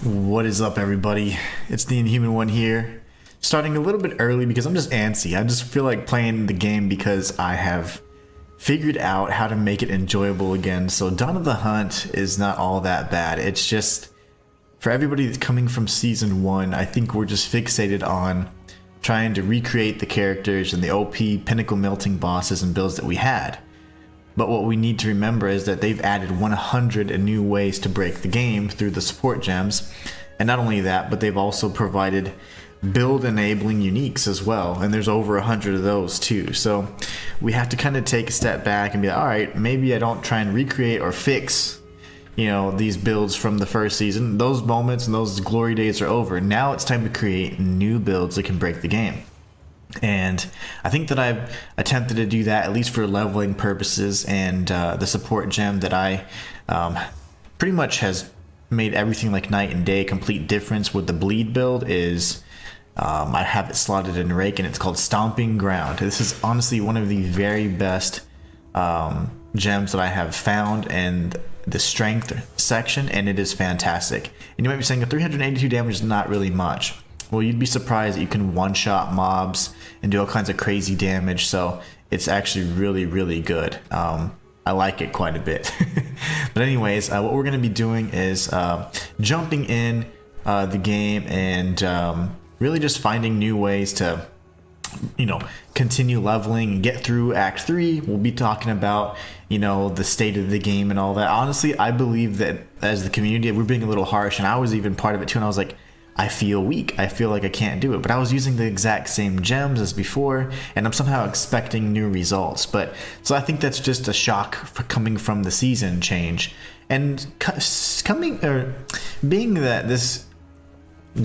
What is up, everybody? It's the Inhuman one here. Starting a little bit early because I'm just antsy. I just feel like playing the game because I have figured out how to make it enjoyable again. So Dawn of the Hunt is not all that bad. It's just, for everybody that's coming from Season 1, I think we're just fixated on trying to recreate the characters and the OP pinnacle melting bosses and builds that we had. But what we need to remember is that they've added 100 new ways to break the game through the support gems. And not only that, but they've also provided build enabling uniques as well. And there's over 100 of those too. So we have to kind of take a step back and be like, all right, maybe I don't try and recreate or fix, these builds from the first season. Those moments and those glory days are over. Now it's time to create new builds that can break the game. And I think that I've attempted to do that, at least for leveling purposes, and the support gem that I pretty much has made everything like night and day. Complete difference with the bleed build is I have it slotted in Rake, and it's called Stomping Ground. This is honestly one of the very best gems that I have found in the strength section, and it is fantastic. And you might be saying 382 damage is not really much. Well, you'd be surprised that you can one-shot mobs and do all kinds of crazy damage, so it's actually really, really good. I like it quite a bit. But anyways, what we're going to be doing is jumping in the game and really just finding new ways to, continue leveling and get through Act 3. We'll be talking about, the state of the game and all that. Honestly, I believe that as the community, we're being a little harsh, and I was even part of it too, and I was like, I feel weak. I feel like I can't do it. But I was using the exact same gems as before, and I'm somehow expecting new results. So I think that's just a shock for coming from the season change. And being that this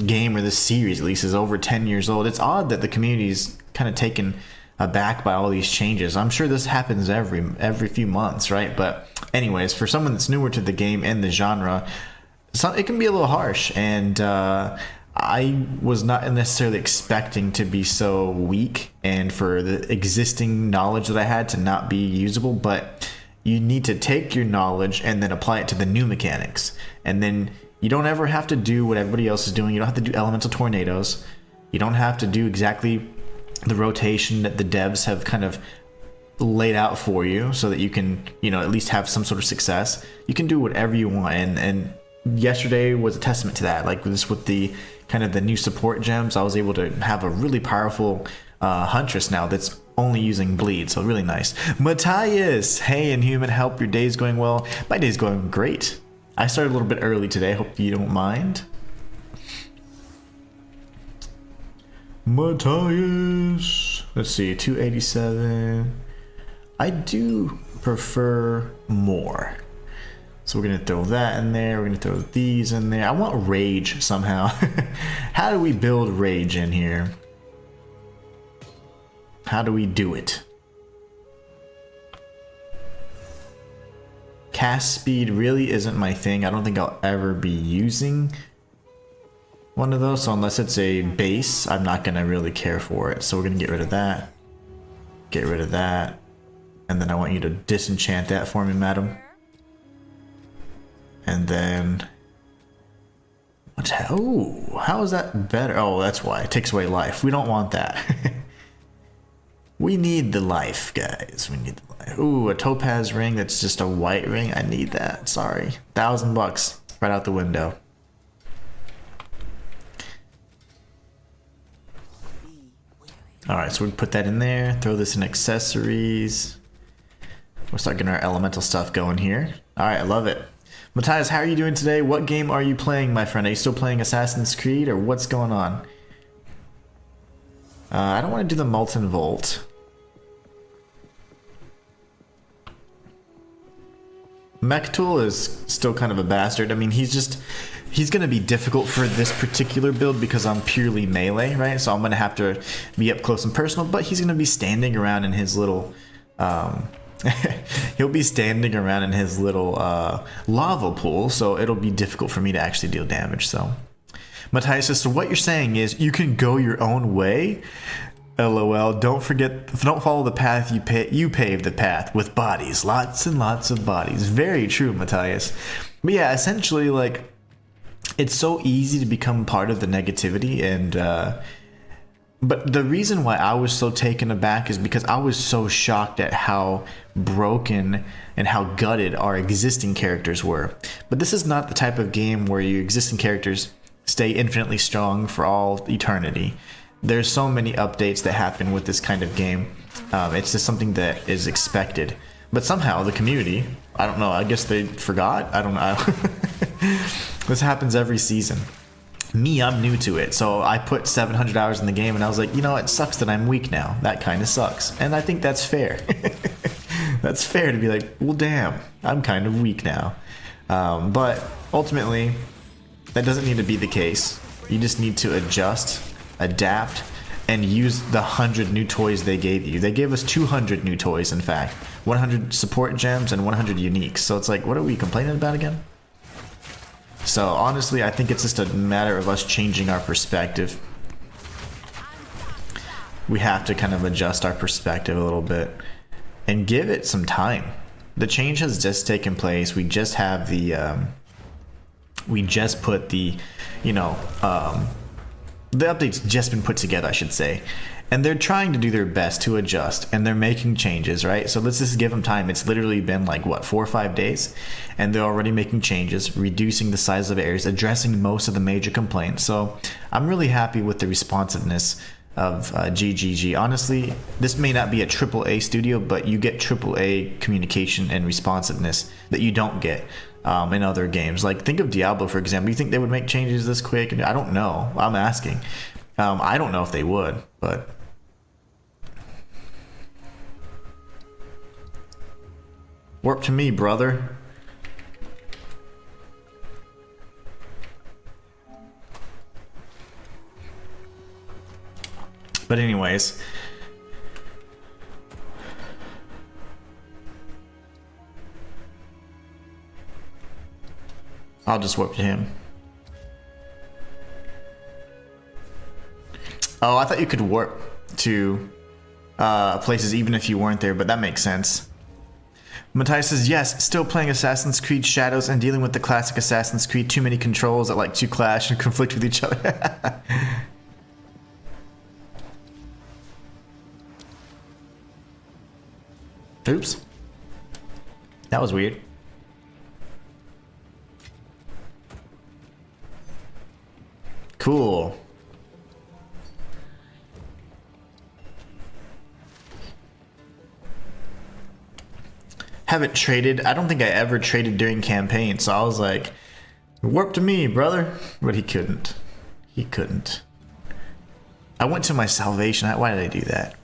game, or this series at least, is over 10 years old, it's odd that the community's kind of taken aback by all these changes. I'm sure this happens every few months, right? But anyways, for someone that's newer to the game and the genre, it can be a little harsh, and I was not necessarily expecting to be so weak and for the existing knowledge that I had to not be usable. But you need to take your knowledge and then apply it to the new mechanics, and then you don't ever have to do what everybody else is doing. You don't have to do elemental tornadoes. You don't have to do exactly the rotation that the devs have kind of laid out for you so that you can at least have some sort of success. You can do whatever you want, and yesterday was a testament to that. Like this, with the kind of the new support gems, I was able to have a really powerful huntress now that's only using bleed, so really nice. Matthias, hey Inhuman, hope your day's going well. My day's going great. I started a little bit early today, hope you don't mind. Matthias, let's see, 287. I do prefer more. So we're going to throw that in there. We're going to throw these in there. I want rage somehow. How do we build rage in here? How do we do it? Cast speed really isn't my thing. I don't think I'll ever be using one of those. So unless it's a base, I'm not going to really care for it. So we're going to get rid of that. Get rid of that. And then I want you to disenchant that for me, madam. And then, how is that better? Oh, that's why. It takes away life. We don't want that. We need the life, guys. We need the life. Ooh, a topaz ring that's just a white ring. I need that. Sorry. $1,000 right out the window. Alright, so we can put that in there. Throw this in accessories. We'll start getting our elemental stuff going here. Alright, I love it. Matthias, how are you doing today? What game are you playing, my friend? Are you still playing Assassin's Creed, or what's going on? I don't want to do the Molten Volt. Mechtool is still kind of a bastard. I mean, he's going to be difficult for this particular build because I'm purely melee, right? So I'm going to have to be up close and personal, but he's going to be standing around in his little... he'll be standing around in his little lava pool, so it'll be difficult for me to actually deal damage. So Matthias says, so what you're saying is you can go your own way? LOL. Don't follow the path you pave the path with bodies, lots and lots of bodies. Very true, Matthias. But yeah, essentially, like, it's so easy to become part of the negativity. And but the reason why I was so taken aback is because I was so shocked at how broken and how gutted our existing characters were. But this is not the type of game where your existing characters stay infinitely strong for all eternity. There's so many updates that happen with this kind of game. It's just something that is expected. But somehow the community, I don't know, I guess they forgot? I don't know. This happens every season. Me, I'm new to it, so I put 700 hours in the game and I was like, you know, it sucks that I'm weak now. That kind of sucks. And I think that's fair. That's fair to be like, well, damn, I'm kind of weak now. But ultimately, that doesn't need to be the case. You just need to adjust, adapt, and use the 100 new toys they gave you. They gave us 200 new toys, in fact. 100 support gems and 100 uniques. So it's like, what are we complaining about again? So honestly, I think it's just a matter of us changing our perspective. We have to kind of adjust our perspective a little bit and give it some time. The change has just taken place. We just have the, we just put the, you know, the update's just been put together, I should say. And they're trying to do their best to adjust, and they're making changes, right? So let's just give them time. It's literally been like, what, 4 or 5 days? And they're already making changes, reducing the size of areas, addressing most of the major complaints. So I'm really happy with the responsiveness of GGG. Honestly, this may not be a AAA studio, but you get AAA communication and responsiveness that you don't get in other games. Like, think of Diablo, for example. You think they would make changes this quick? I don't know. I'm asking. I don't know if they would, but... Warp to me, brother. But anyways, I'll just warp to him. Oh, I thought you could warp to places even if you weren't there, but that makes sense. Matthias says, yes, still playing Assassin's Creed Shadows and dealing with the classic Assassin's Creed. Too many controls that like to clash and conflict with each other. Oops. That was weird. Cool. Haven't traded. I don't think I ever traded during campaign, so I was like, warp to me, brother. But he couldn't. He couldn't. I went to my salvation. Why did I do that?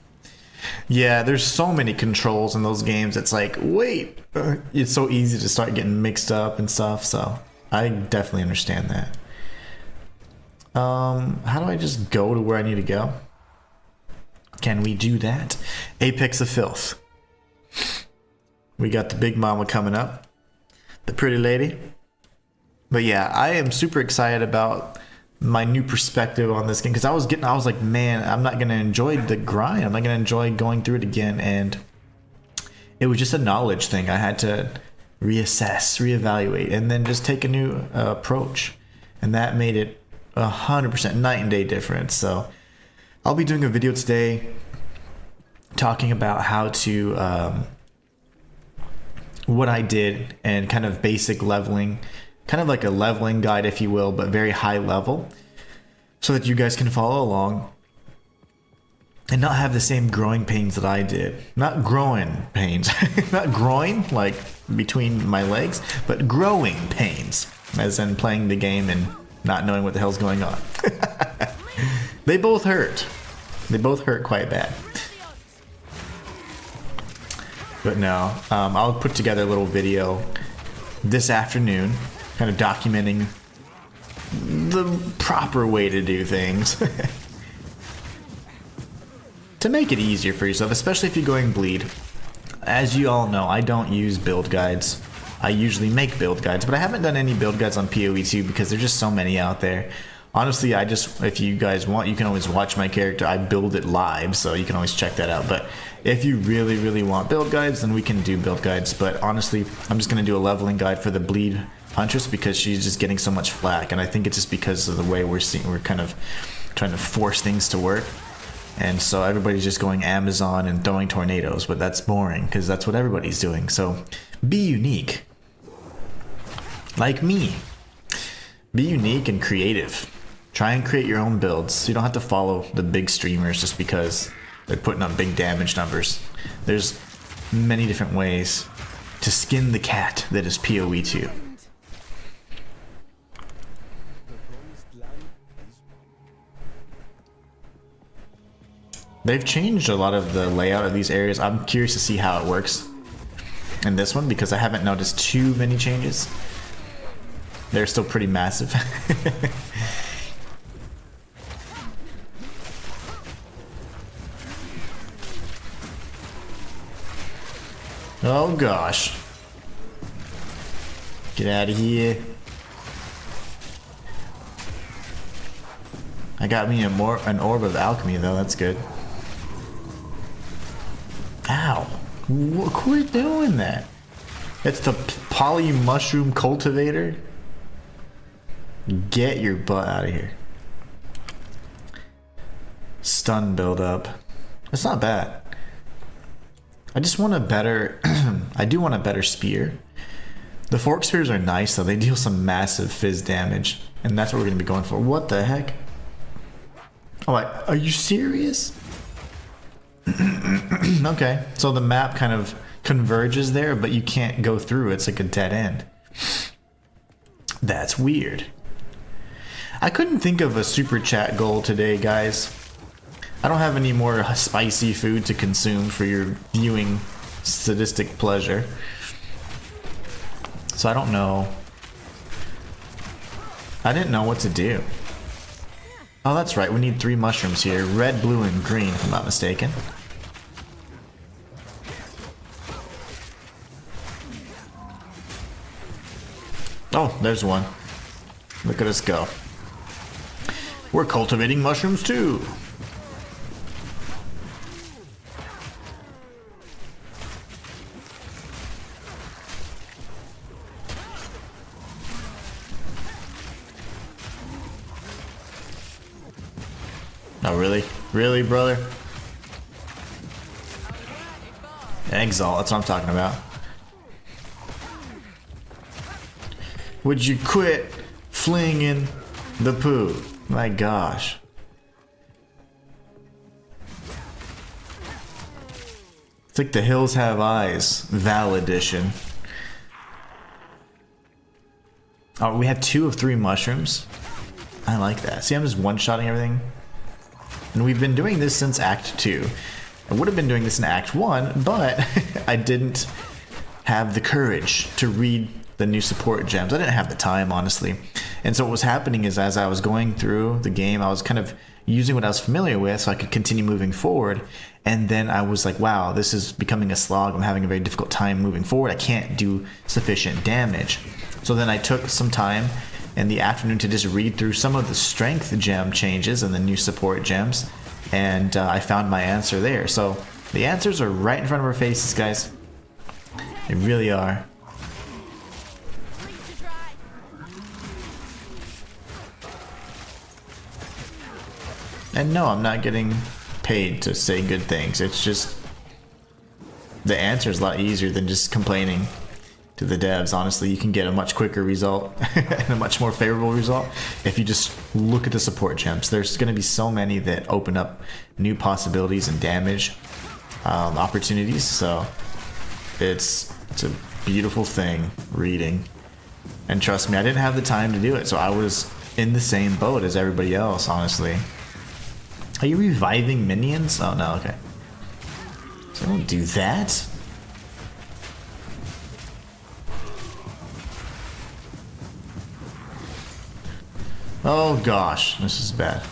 Yeah, there's so many controls in those games. It's like, wait. It's so easy to start getting mixed up and stuff, so I definitely understand that. How do I just go to where I need to go? Can we do that? Apex of Filth. We got the big mama coming up, the pretty lady. But yeah, I am super excited about my new perspective on this game, because I was like, man, I'm not gonna enjoy the grind. I'm not gonna enjoy going through it again. And it was just a knowledge thing. I had to reassess, reevaluate, and then just take a new approach. And that made it 100% night and day difference. So I'll be doing a video today talking about how to what I did and kind of basic leveling, kind of like a leveling guide, if you will, but very high level, so that you guys can follow along and not have the same growing pains that I did. Not growing pains, not growing like between my legs, but growing pains, as in playing the game and not knowing what the hell's going on. They both hurt. They both hurt quite bad. But no, I'll put together a little video this afternoon, kind of documenting the proper way to do things. To make it easier for yourself, especially if you're going bleed. As you all know, I don't use build guides. I usually make build guides, but I haven't done any build guides on PoE2 because there's just so many out there. Honestly, if you guys want, you can always watch my character. I build it live, so you can always check that out. But if you really, really want build guides, then we can do build guides. But honestly, I'm just going to do a leveling guide for the bleed Huntress because she's just getting so much flack, and I think it's just because of the way we're kind of trying to force things to work, and so everybody's just going Amazon and throwing tornadoes, but that's boring because that's what everybody's doing. So be unique, like me. Be unique and creative. Try and create your own builds. You don't have to follow the big streamers just because they're putting up big damage numbers. There's many different ways to skin the cat that is PoE2. They've changed a lot of the layout of these areas. I'm curious to see how it works in this one because I haven't noticed too many changes. They're still pretty massive. Oh gosh. Get out of here. I got me an orb of alchemy though, that's good. Ow. Quit doing that. It's the poly mushroom cultivator. Get your butt out of here. Stun build up. It's not bad. I just want a better I do want a better spear. The fork spears are nice though. They deal some massive fizz damage, and that's what we're gonna be going for. What the heck? Oh, are you serious? Okay, so the map kind of converges there, but you can't go through. It's like a dead end. That's weird. I couldn't think of a super chat goal today, guys. I don't have any more spicy food to consume for your viewing sadistic pleasure. So I don't know. I didn't know what to do. Oh, that's right. We need 3 mushrooms here. Red, blue, and green, if I'm not mistaken. Oh, there's one. Look at us go. We're cultivating mushrooms too. Oh, really? Really, brother? Exile, that's what I'm talking about. Would you quit flinging the poo? My gosh. It's like The Hills Have Eyes, Val Edition. Oh, we have 2 of 3 mushrooms. I like that. See, I'm just one-shotting everything. And we've been doing this since Act 2. I would have been doing this in Act 1, but I didn't have the courage to read the new support gems. I didn't have the time, honestly. And so what was happening is as I was going through the game, I was kind of using what I was familiar with so I could continue moving forward. And then I was like, wow, this is becoming a slog. I'm having a very difficult time moving forward. I can't do sufficient damage. So then I took some time in the afternoon to just read through some of the strength gem changes and the new support gems, and I found my answer there. So the answers are right in front of our faces, guys. They really are. And no, I'm not getting paid to say good things. It's just the answer is a lot easier than just complaining to the devs. Honestly, you can get a much quicker result and a much more favorable result if you just look at the support gems. There's going to be so many that open up new possibilities and damage opportunities. So it's a beautiful thing reading. And trust me, I didn't have the time to do it, so I was in the same boat as everybody else, honestly. Are you reviving minions? Oh no, okay. So don't do that. Oh gosh, this is bad.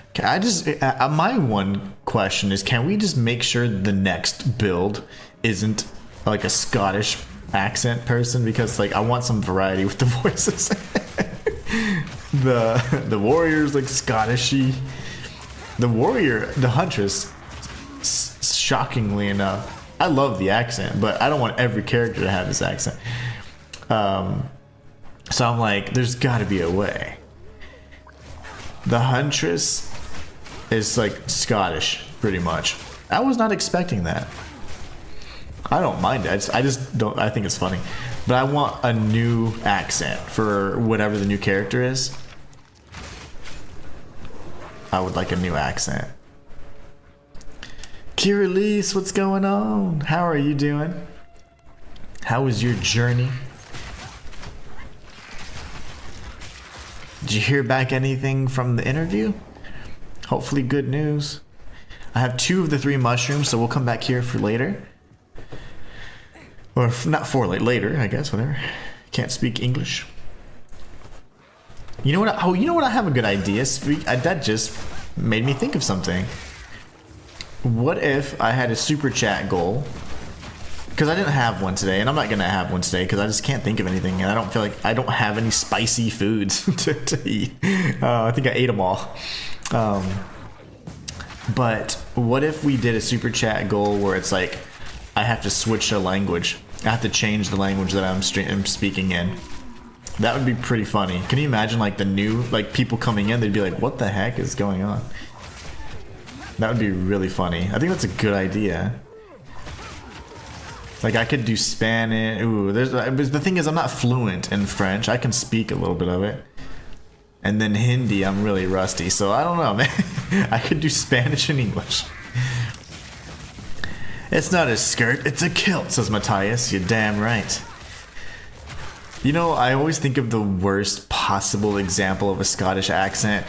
Okay, my one question is, can we just make sure the next build isn't like a Scottish accent person? Because like I want some variety with the voices. the warrior's like Scottishy. The warrior, the huntress, shockingly enough. I love the accent, but I don't want every character to have this accent. So I'm like, there's got to be a way. The Huntress is like Scottish, pretty much. I was not expecting that. I don't mind it. I just don't. I think it's funny. But I want a new accent for whatever the new character is. I would like a new accent. Kirillese, what's going on? How are you doing? How was your journey? Did you hear back anything from the interview? Hopefully good news. I have 2 of the 3 mushrooms, so we'll come back here for later. Or not for later, I guess, whatever. Can't speak English. You know what? Oh, you know what? I have a good idea. That just made me think of something. What if I had a super chat goal? Because I didn't have one today, and I'm not gonna have one today because I just can't think of anything, and I don't feel like I don't have any spicy foods to eat. I think I ate them all. But what if we did a super chat goal where it's like I have to switch a language? I have to change the language that I'm speaking in. That would be pretty funny. Can you imagine like the new people coming in? They'd be like, "What the heck is going on?" That would be really funny. I think that's a good idea. Like I could do Spanish. Ooh, the thing is, I'm not fluent in French. I can speak a little bit of it. And then Hindi, I'm really rusty. So I don't know, man. I could do Spanish and English. It's not a skirt, it's a kilt, says Matthias. You're damn right. You know, I always think of the worst possible example of a Scottish accent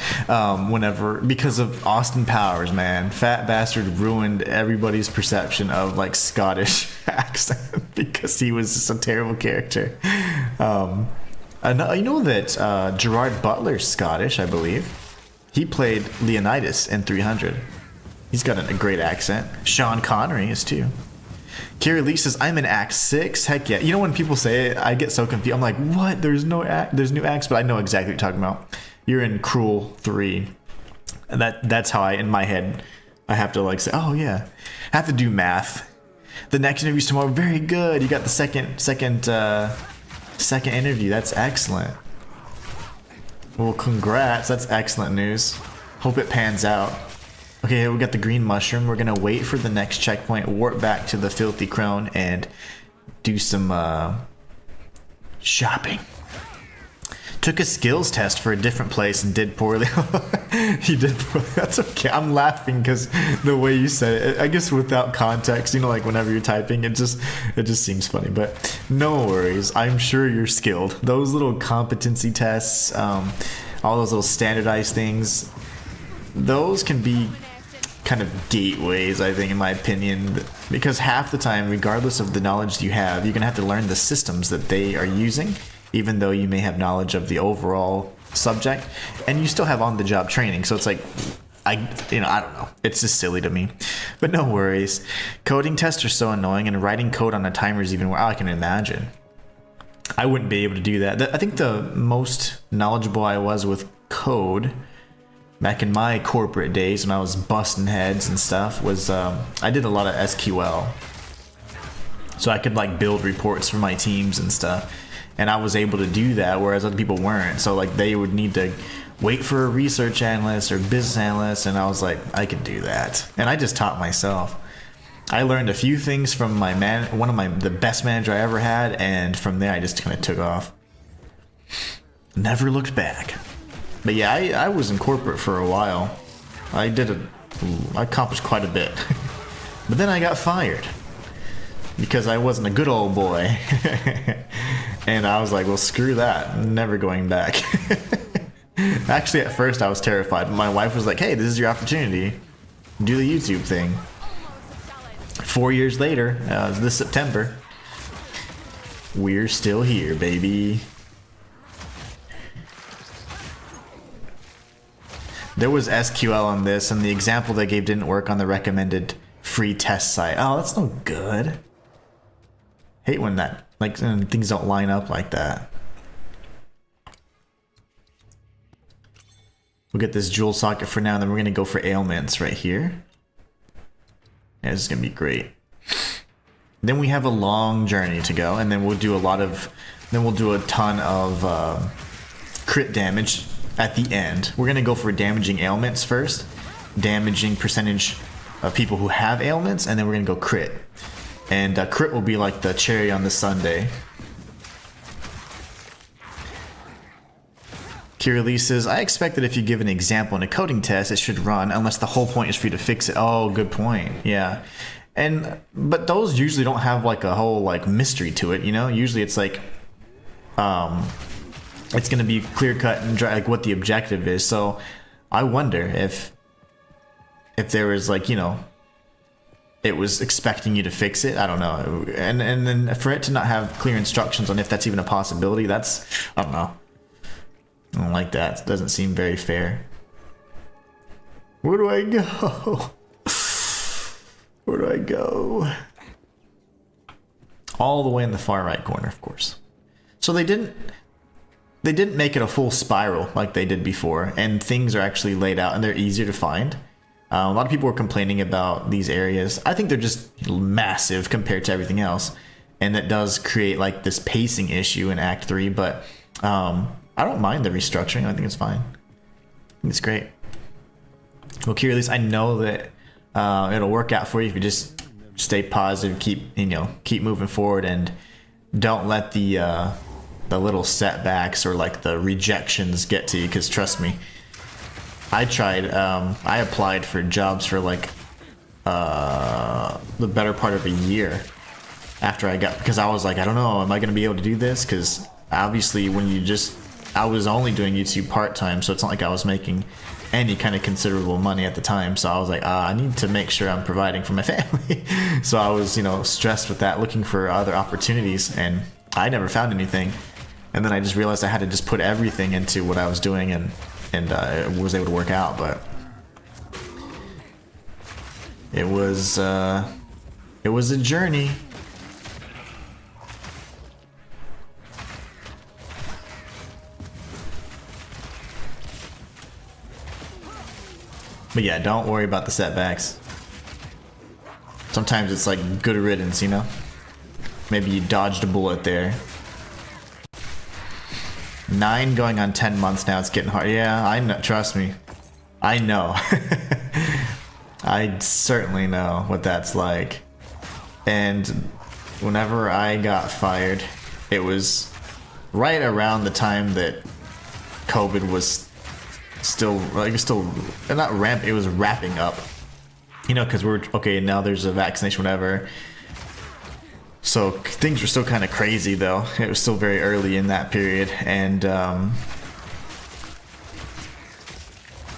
because of Austin Powers, man. Fat bastard ruined everybody's perception of like Scottish accent because he was just a terrible character. You know that Gerard Butler's Scottish, I believe. He played Leonidas in 300. He's got a great accent. Sean Connery is too. Kira Lee says, I'm in Act 6. Heck yeah. You know when people say it, I get so confused. I'm like, what? There's new acts, but I know exactly what you're talking about. You're in Cruel 3. And that's how in my head, I have to like say, oh yeah. I have to do math. The next interview's tomorrow. Very good. You got the second interview. That's excellent. Well, congrats. That's excellent news. Hope it pans out. Okay, we got the green mushroom. We're gonna wait for the next checkpoint, warp back to the filthy crone, and do some shopping. Took a skills test for a different place and did poorly. He did poorly. That's okay. I'm laughing because the way you said it, I guess without context, you know, like whenever you're typing, it just seems funny. But no worries. I'm sure you're skilled. Those little competency tests, all those little standardized things, those can be kind of gateways, I think, in my opinion, because half the time, regardless of the knowledge you have, you're gonna have to learn the systems that they are using, even though you may have knowledge of the overall subject, and you still have on-the-job training. So it's like, I don't know. It's just silly to me, but no worries. Coding tests are so annoying, and writing code on a timer is even worse. I can imagine. I wouldn't be able to do that. I think the most knowledgeable I was with code back in my corporate days when I was busting heads and stuff was I did a lot of SQL, so I could like build reports for my teams and stuff, and I was able to do that, whereas other people weren't. So like they would need to wait for a research analyst or business analyst, and I was like, I can do that, and I just taught myself. I learned a few things from my the best manager I ever had, and from there I just kind of took off. Never looked back. But yeah, I was in corporate for a while. I accomplished quite a bit. But then I got fired because I wasn't a good old boy. And I was like, well, screw that. I'm never going back. Actually, at first I was terrified. My wife was like, hey, this is your opportunity. Do the YouTube thing. 4 years later, this September, we're still here, baby. There was SQL on this, and the example they gave didn't work on the recommended free test site. Oh, that's no good. Hate when things don't line up like that. We'll get this jewel socket for now, and then we're gonna go for ailments right here. Yeah, this is gonna be great. Then we have a long journey to go, and then we'll do a ton of crit damage at the end. We're gonna go for damaging ailments first, damaging percentage of people who have ailments, and then we're gonna go crit. And crit will be like the cherry on the sundae. Kirili says, I expect that if you give an example in a coding test, it should run, unless the whole point is for you to fix it. Oh, good point. Yeah. But those usually don't have like a whole like mystery to it, you know? Usually it's like, it's gonna be clear cut and dry, like what the objective is. So I wonder if there was like, you know, it was expecting you to fix it. I don't know. And then for it to not have clear instructions on if that's even a possibility, that's, I don't know. I don't like that. It doesn't seem very fair. Where do I go? Where do I go? All the way in the far right corner, of course. So they didn't make it a full spiral like they did before, and things are actually laid out and they're easier to find. A lot of people were complaining about these areas. I think they're just massive compared to everything else, and that does create like this pacing issue in Act 3, but I don't mind the restructuring. I think it's fine. I think it's great. Well, Kira, at least I know that it'll work out for you if you just stay positive, keep moving forward, and don't let the little setbacks or like the rejections get to you. Because trust me, I tried. I applied for jobs for like the better part of a year after because I was like, I don't know, am I gonna be able to do this? Because obviously I was only doing YouTube part-time, so it's not like I was making any kind of considerable money at the time. So I was like, I need to make sure I'm providing for my family. So I was, stressed with that, looking for other opportunities, and I never found anything. And then I just realized I had to just put everything into what I was doing, and it was able to work out. But it was a journey. But yeah, don't worry about the setbacks. Sometimes it's like good riddance, you know? Maybe you dodged a bullet there. 9 going on 10 months now, it's getting hard. Yeah, I know, trust me. I know. I certainly know what that's like. And whenever I got fired, it was right around the time that COVID was it was wrapping up, because we're okay now. There's a vaccination, whatever. So things were still kind of crazy, though. It was still very early in that period, and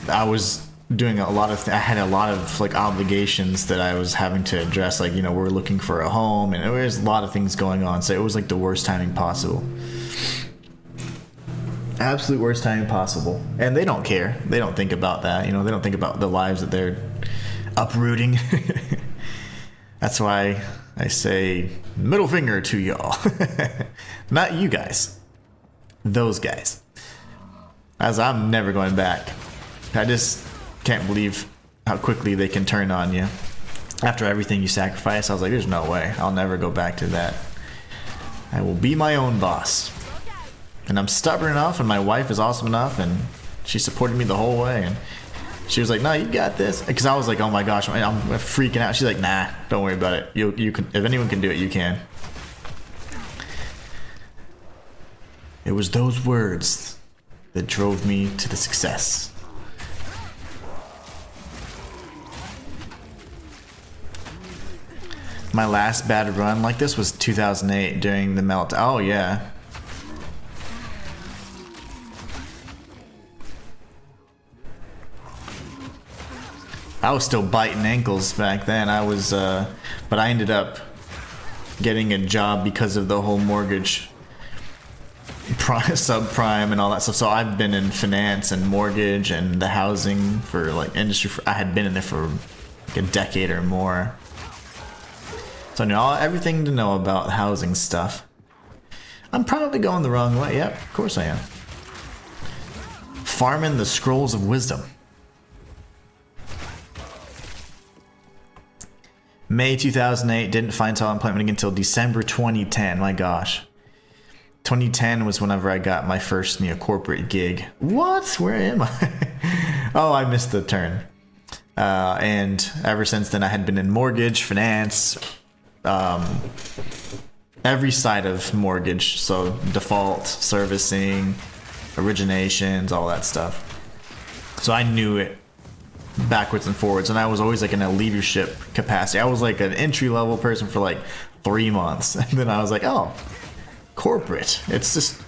I was doing I had a lot of like obligations that I was having to address. Like, we're looking for a home, and there was a lot of things going on. So it was like the worst timing possible. Absolute worst timing possible. And they don't care. They don't think about that. They don't think about the lives that they're uprooting. That's why I say middle finger to y'all. Not you guys. Those guys. As I'm never going back. I just can't believe how quickly they can turn on you. After everything you sacrifice, I was like, there's no way. I'll never go back to that. I will be my own boss. And I'm stubborn enough, and my wife is awesome enough, and she supported me the whole way, and she was like, no, you got this. Because I was like, oh my gosh, I'm freaking out. She's like, nah, don't worry about it. You can, if anyone can do it, you can. It was those words that drove me to the success. My last bad run like this was 2008 during the melt. Oh yeah. I was still biting ankles back then. But I ended up getting a job because of the whole mortgage subprime and all that stuff. So I've been in finance and mortgage and the housing for like industry. I had been in there for like a decade or more. So I knew everything to know about housing stuff. I'm probably going the wrong way. Yep, of course I am. Farming the scrolls of wisdom. May 2008, didn't find solid employment again until December 2010. My gosh. 2010 was whenever I got my first corporate gig. What? Where am I? Oh, I missed the turn. And ever since then, I had been in mortgage, finance, every side of mortgage. So default, servicing, originations, all that stuff. So I knew it backwards and forwards, and I was always like in a leadership capacity. I was like an entry-level person for like 3 months, and then I was like, oh, corporate. It's just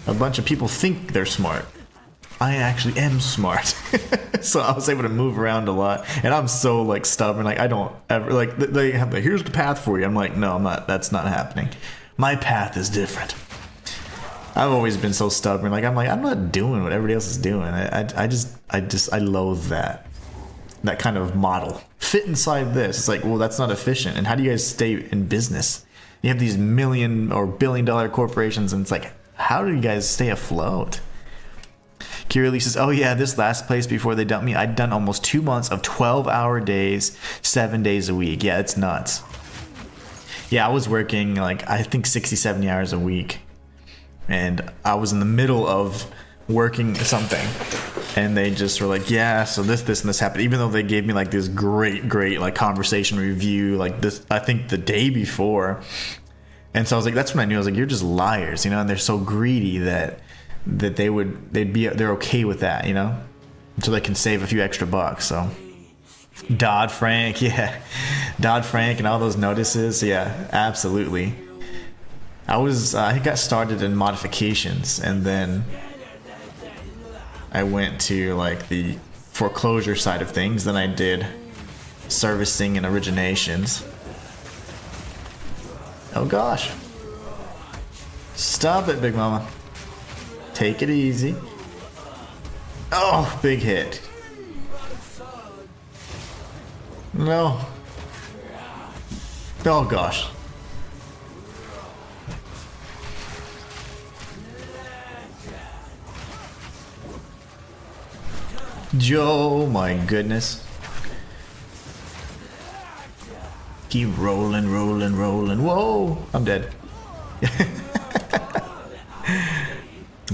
a bunch of people think they're smart. I actually am smart. So I was able to move around a lot, and I'm so like stubborn. Like I don't ever like they have like, here's the path for you. I'm like, no, I'm not. That's not happening. My path is different. I've always been so stubborn. Like I'm not doing what everybody else is doing. I loathe that kind of model. Fit inside this. It's like, well, that's not efficient. And how do you guys stay in business? You have these million or billion-dollar corporations, and it's like, how do you guys stay afloat? Kira Lee says, oh yeah, this last place before they dumped me, I'd done almost 2 months of 12-hour days, 7 days a week. Yeah, it's nuts. Yeah, I was working like, I think 60, 70 hours a week. And I was in the middle of working something, and they just were like, yeah, so this and this happened, even though they gave me like this great like conversation review like this, I think the day before. And so I was like, that's when I knew. I was like, you're just liars, and they're so greedy that they're okay with that, so they can save a few extra bucks. So Dodd-Frank, yeah, Dodd-Frank and all those notices, yeah, absolutely. I got started in modifications, and then I went to like the foreclosure side of things. Then I did servicing and originations. Oh gosh. Stop it, Big Mama. Take it easy. Oh, big hit. No. Oh gosh. Joe, my goodness. Keep rolling. Whoa, I'm dead.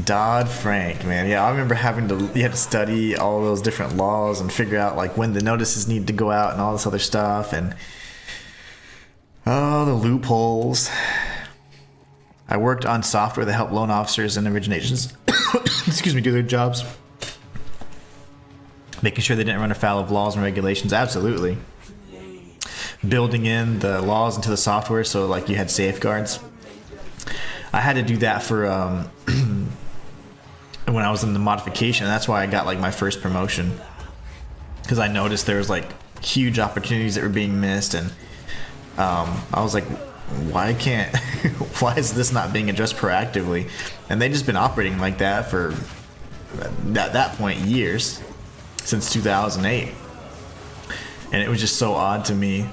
Dodd-Frank, man. Yeah, I remember you had to study all those different laws and figure out like when the notices need to go out and all this other stuff, and oh, the loopholes. I worked on software that helped loan officers and originations do their jobs. Making sure they didn't run afoul of laws and regulations. Absolutely. Building in the laws into the software so like you had safeguards. I had to do that for when I was in the modification. That's why I got like my first promotion, because I noticed there was like huge opportunities that were being missed, and I was like, why is this not being addressed proactively? And they've just been operating like that for at that point years, since 2008. And it was just so odd to me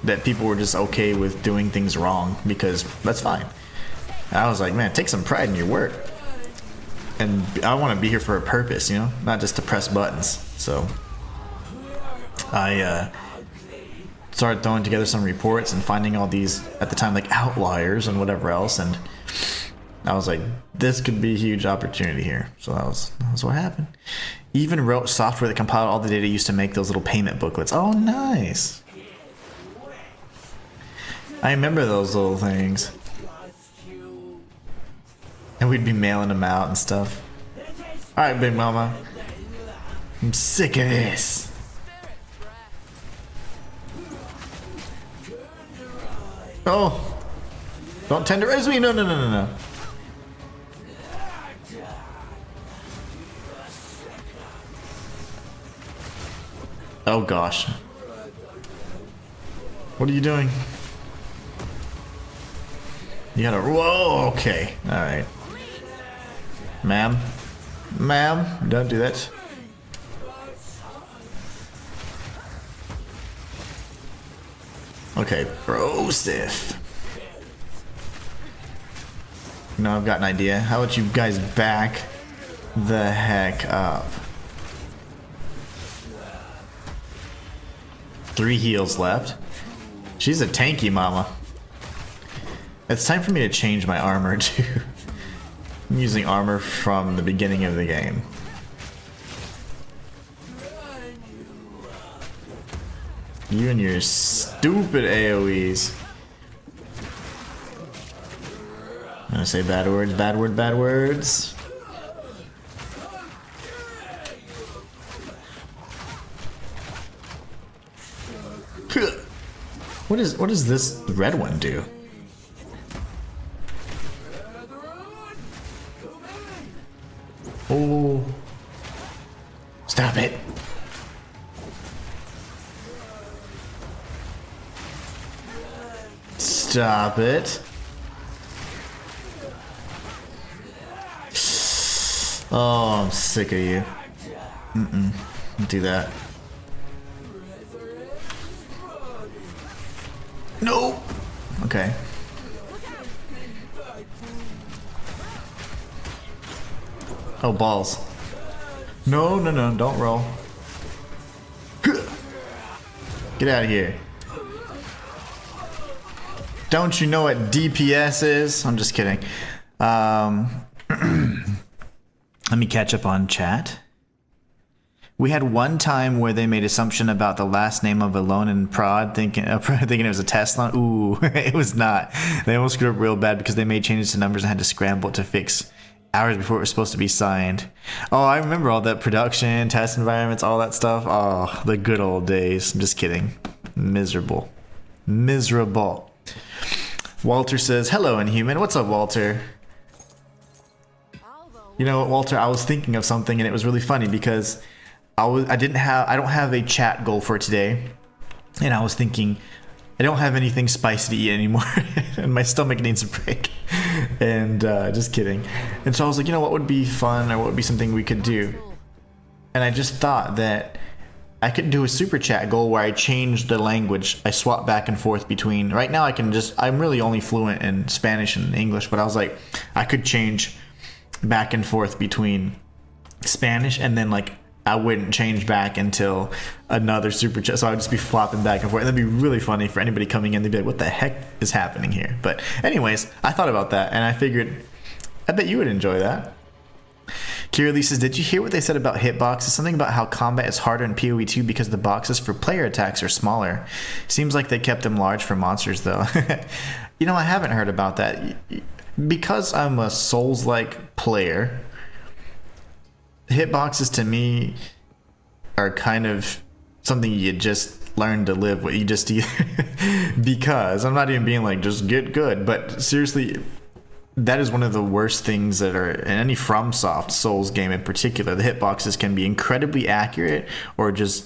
that people were just okay with doing things wrong, because that's fine. And I was like, man, take some pride in your work. And I want to be here for a purpose, not just to press buttons. So I started throwing together some reports and finding all these, at the time, like outliers and whatever else. And I was like, this could be a huge opportunity here. So that was what happened. Even wrote software that compiled all the data used to make those little payment booklets. Oh, nice. I remember those little things. And we'd be mailing them out and stuff. Alright, Big Mama. I'm sick of this. Oh. Don't tenderize me. No. Oh gosh. What are you doing? You gotta, whoa, okay. Alright. Ma'am, don't do that. Okay, Brosif. I've got an idea. How about you guys back the heck up? 3 heals left. She's a tanky mama. It's time for me to change my armor too. I'm using armor from the beginning of the game. You and your stupid AoEs. I'm gonna say bad words, bad word, bad words. What does this red one do? Oh. Stop it. Stop it. Oh, I'm sick of you. Don't do that. No. Okay. Oh, balls. No, no, no, don't roll. Get out of here. Don't you know what DPS is? I'm just kidding. Let me catch up on chat. We had one time where they made assumption about the last name of a loan in prod, thinking it was a test loan. Ooh, it was not. They almost screwed up real bad because they made changes to numbers and had to scramble to fix hours before it was supposed to be signed. Oh, I remember all that production, test environments, all that stuff. Oh, the good old days. I'm just kidding. Miserable. Miserable. Walter says, hello, Inhuman. What's up, Walter? You know what, Walter, I was thinking of something and it was really funny because I don't have a chat goal for today, and I was thinking I don't have anything spicy to eat anymore and my stomach needs a break. And just kidding. And so I was like, you know what would be fun, or what would be something we could do? And I just thought that I could do a super chat goal where I change the language. I swap back and forth between, right now I'm really only fluent in Spanish and English, but I was like, I could change back and forth between Spanish, and then like I wouldn't change back until another super chat, so I would just be flopping back and forth, and that'd be really funny for anybody coming in. They'd be like, what the heck is happening here? But anyways, I thought about that and I figured I bet you would enjoy that. Kira Lee says, did you hear what they said about hitboxes? Something about how combat is harder in PoE 2 because the boxes for player attacks are smaller. Seems like they kept them large for monsters though. You know, I haven't heard about that. Because I'm a Souls-like player, hitboxes to me are kind of something you just learn to live with. You just either because I'm not even being like just get good, but seriously, that is one of the worst things that are in any FromSoft Souls game in particular. The hitboxes can be incredibly accurate or just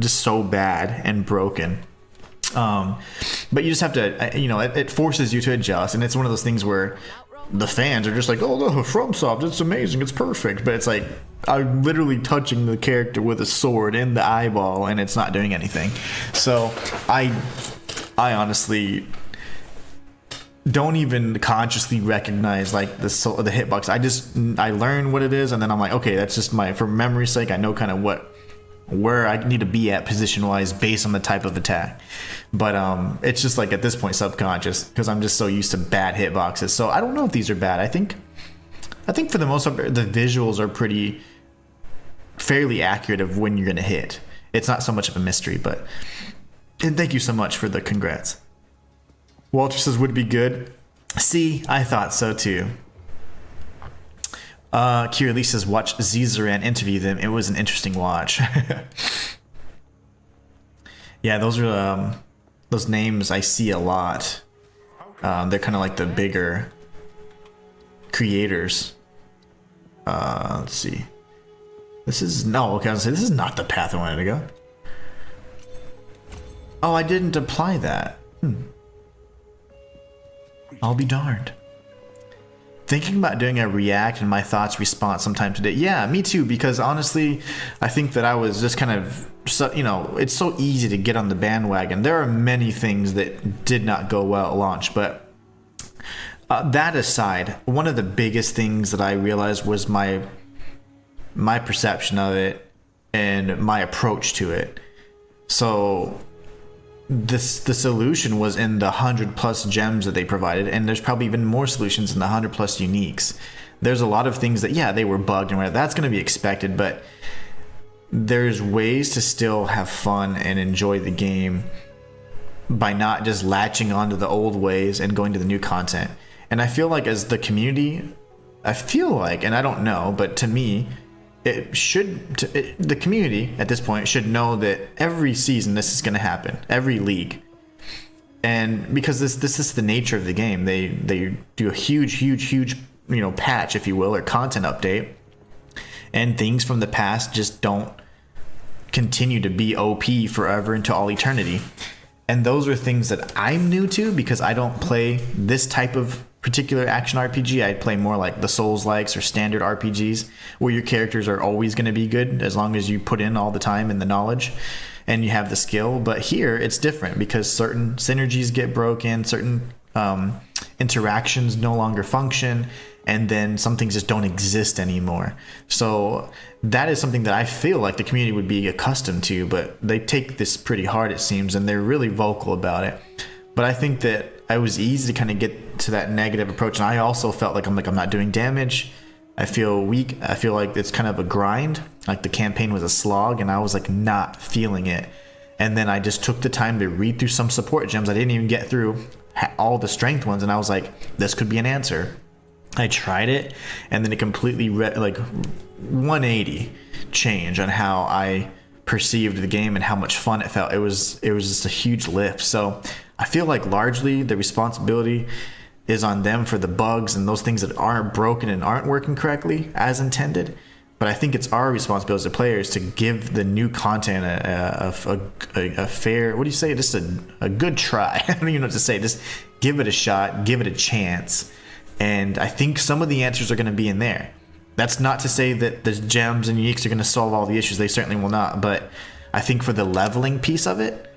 so bad and broken. But you just have to, you know, it forces you to adjust, and it's one of those things where the fans are just like, oh no, FromSoft, it's amazing, it's perfect, but it's like I'm literally touching the character with a sword in the eyeball and it's not doing anything. So I honestly don't even consciously recognize like the hitbox. I learn what it is, and then I'm like, okay, that's just for memory's sake, I know kind of where I need to be at position wise based on the type of attack. But it's just like at this point subconscious because I'm just so used to bad hitboxes. So I don't know if these are bad. I think for the most part the visuals are fairly accurate of when you're gonna hit. It's not so much of a mystery, but and thank you so much for the congrats. Walter says would be good. See, I thought so too. Kira Lee says watch Zizaran interview them. It was an interesting watch. Yeah, those are those names I see a lot. They're kind of like the bigger creators. Let's see. This is no. Okay, I was gonna say this is not the path I wanted to go. Oh, I didn't apply that. I'll be darned. Thinking about doing a react and my thoughts response sometime today. Yeah, me too, because honestly, I think that I was just kind of, you know, it's so easy to get on the bandwagon. There are many things that did not go well at launch, but that aside, one of the biggest things that I realized was my perception of it and my approach to it. So the solution was in the 100+ gems that they provided, and there's probably even more solutions in the 100+ uniques. There's a lot of things that, yeah, they were bugged and whatever. That's going to be expected, but there's ways to still have fun and enjoy the game by not just latching onto the old ways and going to the new content. And I feel like as the community, and I don't know, but to me, the community at this point should know that every season this is going to happen, every league. And because this is the nature of the game, they do a huge, patch, if you will, or content update, and things from the past just don't continue to be OP forever into all eternity. And those are things that I'm new to because I don't play this type of particular action RPG. I play more like the Souls-likes or standard RPGs where your characters are always going to be good as long as you put in all the time and the knowledge and you have the skill. But here it's different because certain synergies get broken, certain interactions no longer function, and then some things just don't exist anymore. So that is something that I feel like the community would be accustomed to, but they take this pretty hard, it seems, and they're really vocal about it. But I think that I was easy to kind of get to that negative approach, and I also felt like I'm not doing damage. I feel weak. I feel like it's kind of a grind, like the campaign was a slog, and I was like not feeling it. And then I just took the time to read through some support gems. I didn't even get through all the strength ones, and I was like, this could be an answer. I tried it, and then it completely 180 change on how I perceived the game and how much fun it felt. It was just a huge lift. So I feel like largely the responsibility is on them for the bugs and those things that aren't broken and aren't working correctly as intended. But I think it's our responsibility as players to give the new content a fair, what do you say, just a good try. I don't even know what to say. Just give it a shot, give it a chance. And I think some of the answers are going to be in there. That's not to say that the gems and uniques are going to solve all the issues. They certainly will not. But I think for the leveling piece of it,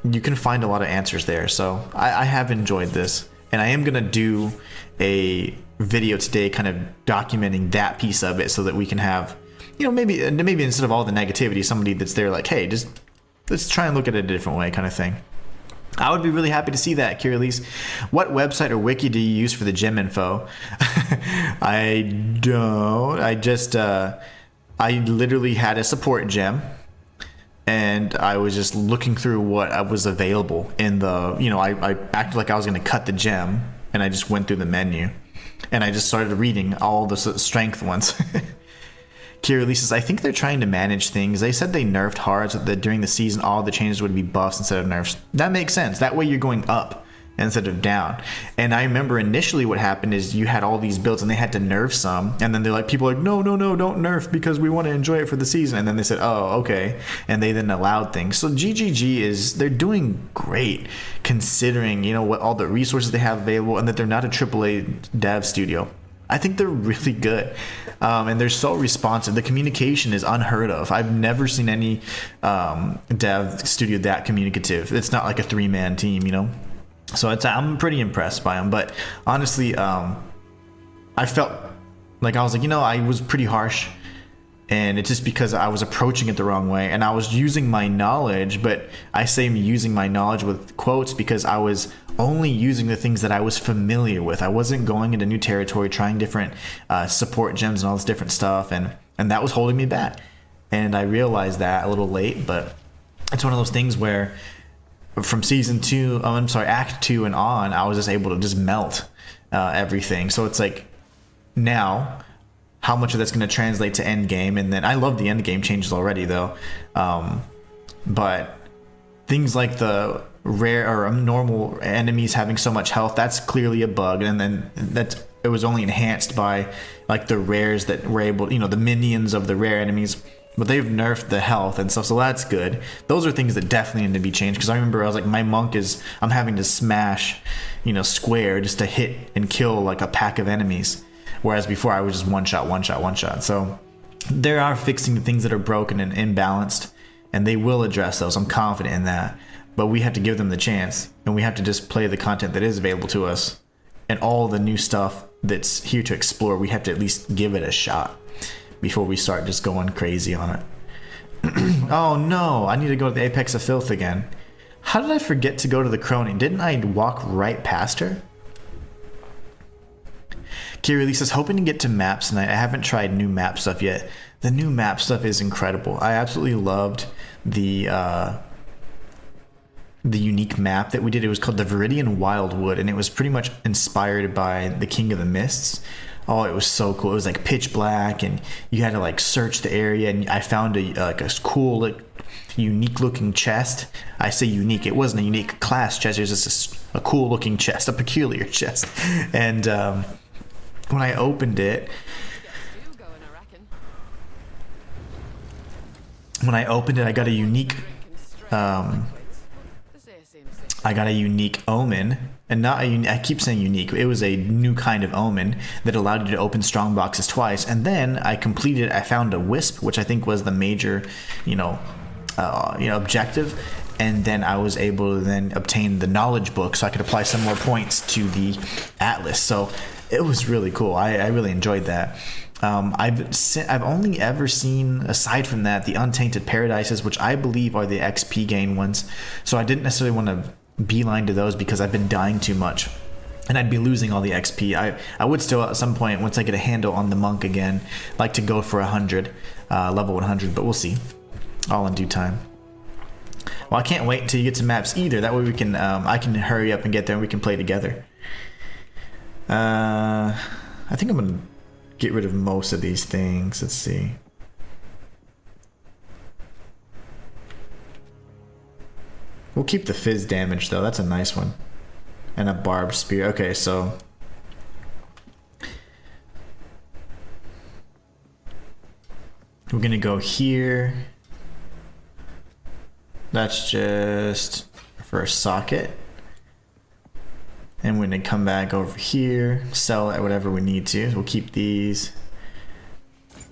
you can find a lot of answers there. So I have enjoyed this. And I am going to do a video today kind of documenting that piece of it so that we can have, maybe instead of all the negativity, somebody that's there like, hey, just let's try and look at it a different way kind of thing. I would be really happy to see that, Kirillese. What website or wiki do you use for the gem info? I don't. I literally had a support gem, and I was just looking through what was available in the, I acted like I was going to cut the gem, and I just went through the menu, and I just started reading all the strength ones. Kirillese says, I think they're trying to manage things. They said they nerfed hard so that during the season all the changes would be buffs instead of nerfs. That makes sense. That way you're going up instead of down. And I remember initially what happened is you had all these builds and they had to nerf some. And then people are like, no, don't nerf because we want to enjoy it for the season. And then they said, oh, okay. And they then allowed things. So GGG they're doing great considering, what all the resources they have available and that they're not a AAA dev studio. I think they're really good, and they're so responsive. The communication is unheard of. I've never seen any dev studio that communicative. It's not like a 3-man team, So I'm pretty impressed by them. But honestly, I felt like I was like, I was pretty harsh, and it's just because I was approaching it the wrong way, and I was using my knowledge. But I say using my knowledge with quotes because I was only using the things that I was familiar with. I wasn't going into new territory, trying different support gems and all this different stuff, and that was holding me back. And I realized that a little late, but it's one of those things where from Act 2 and on, I was just able to just melt everything. So it's like now, how much of that's going to translate to end game, and then I love the end game changes already though, but things like the rare or normal enemies having so much health, that's clearly a bug, and then it was only enhanced by like the rares that were able, the minions of the rare enemies, but they've nerfed the health and stuff, so that's good. Those are things that definitely need to be changed, because I remember I was like, my monk I'm having to smash square just to hit and kill like a pack of enemies, whereas before I was just one shot. So they are fixing the things that are broken and imbalanced, and they will address those. I'm confident in that. But we have to give them the chance, and we have to just play the content that is available to us, and all the new stuff that's here to explore. We have to at least give it a shot before we start just going crazy on it. Oh no, I need to go to the Apex of Filth again. How did I forget to go to the crony? Didn't I walk right past her? Kiri says, hoping to get to maps tonight. I haven't tried new map stuff yet. The new map stuff is incredible. I absolutely loved the unique map that we did. It was called the Viridian Wildwood, and it was pretty much inspired by the King of the Mists. Oh, it was so cool. It was like pitch black, and you had to like search the area, and I found a cool, like, unique looking chest. I say unique, it wasn't a unique class chest, it was just a cool looking chest, a peculiar chest. And when I opened it, I got a unique omen, and not a I keep saying unique. It was a new kind of omen that allowed you to open strong boxes twice. And then I found a wisp, which I think was the major, objective. And then I was able to then obtain the knowledge book, so I could apply some more points to the atlas. So it was really cool. I really enjoyed that. I've only ever seen, aside from that, the Untainted Paradises, which I believe are the XP gain ones. So I didn't necessarily want to beeline to those because I've been dying too much, and I'd be losing all the XP. I would still at some point, once I get a handle on the monk again, like to go for 100, level 100, but we'll see. All in due time. Well, I can't wait until you get to maps either. That way we can, I can hurry up and get there and we can play together. I think I'm gonna get rid of most of these things. Let's see. We'll keep the fizz damage though. That's a nice one. And a barbed spear. Okay, so we're gonna go here. That's just for a socket. And we're gonna come back over here, sell at whatever we need to. We'll keep these.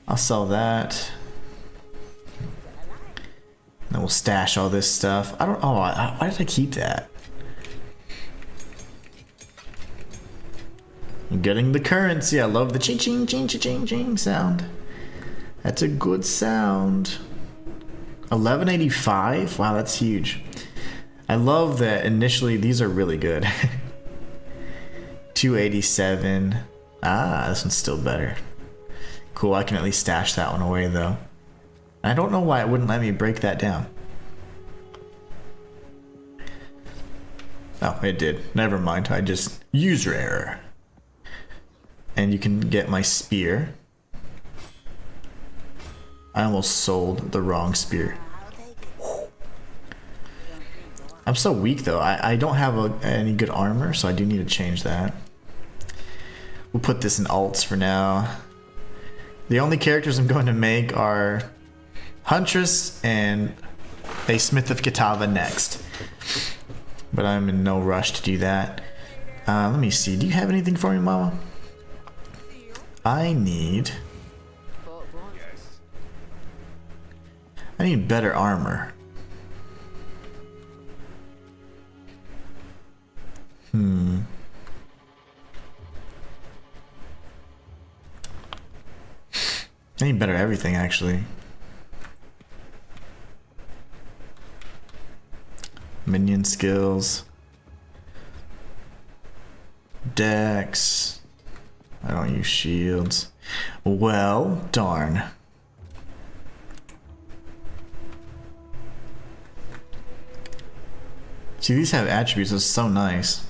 I'll sell that. Then we'll stash all this stuff. I don't. Oh, why did I keep that? I'm getting the currency. I love the ching ching ching ching ching sound. That's a good sound. 1185. Wow, that's huge. I love that initially these are really good. 287. Ah, this one's still better. Cool, I can at least stash that one away though. I don't know why it wouldn't let me break that down. Oh, it did. Never mind. I just user error. And you can get my spear. I almost sold the wrong spear. I'm so weak though. I don't have any good armor, so I do need to change that. We'll put this in alts for now. The only characters I'm going to make are Huntress and a Smith of Kitava next. But I'm in no rush to do that. Let me see. Do you have anything for me, Mama? I need better armor. I need better everything, actually. Minion skills. Dex. I don't use shields. Well, darn. See, these have attributes. It's so nice.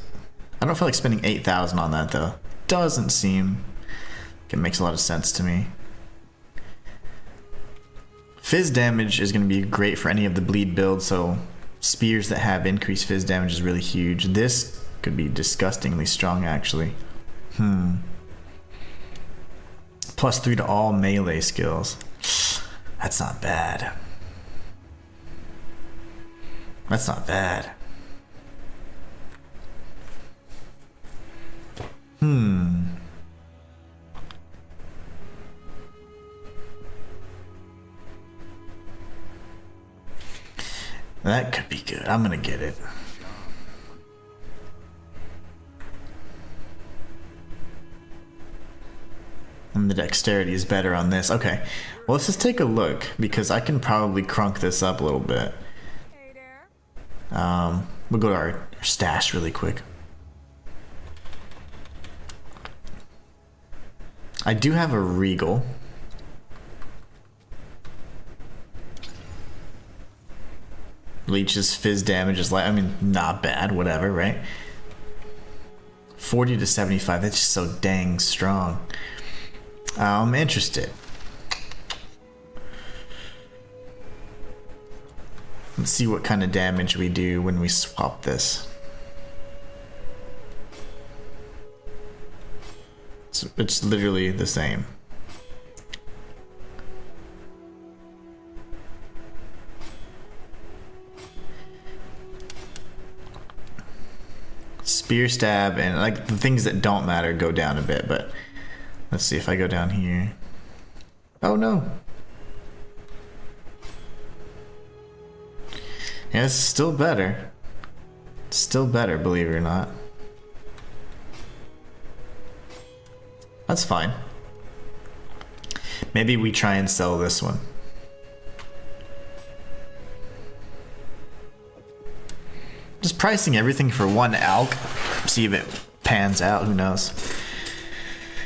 I don't feel like spending 8,000 on that, though. Doesn't seem like it makes a lot of sense to me. Fizz damage is going to be great for any of the bleed builds, so spears that have increased fizz damage is really huge. This could be disgustingly strong, actually. +3 to all melee skills. That's not bad. That's not bad. That could be good. I'm gonna get it. And the dexterity is better on this. Okay, well, let's just take a look because I can probably crunk this up a little bit. We'll go to our stash really quick. I do have a Regal. Leeches fizz damage is like, I mean, not bad, whatever, right? 40 to 75, that's just so dang strong. I'm interested. Let's see what kind of damage we do when we swap this. It's literally the same. Spear, stab, and like the things that don't matter go down a bit, but let's see if I go down here. Oh no. Yeah, it's still better. It's still better, believe it or not. That's fine. Maybe we try and sell this one. Just pricing everything for one alk. See if it pans out, who knows.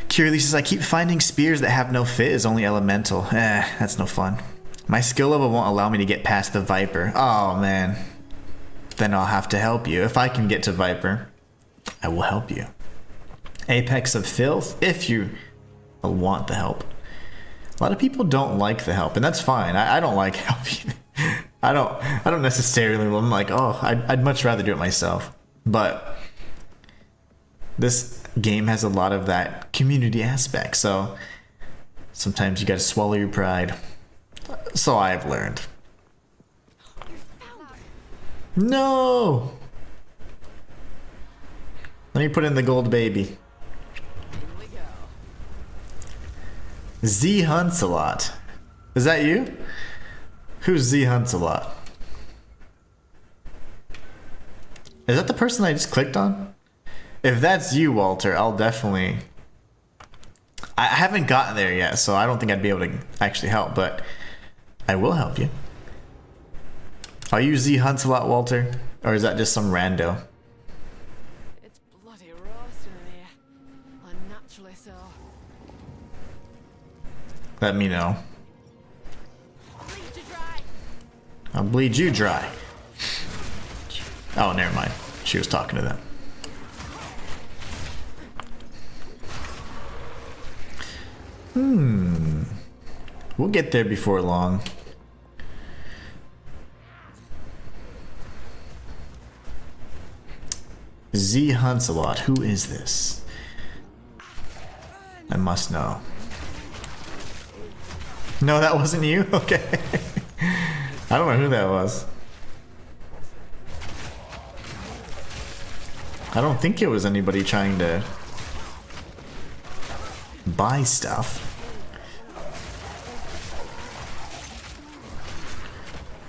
Curly says, I keep finding spears that have no fizz, only elemental. That's no fun. My skill level won't allow me to get past the Viper. Oh man. Then I'll have to help you. If I can get to Viper, I will help you. Apex of Filth, if you want the help. A lot of people don't like the help, and that's fine. I don't like help either. I don't necessarily, I'm like, oh, I'd much rather do it myself. But this game has a lot of that community aspect, so sometimes you gotta swallow your pride. So I've learned. No! Let me put in the gold baby. Z Hunts a lot. Is that you? Who's Z Hunts a lot? Is that the person I just clicked on? If that's you, Walter, I'll definitely... I haven't gotten there yet, so I don't think I'd be able to actually help, but I will help you. Are you Z Hunts a lot, Walter? Or is that just some rando? It's bloody roasting in here. Unnaturally so. Let me know. Bleed you dry. I'll bleed you dry. Oh, never mind. She was talking to them. We'll get there before long. Z Hunts a lot. Who is this? I must know. No, that wasn't you? Okay. I don't know who that was. I don't think it was anybody trying to buy stuff.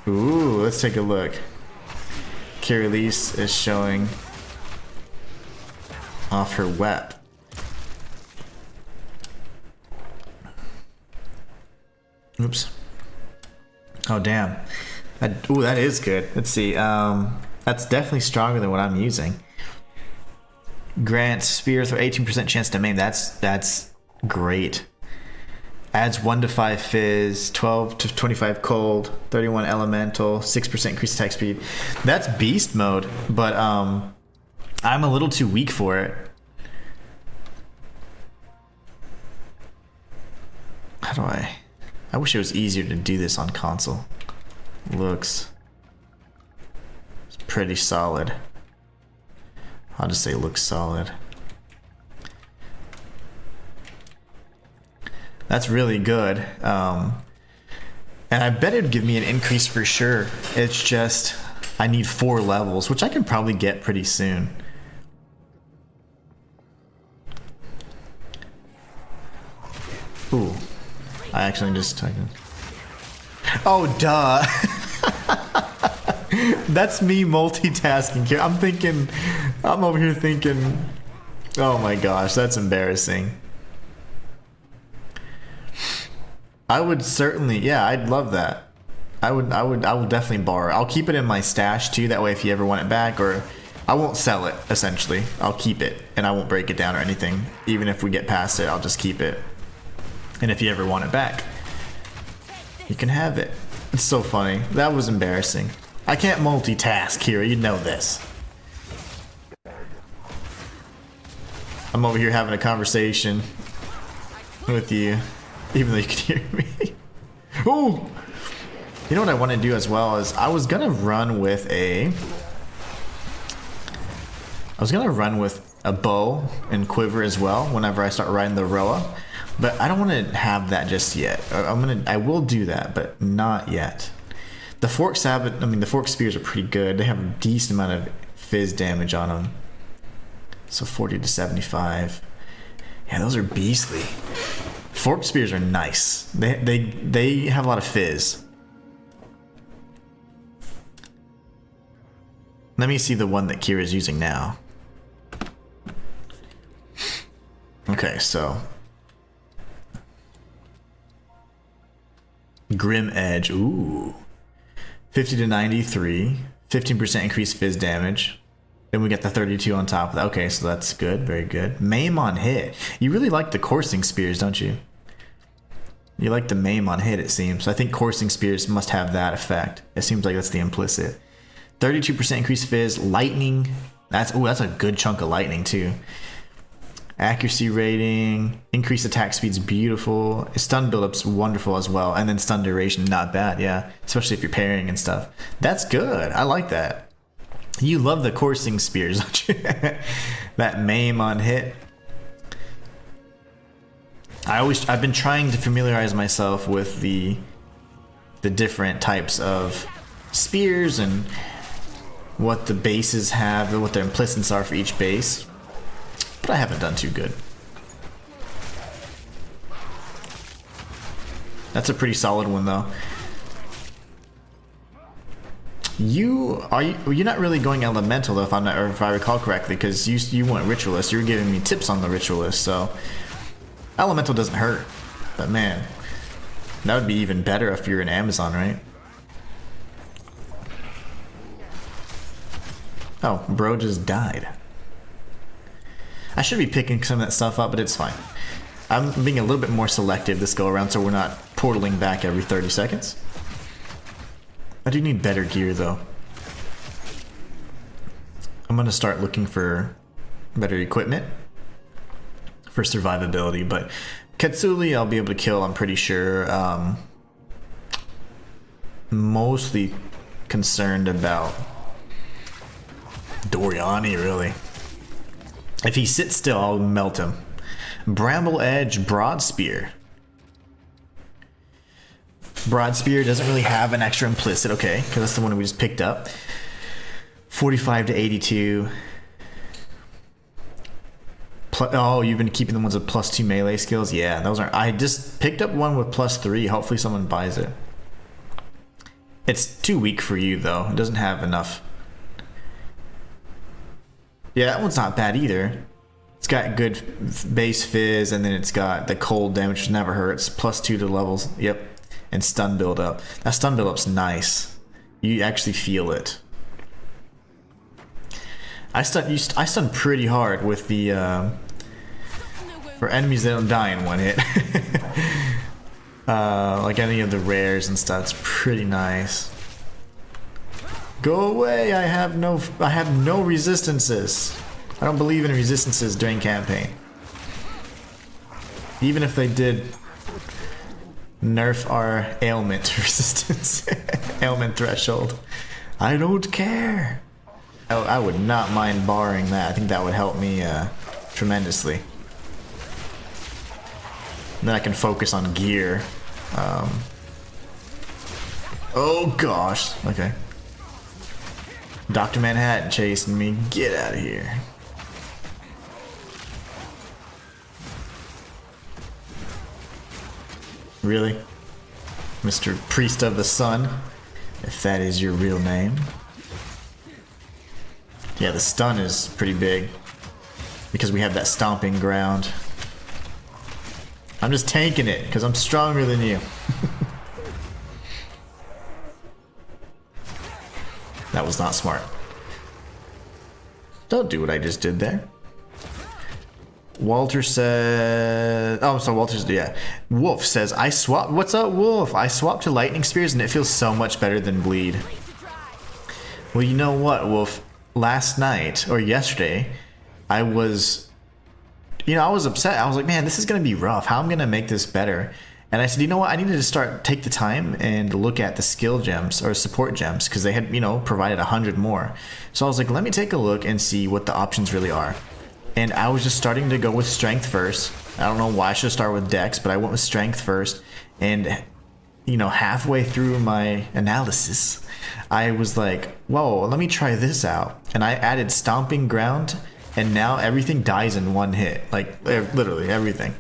Ooh, let's take a look. Kirillise is showing off her wep. Oops. Oh damn. Ooh, that is good. Let's see. That's definitely stronger than what I'm using. Grants spears for 18% chance to maim. That's great. Adds 1 to 5 fizz, 12 to 25 cold, 31 elemental, 6% increased attack speed. That's beast mode, but I'm a little too weak for it. How do I wish it was easier to do this on console. It's pretty solid. I'll just say looks solid. That's really good. And I bet it'd give me an increase for sure. It's just, I need 4 levels, which I can probably get pretty soon. Ooh. I actually just typed in. Oh, duh. That's me multitasking here. I'm over here thinking, oh my gosh, that's embarrassing. I would certainly, yeah, I'd love that. I will definitely borrow. I'll keep it in my stash too. That way, if you ever want it back, or I won't sell it. Essentially, I'll keep it and I won't break it down or anything. Even if we get past it, I'll just keep it. And if you ever want it back, you can have it. It's so funny. That was embarrassing. I can't multitask, Kira. You know this. I'm over here having a conversation with you, even though you can hear me. Oh! You know what I want to do as well is I was gonna run with a bow and quiver as well whenever I start riding the Roa, but I don't want to have that just yet. I will do that, but not yet. The fork sabot, I mean the fork spears are pretty good. They have a decent amount of fizz damage on them. So 40 to 75. Yeah, those are beastly. Fork spears are nice. They have a lot of fizz. Let me see the one that Kira's using now. Okay, so Grim Edge. Ooh. 50 to 93. 15% increased fizz damage. Then we get the 32 on top of that. Okay, so that's good. Very good. Maim on hit. You really like the coursing spears, don't you? You like the maim on hit, it seems. I think coursing spears must have that effect. It seems like that's the implicit. 32% increased fizz. Lightning. That's a good chunk of lightning too. Accuracy rating. Increased attack speed's beautiful. Stun buildup's wonderful as well. And then stun duration, not bad, yeah. Especially if you're parrying and stuff. That's good. I like that. You love the coursing spears, don't you? That maim on hit. I've been trying to familiarize myself with the different types of spears and what the bases have, what their implicits are for each base. But I haven't done too good. That's a pretty solid one though. You're not really going elemental though, if I recall correctly, because you went ritualist. You were giving me tips on the ritualist, so elemental doesn't hurt. But man, that would be even better if you're an Amazon, right? Oh, bro just died. I should be picking some of that stuff up, but it's fine. I'm being a little bit more selective this go around, so we're not portaling back every 30 seconds. I do need better gear though. I'm gonna start looking for better equipment for survivability, but Katsuli I'll be able to kill, I'm pretty sure. Mostly concerned about Doriani, really. If he sits still, I'll melt him. Bramble Edge Broad Spear. Broad Spear doesn't really have an extra implicit, okay, because that's the one we just picked up. 45 to 82. Oh, you've been keeping the ones with +2 melee skills? Yeah, those aren't. I just picked up one with +3. Hopefully someone buys it. It's too weak for you, though. It doesn't have enough. Yeah, that one's not bad either. It's got good base fizz, and then it's got the cold damage, which never hurts. +2 to levels. Yep. And stun build up. That stun build up's nice. You actually feel it. I stun pretty hard with the for enemies that don't die in one hit. Like any of the rares and stuff. It's pretty nice. Go away! I have no resistances. I don't believe in resistances during campaign. Even if they did nerf our ailment resistance, ailment threshold, I don't care. I would not mind borrowing that. I think that would help me tremendously. Then I can focus on gear. Oh gosh. Okay. Dr. Manhattan chasing me. Get out of here. Really? Mr. Priest of the Sun? If that is your real name. Yeah, the stun is pretty big. Because we have that stomping ground. I'm just tanking it, because I'm stronger than you. was not smart. Don't do what I just did there. Walter said, oh, so Walter's, yeah. Wolf says, I swapped, what's up, Wolf? I swapped to lightning spears and it feels so much better than bleed. Well, you know what, Wolf? Last night, or yesterday, I was upset. I was like, man, this is going to be rough. How am I going to make this better? And I said, you know what? I needed to take the time and look at the skill gems or support gems because they had, provided 100 more. So I was like, let me take a look and see what the options really are. And I was just starting to go with strength first. I don't know why I should start with dex, but I went with strength first. And, halfway through my analysis, I was like, whoa, let me try this out. And I added stomping ground, and now everything dies in one hit. Like, literally everything.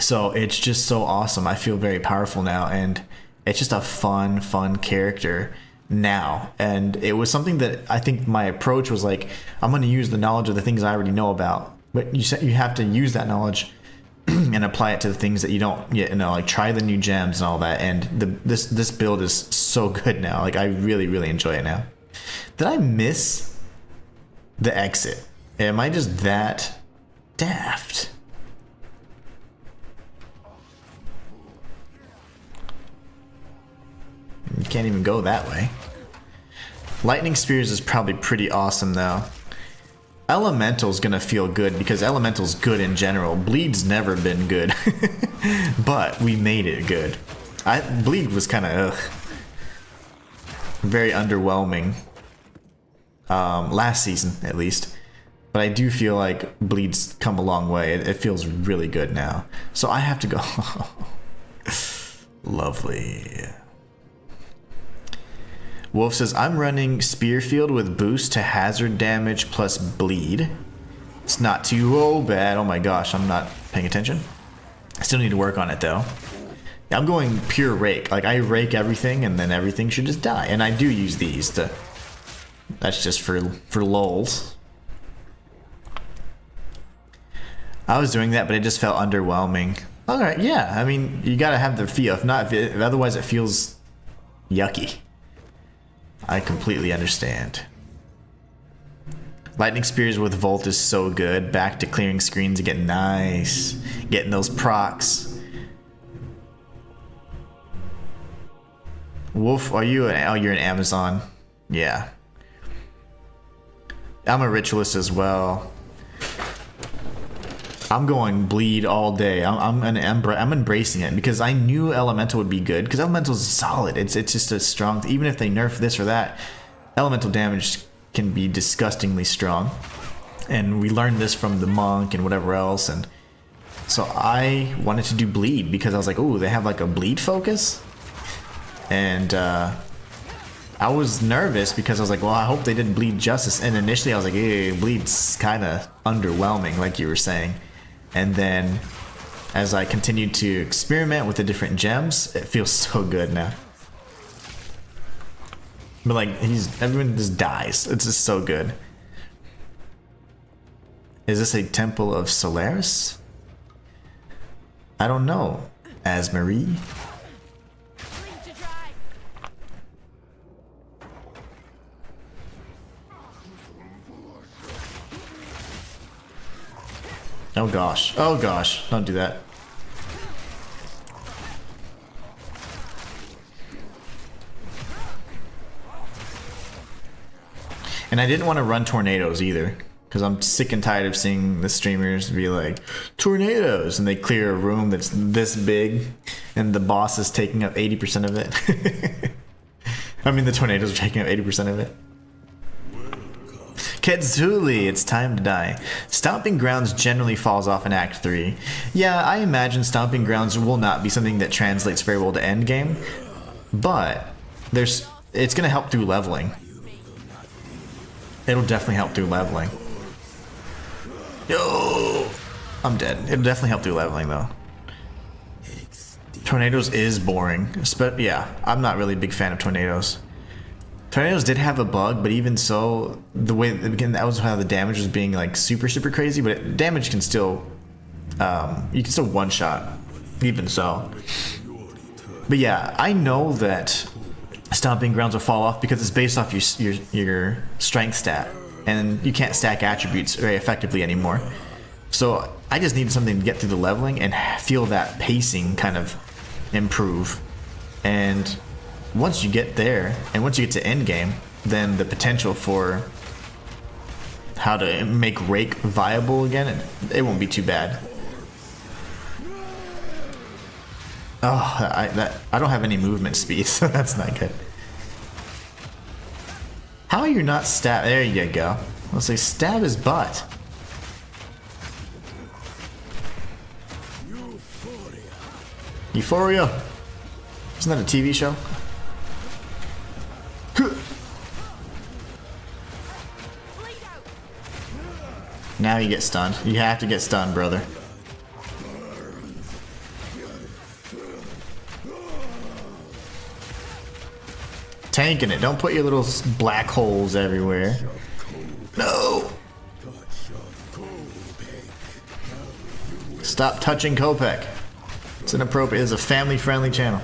So it's just so awesome. I feel very powerful now, and it's just a fun character now. And it was something that I think my approach was like, I'm going to use the knowledge of the things I already know about. But you have to use that knowledge and apply it to the things that you don't yet know, like try the new gems and all that. And this build is so good now. Like, I really enjoy it now. Did I miss the exit? Am I just that daft? You can't even go that way. Lightning spears is probably pretty awesome though. Elemental's gonna feel good because Elemental's good in general. Bleed's never been good. But we made it good. Bleed was kind of very underwhelming. Last season at least. But I do feel like Bleed's come a long way. It feels really good now. So I have to go. Lovely. Wolf says, I'm running Spearfield with boost to hazard damage plus bleed. It's not too bad. Oh my gosh, I'm not paying attention. I still need to work on it though. I'm going pure rake. Like, I rake everything and then everything should just die. And I do use these to... That's just for lols. I was doing that, but it just felt underwhelming. Alright, yeah. I mean, you gotta have the feel. If not, otherwise it feels yucky. I completely understand. Lightning spears with Volt is so good. Back to clearing screens again. Nice. Getting those procs. Wolf, are you oh, you're an Amazon. Yeah. I'm a ritualist as well. I'm going bleed all day. I'm embracing it because I knew Elemental would be good because Elemental's solid. It's just a strong. Even if they nerf this or that, Elemental damage can be disgustingly strong, and we learned this from the monk and whatever else. And so I wanted to do bleed because I was like, oh, they have like a bleed focus, and I was nervous because I was like, well, I hope they did bleed justice. And initially I was like, hey, bleed's kind of underwhelming, like you were saying. And then as I continued to experiment with the different gems, it feels so good now. But like, everyone just dies. It's just so good. Is this a Temple of Solaris? I don't know. Asmarie? Oh gosh. Oh gosh. Don't do that. And I didn't want to run tornadoes either, because I'm sick and tired of seeing the streamers be like, tornadoes, and they clear a room that's this big and the boss is taking up 80% of it. I mean, the tornadoes are taking up 80% of it. Ketsuli, it's time to die. Stomping Grounds generally falls off in Act 3. Yeah, I imagine Stomping Grounds will not be something that translates very well to endgame, but it's going to help through leveling. It'll definitely help through leveling. Yo, I'm dead. It'll definitely help through leveling though. Tornadoes is boring. Yeah, I'm not really a big fan of tornadoes. Tornadoes did have a bug, but even so, the way again that was how the damage was being like super crazy. But damage can still, you can still one shot, even so. But yeah, I know that Stomping Grounds will fall off because it's based off your strength stat, and you can't stack attributes very effectively anymore. So I just needed something to get through the leveling and feel that pacing kind of improve. And once you get there, and once you get to end game, then the potential for how to make Rake viable again, it won't be too bad. Oh, I don't have any movement speed, so that's not good. How are you not stab? There you go. Let's say stab his butt. Euphoria. Isn't that a TV show? Now you get stunned. You have to get stunned, brother. Tanking it. Don't put your little black holes everywhere. No. Stop touching Kopek. It's inappropriate. It's a family-friendly channel.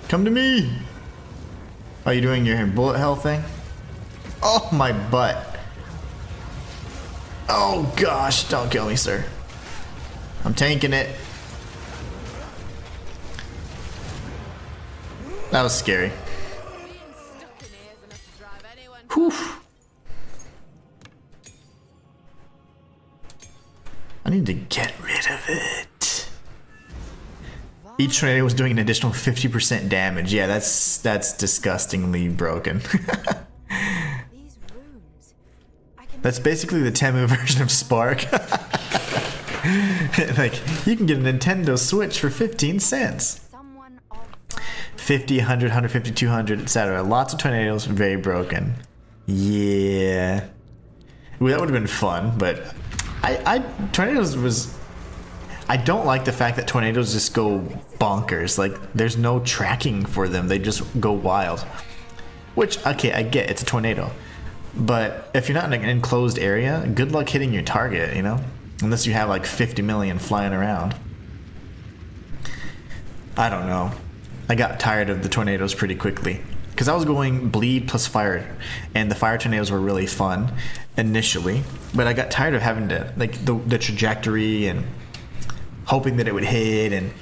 Come to me. Are you doing your bullet hell thing? Oh, my butt. Oh gosh, don't kill me, sir. I'm tanking it. That was scary. Whew. I need to get rid of it. Each tornado was doing an additional 50% damage. Yeah, that's disgustingly broken. That's basically the Temu version of Spark. Like, you can get a Nintendo Switch for 15 cents. 50, 100, 150, 200, etc. Lots of tornadoes, very broken. Yeah. Well, that would have been fun, but tornadoes was... I don't like the fact that tornadoes just go bonkers. Like, there's no tracking for them. They just go wild. Which, okay, I get, it's a tornado. But if you're not in an enclosed area, good luck hitting your target, you know? Unless you have like 50 million flying around. I don't know. I got tired of the tornadoes pretty quickly. Because I was going bleed plus fire. And the fire tornadoes were really fun initially. But I got tired of having to, like, the trajectory and hoping that it would hit. And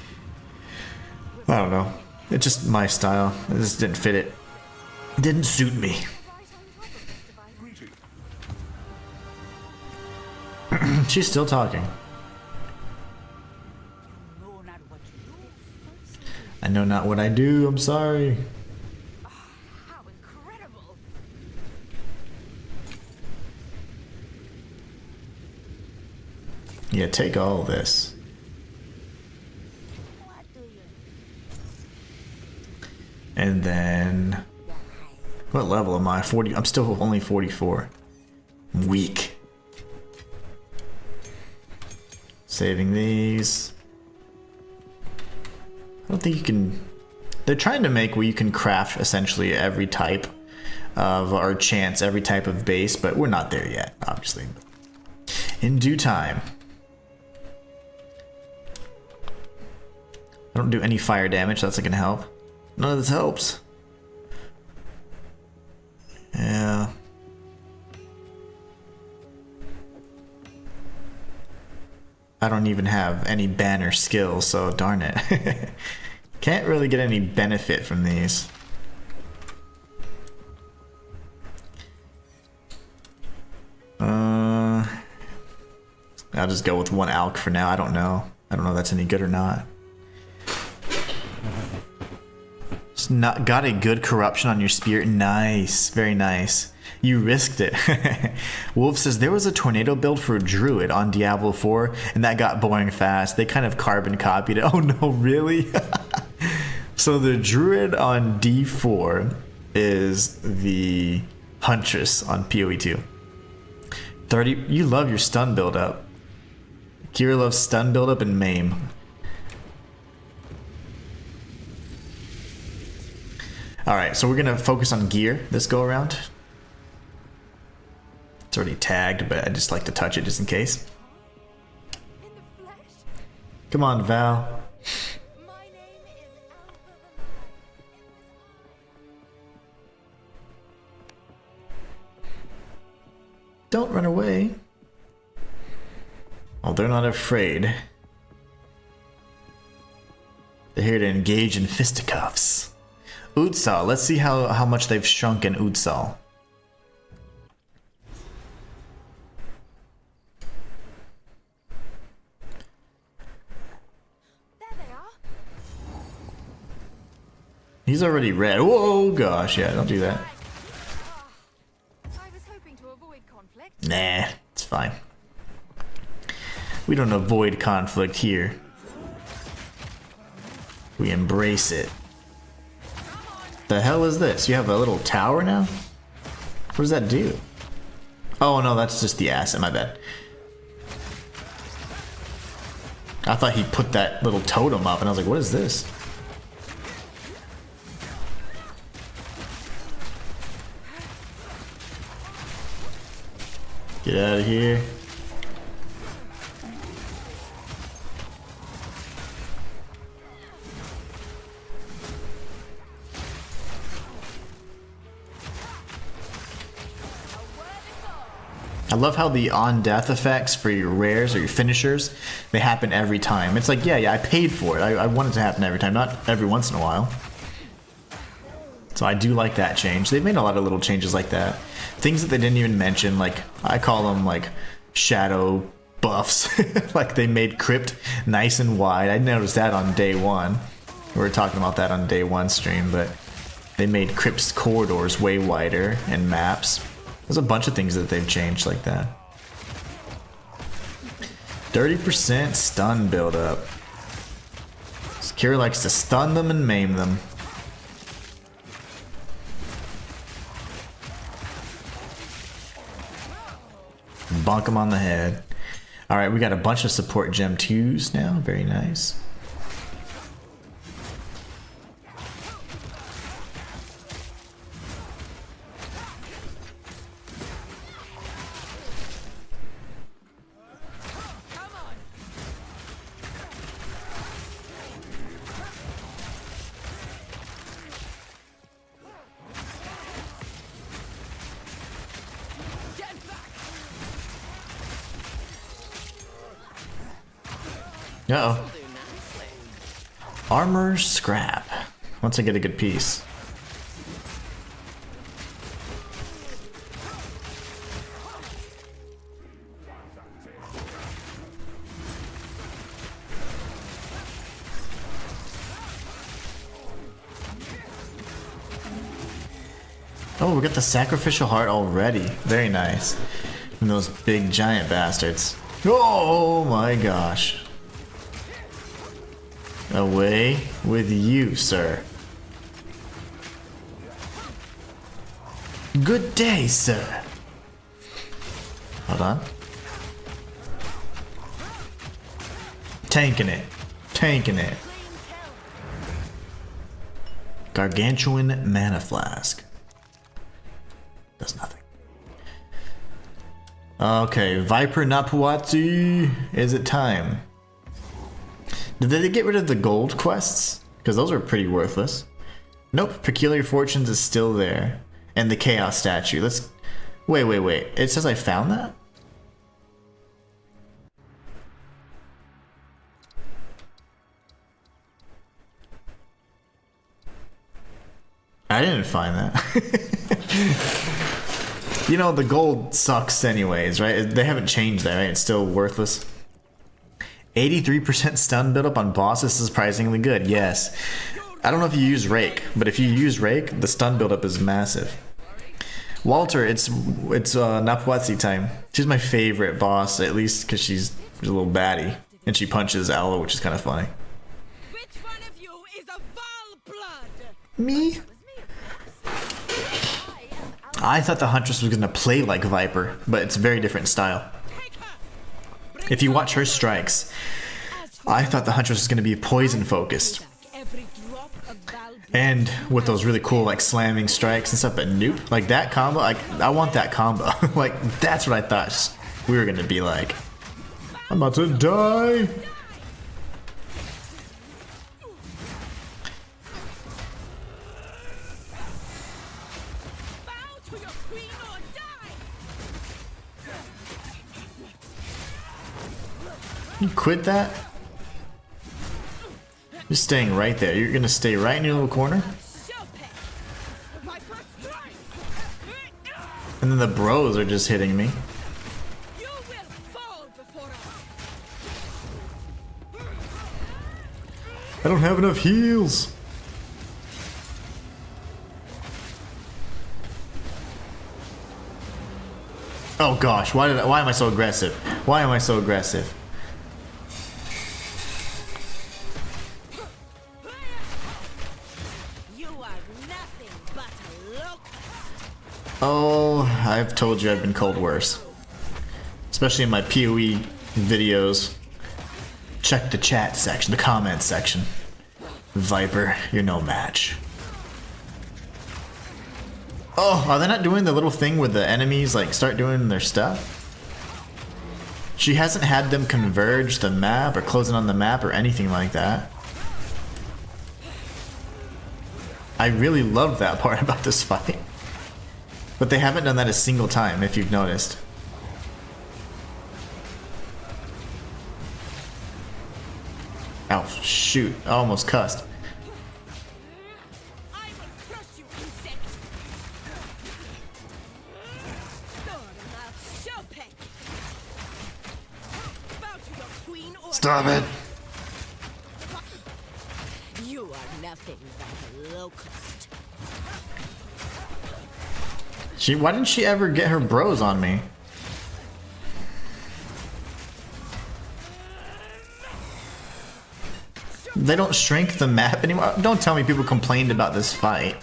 I don't know. It's just my style. It just didn't fit it. It didn't suit me. She's still talking. I know not what I do. I'm sorry. How incredible! Yeah, take all of this. And then... What level am I? 40. I'm still only 44. I'm weak. Saving these. I don't think you can... They're trying to make where you can craft essentially every type of, or chance every type of base, but we're not there yet, obviously. In due time. I don't do any fire damage, so that's not gonna help. None of this helps. Yeah. I don't even have any banner skills, so darn it. Can't really get any benefit from these. I'll just go with one alch for now. I don't know if that's any good or not. It's not got a good corruption on your spirit. Nice, very nice. You risked it. Wolf says there was a tornado build for a druid on Diablo 4 and that got boring fast. They kind of carbon copied it. Oh no, really? So the druid on D4 is the huntress on PoE2. 30. You love your stun build up. Kira loves stun build up and maim. Alright, so we're gonna focus on gear this go around. It's already tagged, but I just like to touch it just in case. Come on, Val. My name is Don't run away. Oh, they're not afraid. They're here to engage in fisticuffs. Utsal, let's see how much they've shrunk in Utsal. There they are. He's already red. Whoa, gosh, yeah, don't do that. I was hoping to avoid conflict. Nah, it's fine. We don't avoid conflict here. We embrace it. The hell is this? You have a little tower now? What does that do? Oh no, that's just the asset, my bad. I thought he put that little totem up and I was like, what is this? Get out of here. I love how the on-death effects for your rares or your finishers, they happen every time. It's like, yeah, I paid for it. I want it to happen every time, not every once in a while. So I do like that change. They've made a lot of little changes like that. Things that they didn't even mention, like, I call them, like, shadow buffs. Like, they made Crypt nice and wide. I noticed that on day one. We were talking about that on day one stream, but they made Crypt's corridors way wider and maps. There's a bunch of things that they've changed like that. 30% stun buildup. Secure likes to stun them and maim them. Bonk them on the head. Alright, we got a bunch of support gem 2s now. Very nice. Uh-oh. Armor scrap. Once I get a good piece. Oh, we got the sacrificial heart already. Very nice. And those big giant bastards. Oh my gosh. Away with you, sir. Good day, sir. Hold on. Tanking it. Tanking it. Gargantuan mana flask. Does nothing. Okay, Viper Napuatsi. Is it time? Did they get rid of the gold quests? Because those are pretty worthless. Nope, Peculiar Fortunes is still there. And the Chaos Statue. Let's... Wait. It says I found that? I didn't find that. You know, the gold sucks anyways, right? They haven't changed that, right? It's still worthless. 83% stun buildup on bosses is surprisingly good. Yes. I don't know if you use Rake, but if you use Rake, the stun buildup is massive. Walter, it's Napuatsi time. She's my favorite boss, at least because she's a little baddie. And she punches Aloe, which is kind of funny. Which one of you is a Val blood? Me? I thought the Huntress was going to play like Viper, but it's a very different style. If you watch her strikes, I thought the Huntress was going to be poison focused. And with those really cool like slamming strikes and stuff, but nope. Like that combo, I want that combo. Like that's what I thought we were going to be like. I'm about to die. queen or die. You quit that? You're staying right there. You're gonna stay right in your little corner? And then the bros are just hitting me. You will fall before us. I don't have enough heals. Oh gosh, why am I so aggressive? Why am I so aggressive? You are nothing but a locust. Oh, I've told you I've been called worse. Especially in my PoE videos. Check the chat section, the comments section. Viper, you're no match. Oh, are they not doing the little thing where the enemies like start doing their stuff? She hasn't had them converge the map or closing on the map or anything like that. I really love that part about this fight. But they haven't done that a single time, if you've noticed. Oh, shoot. I almost cussed. I will crush you, insect. Bow to your queen or Stop it. you are nothing but a locust. Why didn't she ever get her bros on me? They don't shrink the map anymore. Don't tell me people complained about this fight.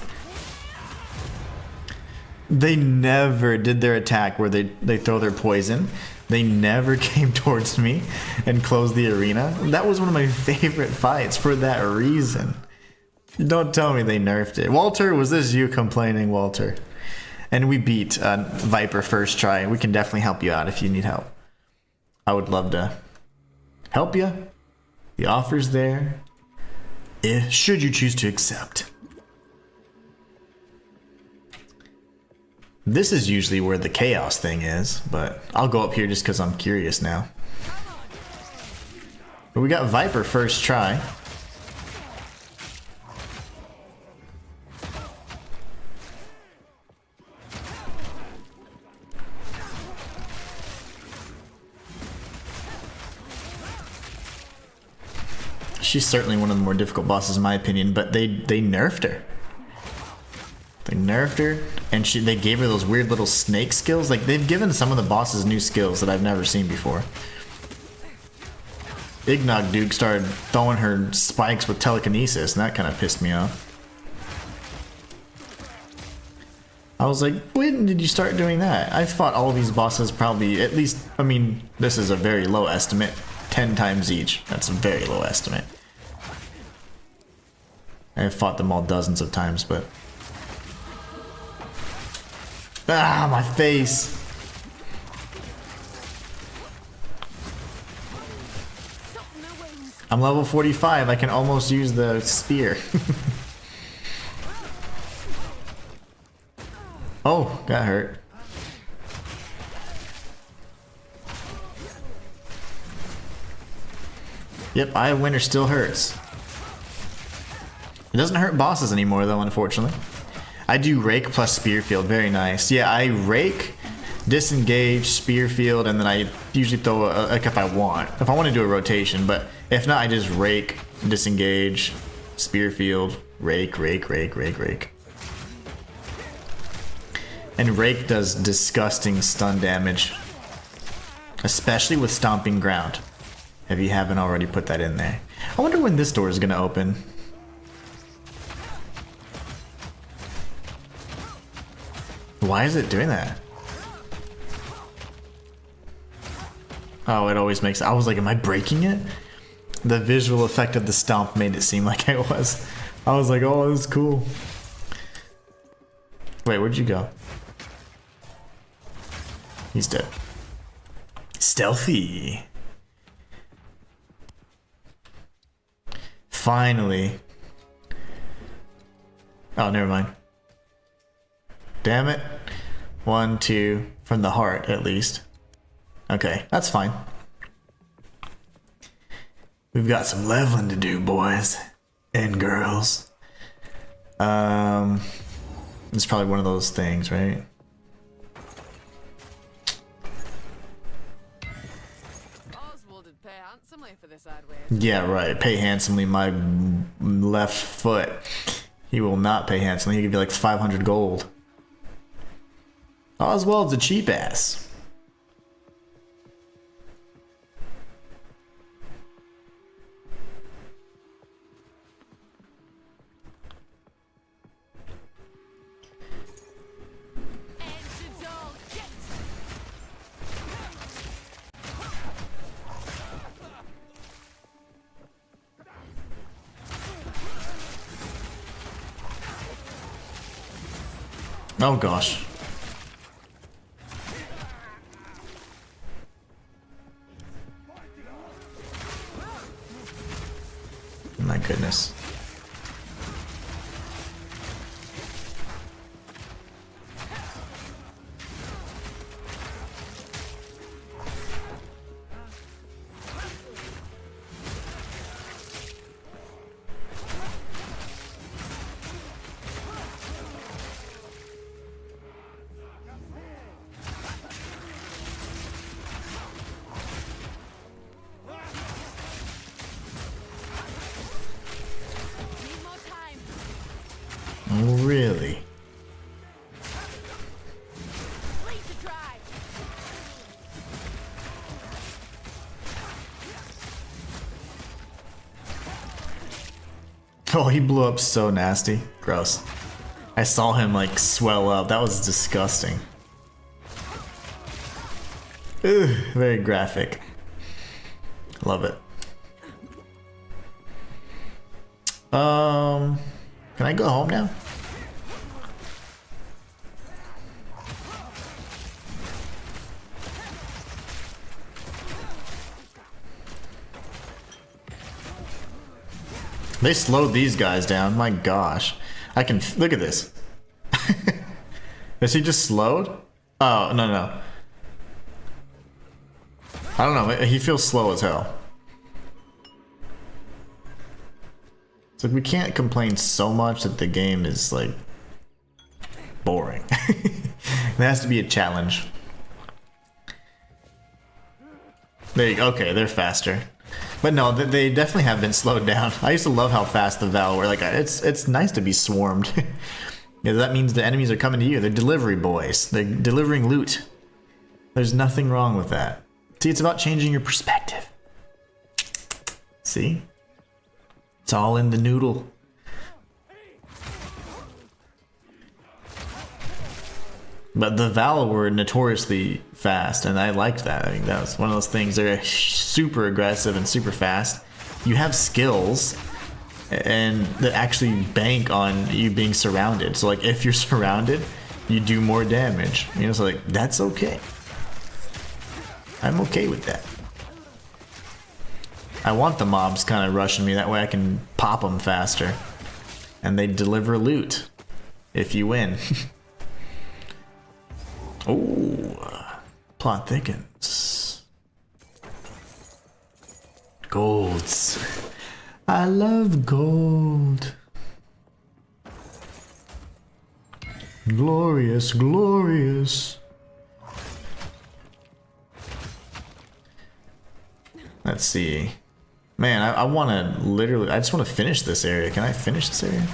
They never did their attack where they throw their poison. They never came towards me and closed the arena. That was one of my favorite fights for that reason. Don't tell me they nerfed it. Walter, was this you complaining, Walter? And we beat Viper first try. We can definitely help you out if you need help. I would love to help you. The offer's there. Should you choose to accept. This is usually where the chaos thing is, but I'll go up here just because I'm curious now. But we got Viper first try. She's certainly one of the more difficult bosses in my opinion, but they nerfed her. They nerfed her, and they gave her those weird little snake skills. Like, they've given some of the bosses new skills that I've never seen before. Ignog Duke started throwing her spikes with telekinesis, and that kind of pissed me off. I was like, when did you start doing that? I fought all these bosses probably at least, I mean, this is a very low estimate, 10 times each. That's a very low estimate. I've fought them all dozens of times, but... Ah, my face! I'm level 45, I can almost use the spear. Oh, got hurt. Yep, Eye of Winter still hurts. It doesn't hurt bosses anymore though, unfortunately. I do Rake plus Spearfield, very nice. Yeah, I Rake, Disengage, Spearfield, and then I usually throw like if I want to do a rotation, but if not, I just Rake, Disengage, Spearfield, Rake, Rake, Rake, Rake, Rake. And Rake does disgusting stun damage, especially with Stomping Ground, if you haven't already put that in there. I wonder when this door is gonna open. Why is it doing that? Oh, it always makes... I was like, am I breaking it? The visual effect of the stomp made it seem like I was. I was like, oh, this is cool. Wait, where'd you go? He's dead. Stealthy. Finally. Oh, never mind. Damn it. 1, 2, from the heart at least. Okay, that's fine. We've got some leveling to do, boys and girls. It's probably one of those things, right? Oswald would pay handsomely for this hardware. Yeah, right. Pay handsomely my left foot. He will not pay handsomely. He could be like 500 gold. Oswald's a cheap ass. Oh gosh. My goodness. Oh, really? Oh, he blew up so nasty. Gross. I saw him like swell up. That was disgusting. Ugh, very graphic. Love it. Can I go home now? They slowed these guys down. My gosh. I can look at this. Is he just slowed? Oh, no. I don't know. He feels slow as hell. It's like we can't complain so much that the game is like boring. There has to be a challenge. There you go. Okay, they're faster. But no, they definitely have been slowed down. I used to love how fast the Val were. Like, it's nice to be swarmed. Yeah, that means the enemies are coming to you. They're delivery boys. They're delivering loot. There's nothing wrong with that. See, it's about changing your perspective. See? It's all in the noodle. But the Val were notoriously fast, and I liked that. I think that was one of those things. They're super aggressive and super fast. You have skills, and that actually bank on you being surrounded. So, like, if you're surrounded, you do more damage. You know, so like that's okay. I'm okay with that. I want the mobs kind of rushing me. That way I can pop them faster, and they deliver loot if you win. Oh, plot thickens. Golds. I love gold. Glorious, glorious. Let's see. Man, I want to literally, I just want to finish this area. Can I finish this area?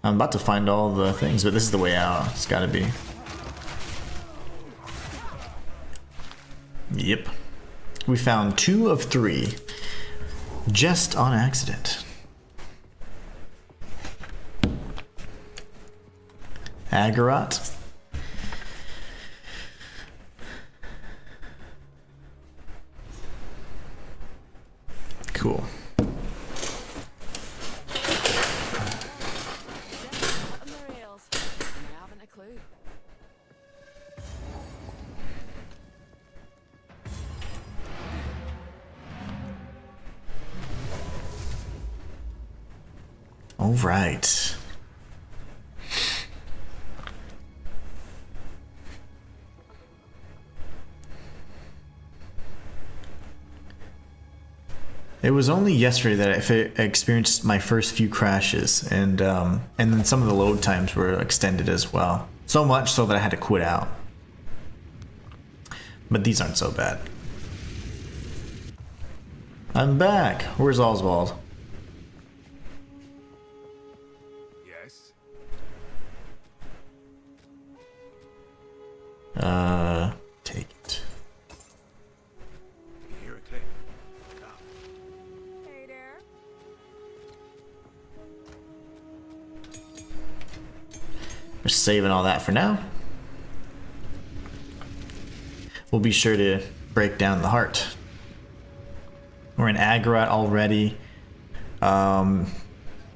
I'm about to find all the things, but this is the way out. It's got to be. Yep. We found 2 of 3. Just on accident. Agarot. Cool. All right. It was only yesterday that I experienced my first few crashes, and then some of the load times were extended as well. So much so that I had to quit out. But these aren't so bad. I'm back. Where's Oswald? Yes. Take it. Can you hear a click? No. Hey there. We're saving all that for now. We'll be sure to break down the heart. We're in Agarat already.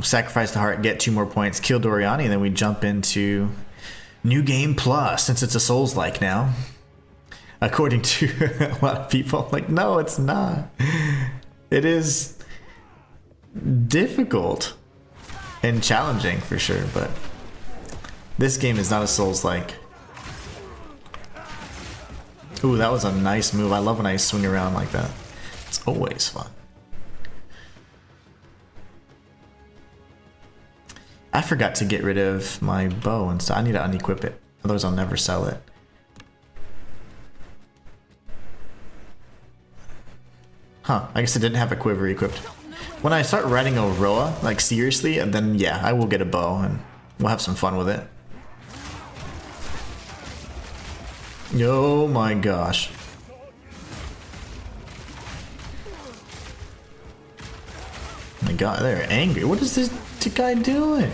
Sacrifice the heart, get 2 more points, kill Doriani, and then we jump into New Game Plus, since it's a Souls-like now. According to a lot of people. Like, no, it's not. It is difficult and challenging for sure, but this game is not a Souls-like. Ooh, that was a nice move. I love when I swing around like that. It's always fun. I forgot to get rid of my bow and stuff. I need to unequip it. Otherwise I'll never sell it. Huh, I guess I didn't have a quiver equipped. When I start riding a Roa, like seriously, then yeah, I will get a bow and we'll have some fun with it. Oh my gosh. Oh my god, they're angry. What is this guy doing?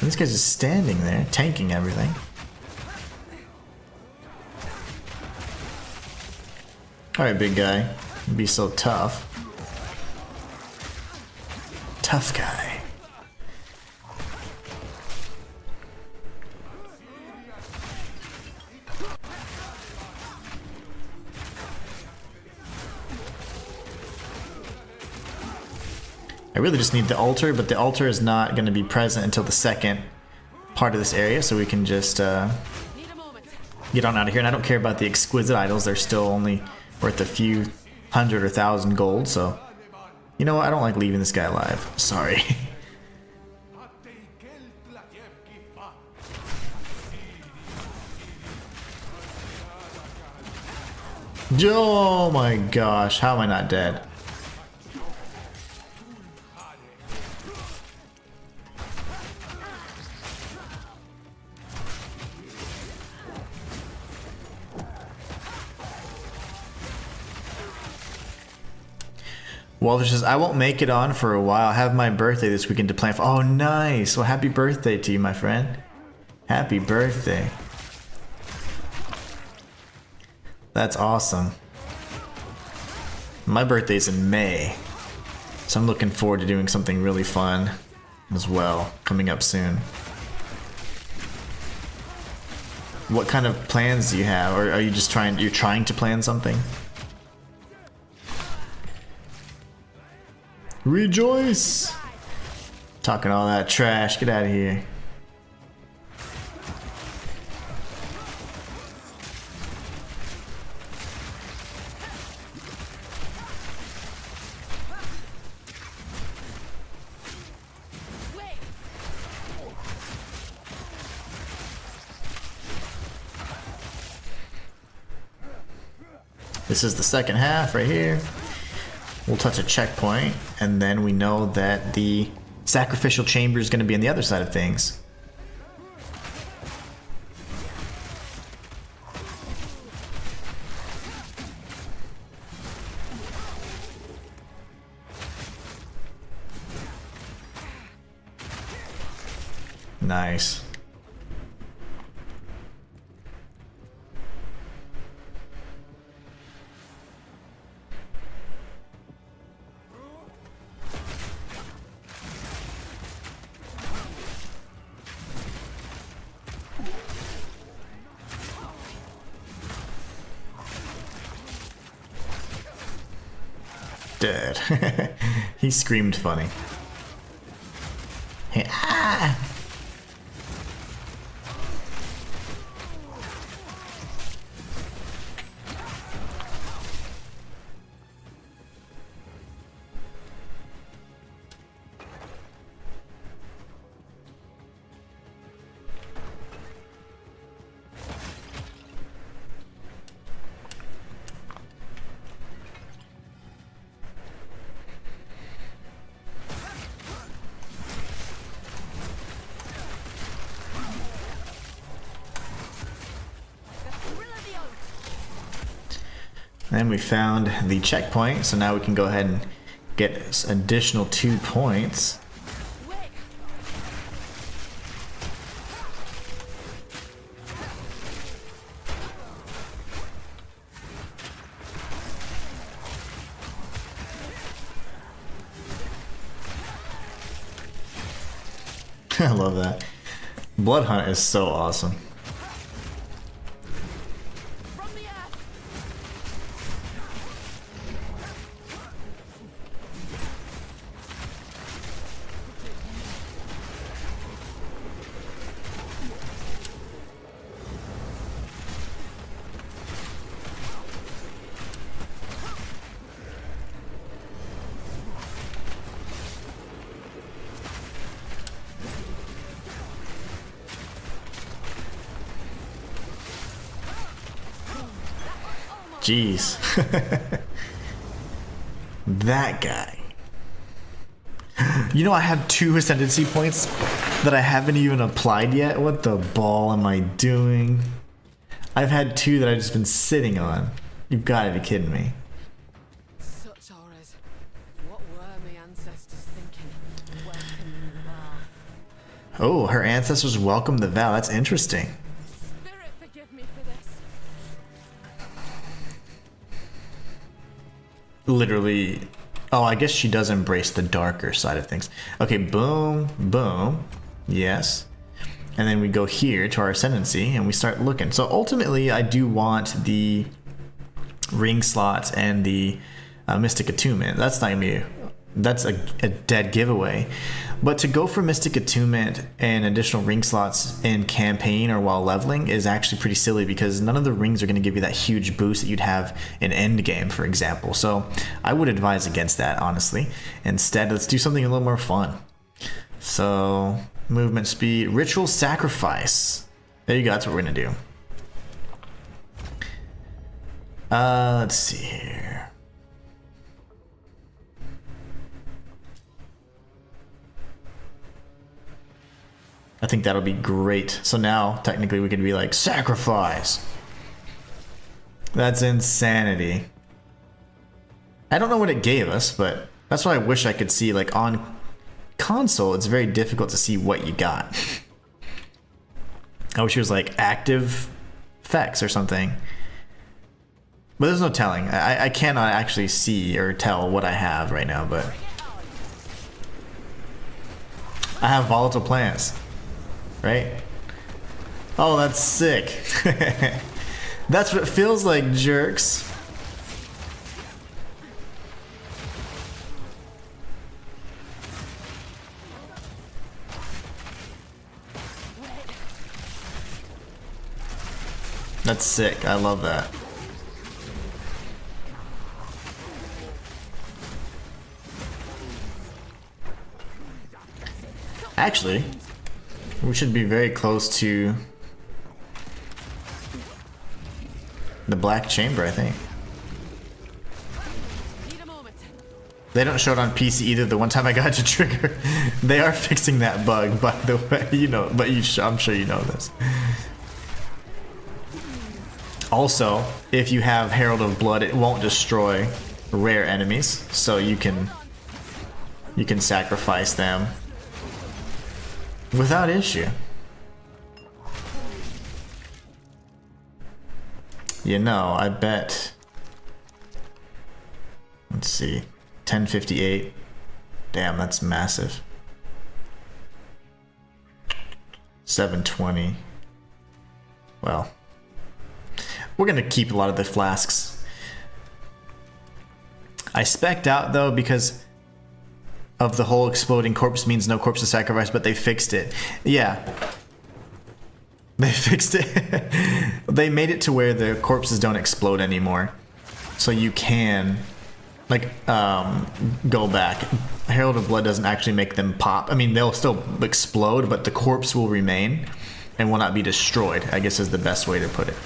This guy's just standing there, tanking everything. Alright, big guy. Be so tough. Tough guy. I really just need the altar, but the altar is not going to be present until the second part of this area, so we can just Need a moment. get on out of here. And I don't care about the exquisite idols, they're still only worth a few hundred or thousand gold, so you know what, I don't like leaving this guy alive. Sorry. Oh my gosh, how am I not dead? Walter says, I won't make it on for a while. I have my birthday this weekend to plan for. Oh, nice. Well, happy birthday to you, my friend. Happy birthday. That's awesome. My birthday's in May, so I'm looking forward to doing something really fun as well, coming up soon. What kind of plans do you have? Or are you just trying to plan something? Rejoice! Talking all that trash, get out of here. This is the second half right here. We'll touch a checkpoint, and then we know that the sacrificial chamber is going to be on the other side of things. Nice. Dead. He screamed funny. Hey, ah! And we found the checkpoint, so now we can go ahead and get additional 2 points. I love that. Blood Hunt is so awesome. Jeez. That guy. You know, I have 2 ascendancy points that I haven't even applied yet. What the ball am I doing? I've had 2 that I've just been sitting on. You've got to be kidding me. Such horrors. What were my ancestors thinking? Welcoming the Val. Oh, her ancestors welcomed the vow. That's interesting. Spirit, forgive me for this. Literally. Oh, I guess she does embrace the darker side of things. Okay, boom, boom. Yes. And then we go here to our ascendancy and we start looking. So ultimately, I do want the ring slots and the Mystic Attunement. That's not gonna be, that's a dead giveaway. But to go for Mystic Attunement and additional ring slots in campaign or while leveling is actually pretty silly because none of the rings are going to give you that huge boost that you'd have in endgame, for example. So I would advise against that, honestly. Instead, let's do something a little more fun. So movement speed, ritual sacrifice. There you go, that's what we're going to do. Let's see here. I think that'll be great. So now, technically, we could be like, sacrifice! That's insanity. I don't know what it gave us, but that's what I wish I could see. Like, on console, it's very difficult to see what you got. I wish it was like active effects or something. But there's no telling. I cannot actually see or tell what I have right now, but I have volatile plants. Right? Oh, that's sick. That's what it feels like, jerks. That's sick. I love that. Actually, we should be very close to the black chamber, I think. They don't show it on PC either. The one time I got to trigger, they are fixing that bug, by the way. You know, but I'm sure you know this. Also, if you have Herald of Blood, it won't destroy rare enemies, so you can sacrifice them without issue. You know, I bet. Let's see. 1058. Damn, that's massive. 720. Well, we're gonna keep a lot of the flasks. I spec'd out though because of the whole exploding corpse means no corpse to sacrifice, but they fixed it. Yeah. They fixed it. They made it to where the corpses don't explode anymore. So you can, like, go back. Herald of Blood doesn't actually make them pop. I mean, they'll still explode, but the corpse will remain and will not be destroyed, I guess is the best way to put it.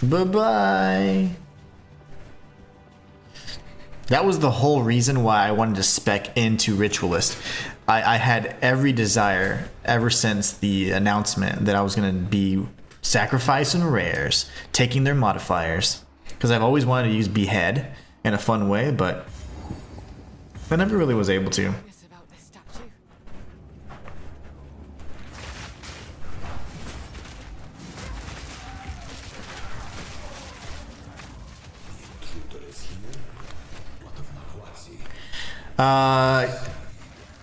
Bye-bye. That was the whole reason why I wanted to spec into Ritualist. I had every desire ever since the announcement that I was going to be Sacrificing rares, taking their modifiers. Because I've always wanted to use Behead in a fun way, but I never really was able to. Curious about this statue.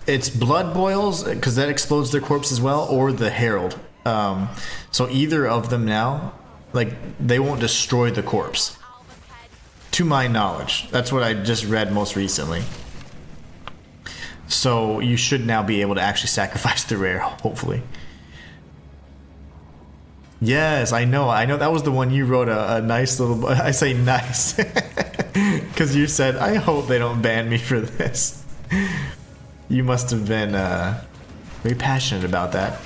It's Blood Boils, because that explodes their corpse as well, or the Herald. So either of them now, like, they won't destroy the corpse. To my knowledge. That's what I just read most recently. So you should now be able to actually sacrifice the rare, hopefully. Yes, I know that was the one you wrote a nice little, I say nice, because you said, I hope they don't ban me for this. You must have been very passionate about that.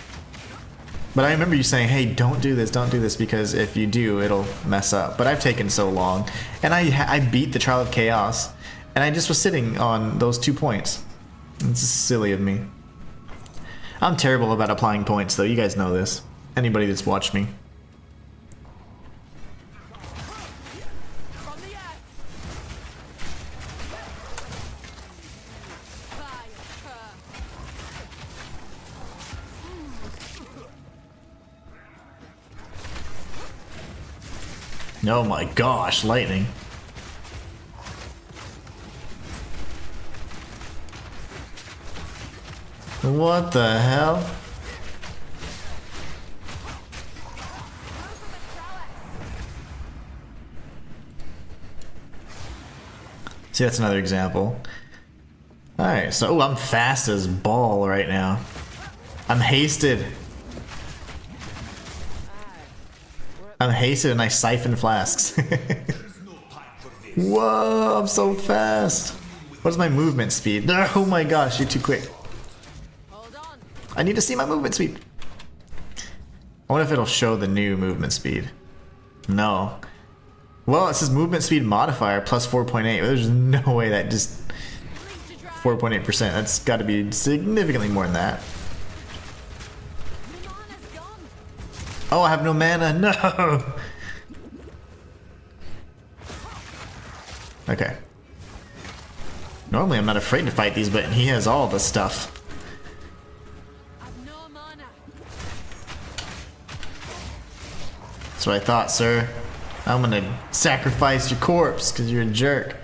But I remember you saying, hey, don't do this, because if you do, it'll mess up. But I've taken so long, and I beat the Trial of Chaos, and I just was sitting on those 2 points. It's silly of me. I'm terrible about applying points, though. You guys know this. Anybody that's watched me. From the earth. Oh my gosh, lightning. What the hell? See, that's another example. Alright, so I'm fast as ball right now. I'm hasted. I'm hasted and I siphon flasks. Whoa, I'm so fast. What's my movement speed? Oh my gosh, you're too quick. Hold on. I need to see my movement speed. I wonder if it'll show the new movement speed. No. Well, it says movement speed modifier plus 4.8. There's no way that just 4.8%. That's got to be significantly more than that. Your mana's gone. Oh, I have no mana. No. Okay. Normally I'm not afraid to fight these, but he has all the stuff. I've no mana. That's what I thought, sir. I'm gonna sacrifice your corpse because you're a jerk.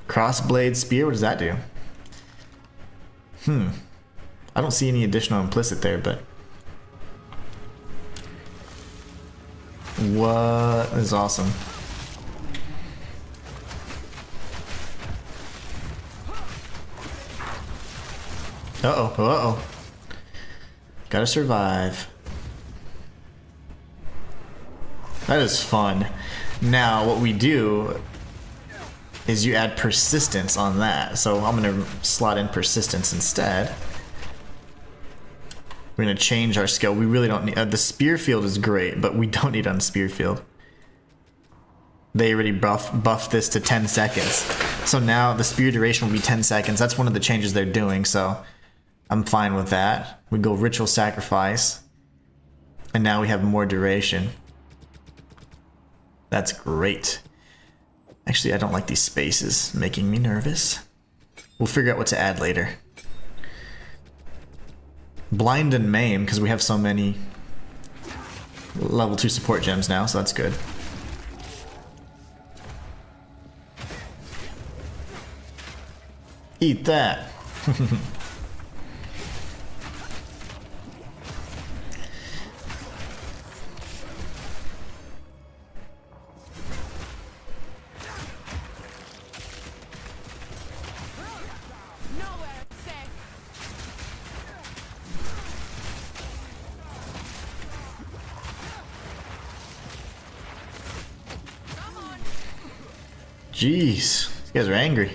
Crossblade spear, what does that do? I don't see any additional implicit there, but what is awesome. Uh-oh, uh-oh. Gotta survive. That is fun. Now, what we do is you add persistence on that. So I'm gonna slot in persistence instead. We're gonna change our skill. We really don't need, the spear field is great, but we don't need on spear field. They already buffed this to 10 seconds. So now the spear duration will be 10 seconds. That's one of the changes they're doing, so I'm fine with that. We go ritual sacrifice, and now we have more duration. That's great. Actually, I don't like these spaces, making me nervous. We'll figure out what to add later. Blind and Maim, because we have so many level 2 support gems now, so that's good. Eat that. Nowhere safe. Come on. Jeez, these guys are angry.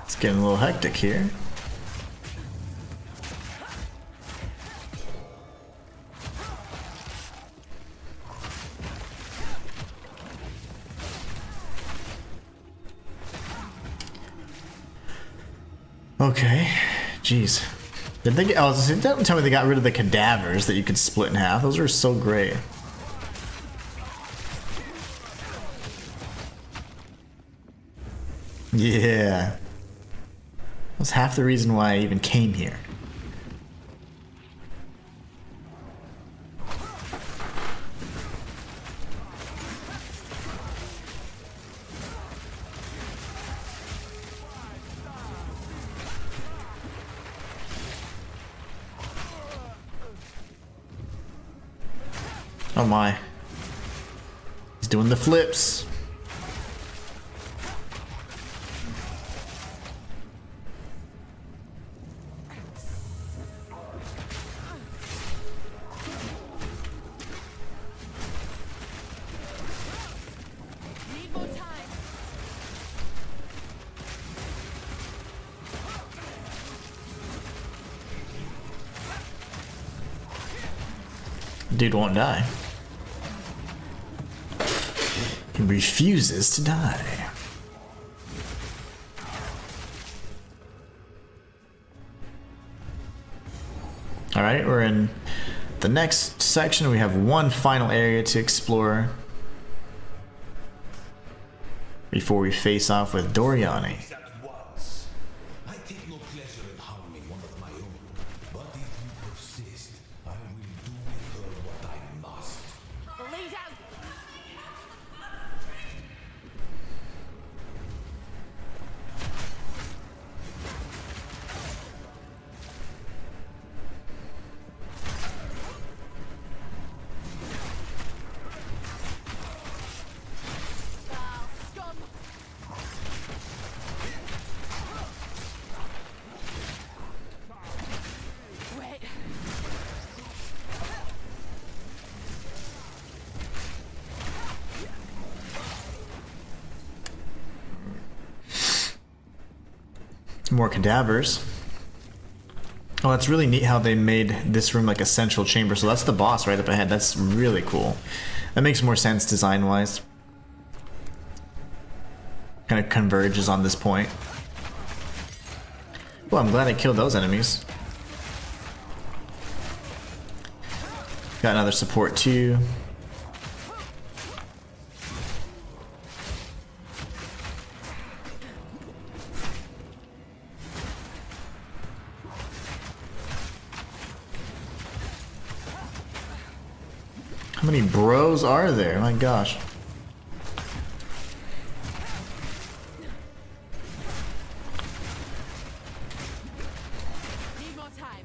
It's getting a little hectic here. Okay, jeez. Did they get, don't tell me they got rid of the cadavers that you could split in half. Those are so great. Yeah. That's half the reason why I even came here. Oh my. He's doing the flips. Need more time. Dude won't die. He refuses to die. Alright, we're in the next section. We have one final area to explore before we face off with Doriani. At once. I take no pleasure in harming one of my own, but if you persist, I will do with her what I must. Bleed out. Scum. Wait. More cadavers. Oh, that's really neat how they made this room like a central chamber. So that's the boss right up ahead. That's really cool. That makes more sense design-wise. Kind of converges on this point. Well, I'm glad I killed those enemies. Got another support too. How many bros are there? My gosh. Need more time.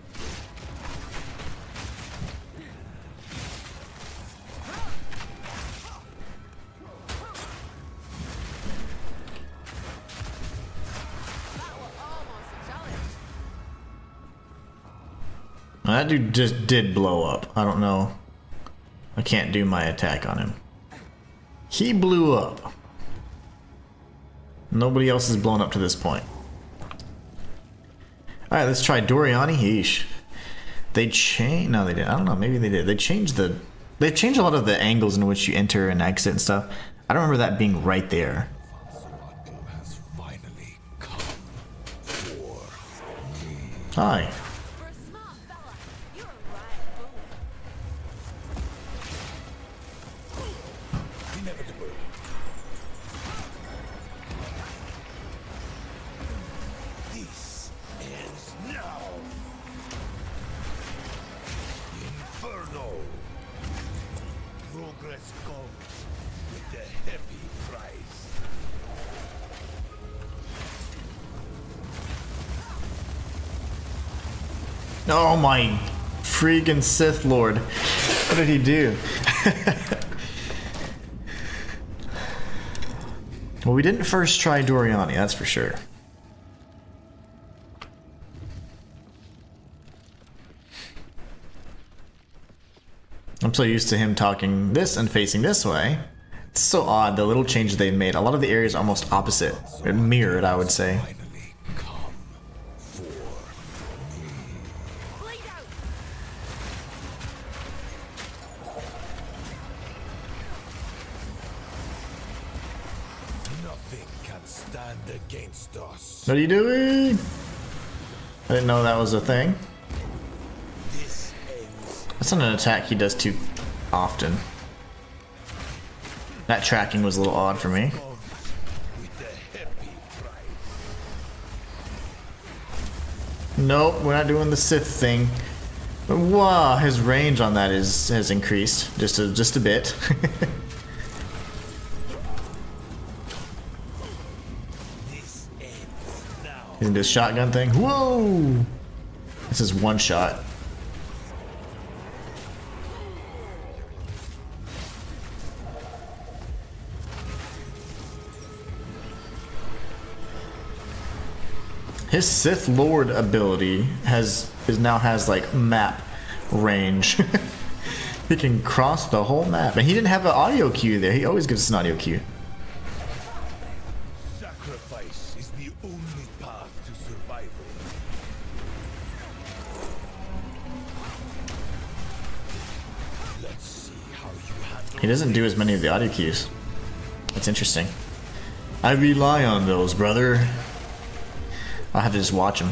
That was almost a challenge. That dude just did blow up. I don't know. I can't do my attack on him. He blew up. Nobody else has blown up to this point. Alright, let's try Doriani. Yeesh. They changed. No, they didn't. I don't know. Maybe they did. They changed a lot of the angles in which you enter and exit and stuff. I don't remember that being right there. Has finally come for Hi. For a smart fella, you're a right fool. inevitable. This ends now. Inferno. Progress comes with a heavy price. Oh my freaking Sith Lord. What did he do? Well, we didn't first try Doriani, that's for sure. I'm so used to him talking this and facing this way. It's so odd, the little changes they've made. A lot of the areas are almost opposite. Mirrored, I would say. Finally can't stand against us. What are you doing? I didn't know that was a thing. This ends That's not an attack he does too often. That tracking was a little odd for me. with a happy price. Nope, we're not doing the Sith thing. But wow, his range on that has increased just a bit. This ends now. He's gonna do a shotgun thing. Whoa! This is one shot. His Sith Lord ability now has like map range. He can cross the whole map, and he didn't have an audio cue there. He always gives us an audio cue. Sacrifice is the only path to survival. Let's see how you handle. He doesn't do as many of the audio cues. That's interesting. I rely on those, brother. I'll have to just watch him.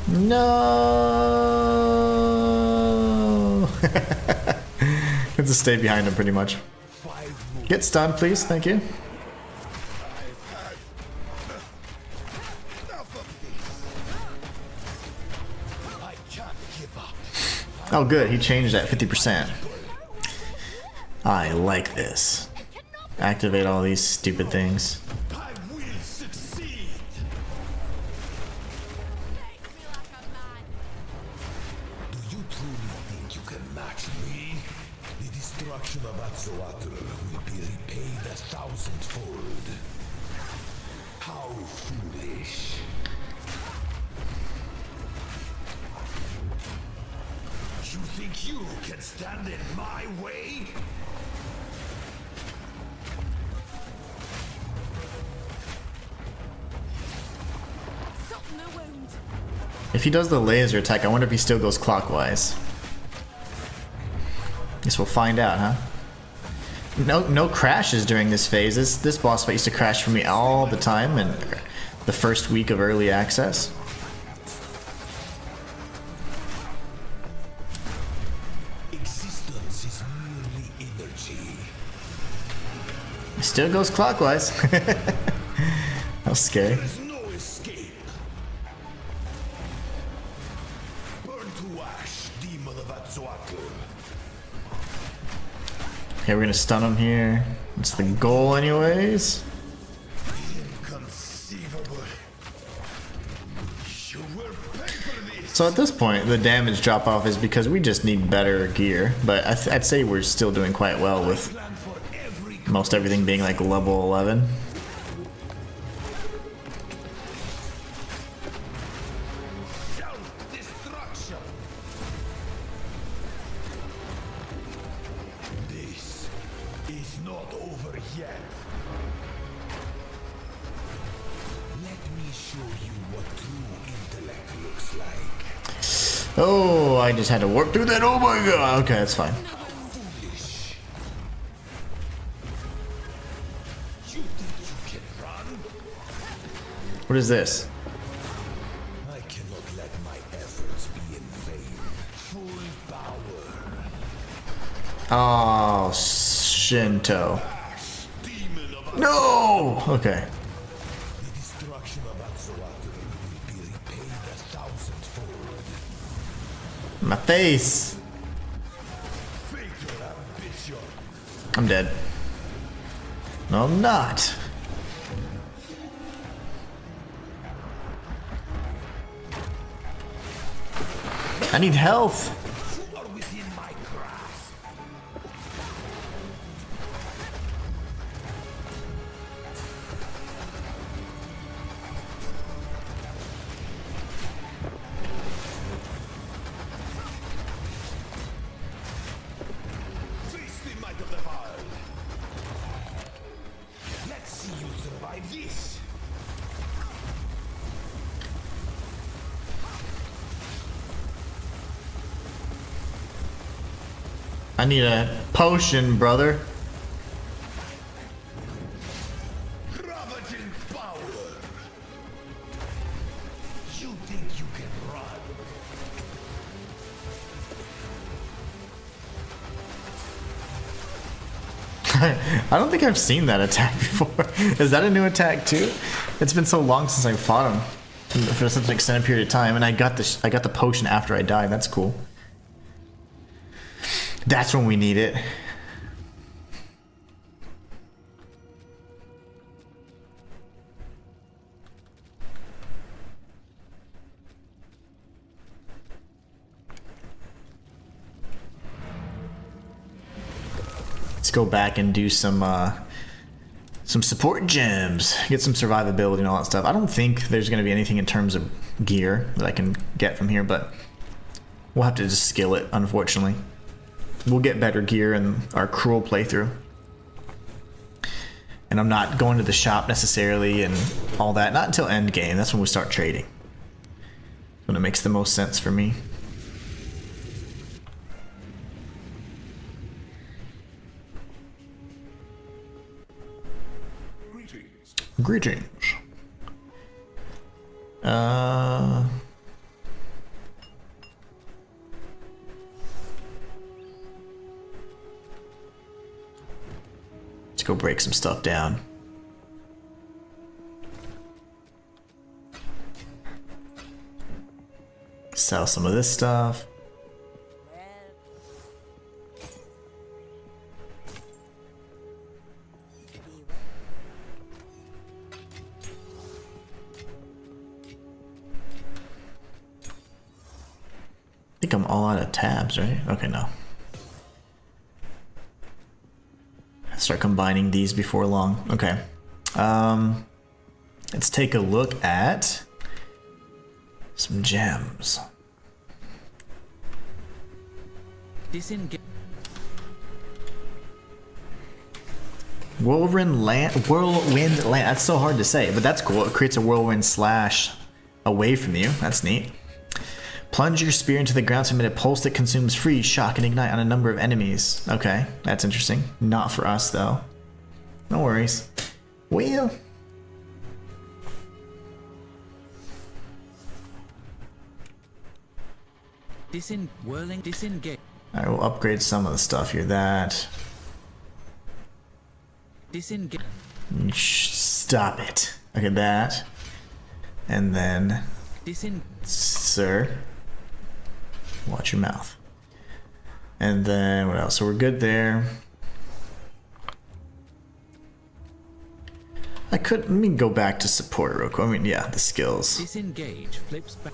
No. Have to stay behind him pretty much. Get stunned, please. Thank you. I can't give up. Oh, good. He changed that 50%. I like this. Activate all these stupid things. I will succeed. Do you truly think you can match me? The destruction of Atzoatl will be repaid 1,000-fold. How foolish. You think you can stand in my way? Soften the wound. If he does the laser attack, I wonder if he still goes clockwise. Guess we'll find out, huh? No crashes during this phase. This boss fight used to crash for me all the time in the first week of early access. Existence is merely energy. He still goes clockwise. That was scary. There's no escape. Burn to ash, demon of Atzoatl. Okay, we're gonna stun him here. That's the goal anyways. Inconceivable. You will pay for this. So at this point, the damage drop off is because we just need better gear. But I'd say we're still doing quite well with Plan for every most everything being like level 11. self-destruction. This is not over yet. Let me show you what true intellect looks like. Oh, I just had to warp through that. Oh my god. Okay, that's fine. Foolish. You think you can run? What is this? I cannot let my efforts be in vain. Full power. Oh, Shinto. Ash, demon of No! Okay. the destruction of Atzoatl will be repaid 1,000-fold. My face. Fatal ambition. I'm dead. No, I'm not. I need health. You are within my grasp. Face the might of the wild. Let's see you survive this. I need a potion, brother. Ravaging power. You think you can run? I don't think I've seen that attack before. Is that a new attack too? It's been so long since I fought him for such an extended period of time, and I got the potion after I died. That's cool. That's when we need it. Let's go back and do some support gems, get some survivability and all that stuff. I don't think there's going to be anything in terms of gear that I can get from here, but we'll have to just skill it, unfortunately. We'll get better gear in our cruel playthrough. And I'm not going to the shop necessarily and all that, not until end game. That's when we start trading. When it makes the most sense for me. Greetings. Let's go break some stuff down. Sell some of this stuff. I think I'm all out of tabs, right? Okay, no. Start combining these before long. Okay. Let's take a look at some gems. Disengage. Whirlwind land. That's so hard to say, but that's cool. It creates a whirlwind slash away from you. That's neat. Plunge your spear into the ground to emit a pulse that consumes freeze, shock, and ignite on a number of enemies. Okay, that's interesting. Not for us, though. No worries. Well. Disengage. Alright, we'll upgrade some of the stuff here. That. Disengage. Stop it. Okay, that. And then. Sir. Watch your mouth. And then what else? So we're good there. Let me go back to support real quick. I mean, yeah, the skills. Disengage. Flips back.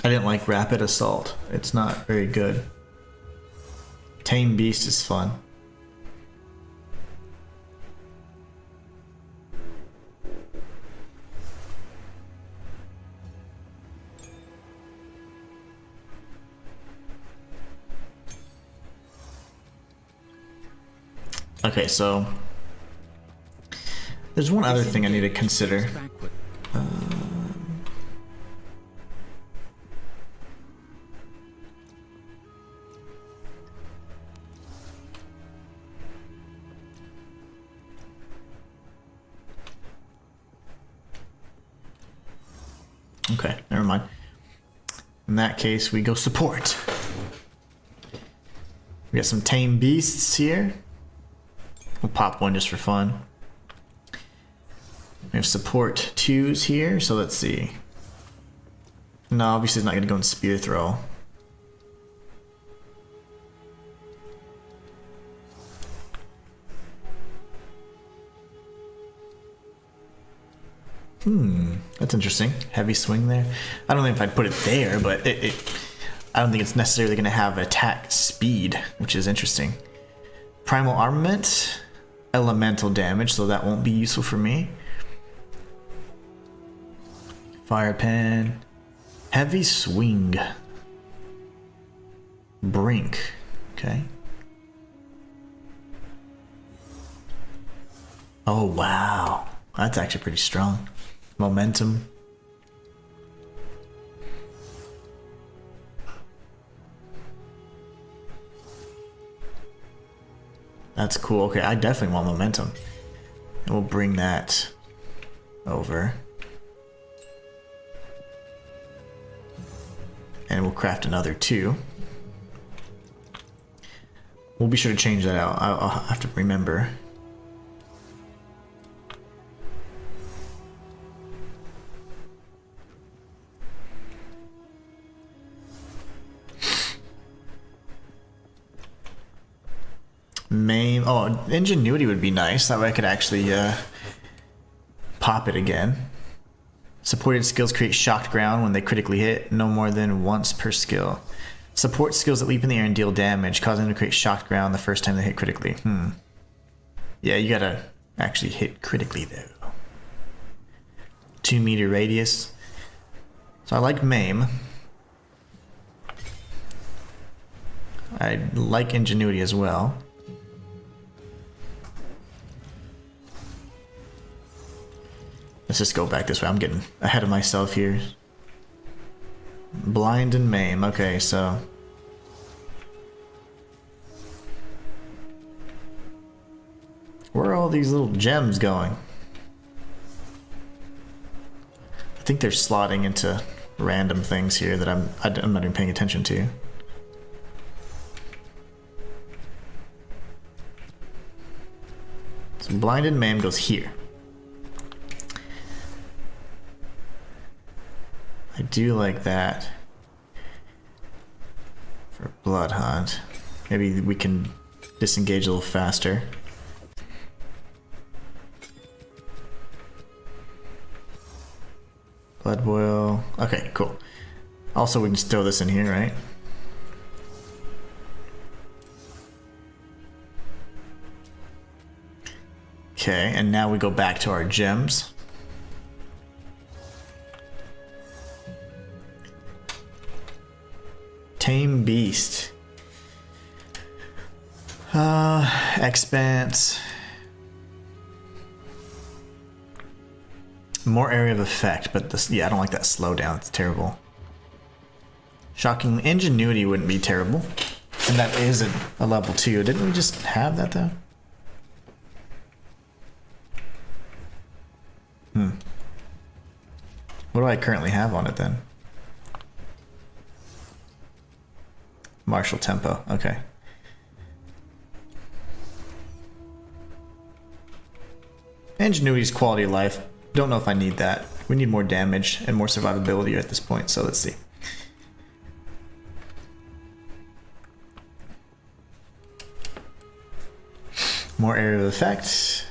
I didn't like rapid assault. It's not very good. Tame beast is fun. Okay, so there's one other thing I need to consider. Okay, never mind. In that case, we go support. We got some tame beasts here. We'll pop one just for fun. We have support 2s here, so let's see. No, obviously it's not going to go in spear throw. That's interesting. Heavy swing there. I don't know if I'd put it there, but I don't think it's necessarily going to have attack speed, which is interesting. Primal armament, elemental damage, so that won't be useful for me. Fire pen, heavy swing, brink. Okay. Oh, wow. That's actually pretty strong. Momentum. That's cool. Okay, I definitely want momentum. And we'll bring that over. And we'll craft another 2. We'll be sure to change that out. I'll have to remember. Maim. Oh, ingenuity would be nice. That way I could actually pop it again. Supported skills create shocked ground when they critically hit, no more than once per skill. Support skills that leap in the air and deal damage, causing them to create shocked ground the first time they hit critically. Yeah, you gotta actually hit critically though. 2-meter radius. So I like Maim. I like ingenuity as well. Let's just go back this way. I'm getting ahead of myself here. Blind and Maim. Okay, so... where are all these little gems going? I think they're slotting into random things here that I'm not even paying attention to. So Blind and Maim goes here. I do like that for Blood Hunt. Maybe we can disengage a little faster. Blood Boil. Okay, cool. Also, we can just throw this in here, right? Okay, and now we go back to our gems. Tame Beast. Expanse. More area of effect, but this, yeah, I don't like that slowdown. It's terrible. Shocking ingenuity wouldn't be terrible. And that is a level 2. Didn't we just have that though? What do I currently have on it then? Martial tempo, okay. Ingenuity's quality of life. Don't know if I need that. We need more damage and more survivability at this point, so let's see. More area of effect.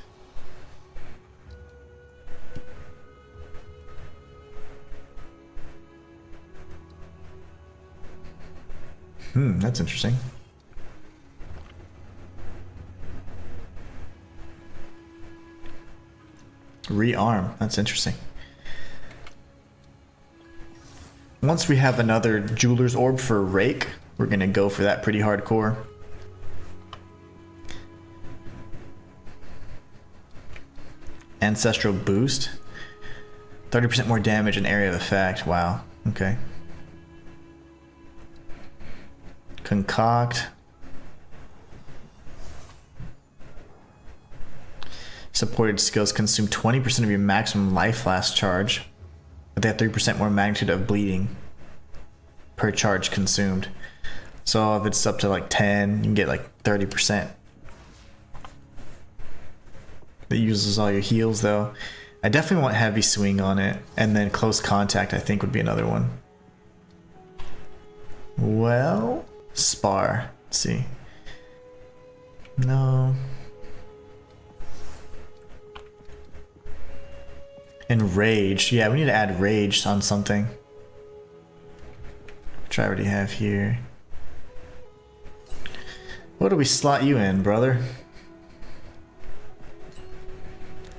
That's interesting. Rearm, that's interesting. Once we have another Jeweler's Orb for Rake, we're gonna go for that pretty hardcore. Ancestral Boost. 30% more damage and area of effect, wow, okay. Concoct. Supported skills consume 20% of your maximum life last charge, but they have 3% more magnitude of bleeding per charge consumed. So if it's up to like 10, you can get like 30%. That uses all your heals though. I definitely want heavy swing on it, and then close contact I think would be another one. Well, Spar. Let's see. No. And Rage. Yeah, we need to add Rage on something. Which I already have here. What do we slot you in, brother?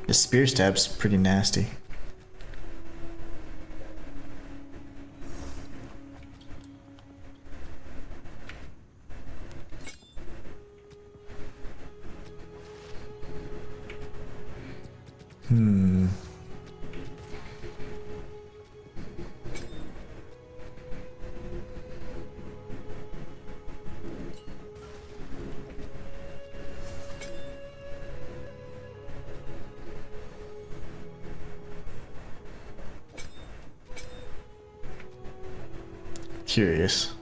The Spear Stab's pretty nasty. Curious.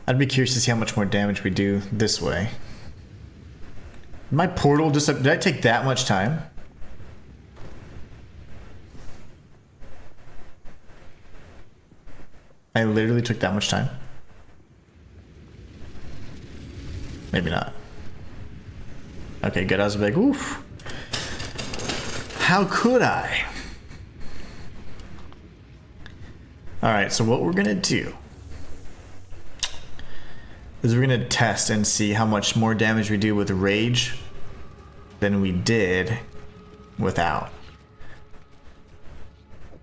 I'd be curious to see how much more damage we do this way. My portal just... Did I take that much time? I literally took that much time? Maybe not. Okay, good. I was like, oof. How could I? Alright, so what we're gonna do is we're gonna test and see how much more damage we do with rage than we did without.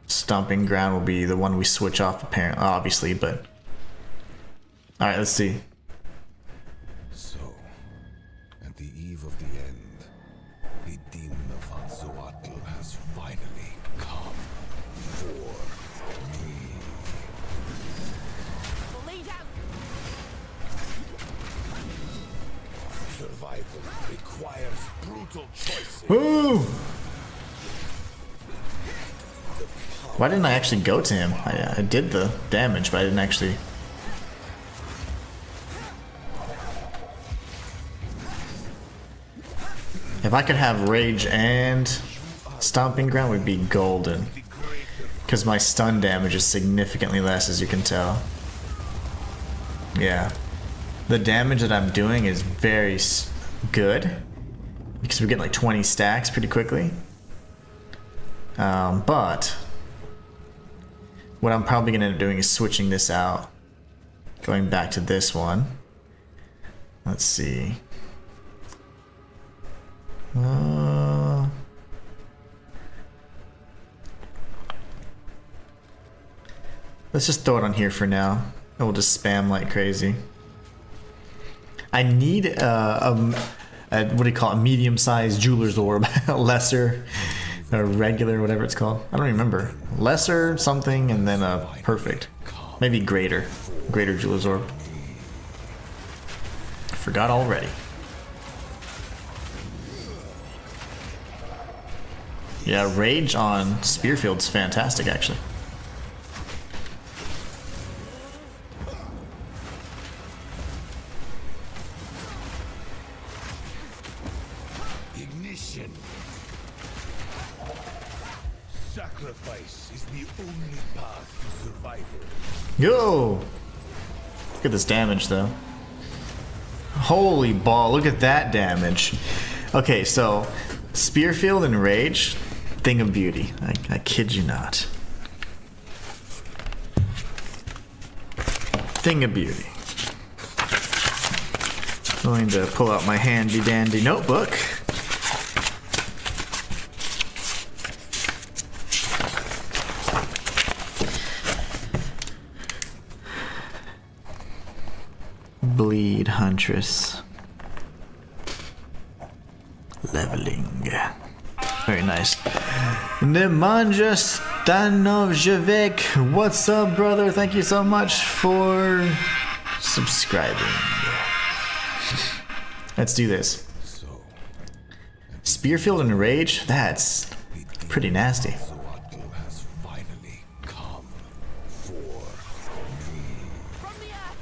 Stomping ground will be the one we switch off, apparently, obviously, but all right, let's see. So, at the eve of the end, the demon of Anzoatl has finally come for me. Bleed out. Survival requires brutal choices. Woo! Why didn't I actually go to him? I did the damage, but I didn't actually. If I could have rage and stomping ground, would be golden. Because my stun damage is significantly less, as you can tell. Yeah. The damage that I'm doing is very good. Because we're getting like 20 stacks pretty quickly. But what I'm probably going to end up doing is switching this out. Going back to this one. Let's see. Let's just throw it on here for now. And we'll just spam like crazy. I need what do you call it? A medium-sized jeweler's orb. Lesser, or regular, whatever it's called. I don't remember. Lesser something, and then a perfect. Maybe greater. Greater jeweler's orb. Forgot already. Yeah, rage on Spearfield's fantastic, actually. Ignition. Sacrifice is the only path to survival. Yo! Look at this damage, though. Holy ball, look at that damage. Okay, so Spearfield and Rage, thing of beauty. I kid you not. Thing of beauty. Going to pull out my handy dandy notebook. Bleed Huntress. Leveling. Very nice. Nemanja Stanovjevic. What's up, brother? Thank you so much for subscribing. Let's do this. Spearfield and Rage? That's pretty nasty. Anzoatl has finally come for me. From the earth.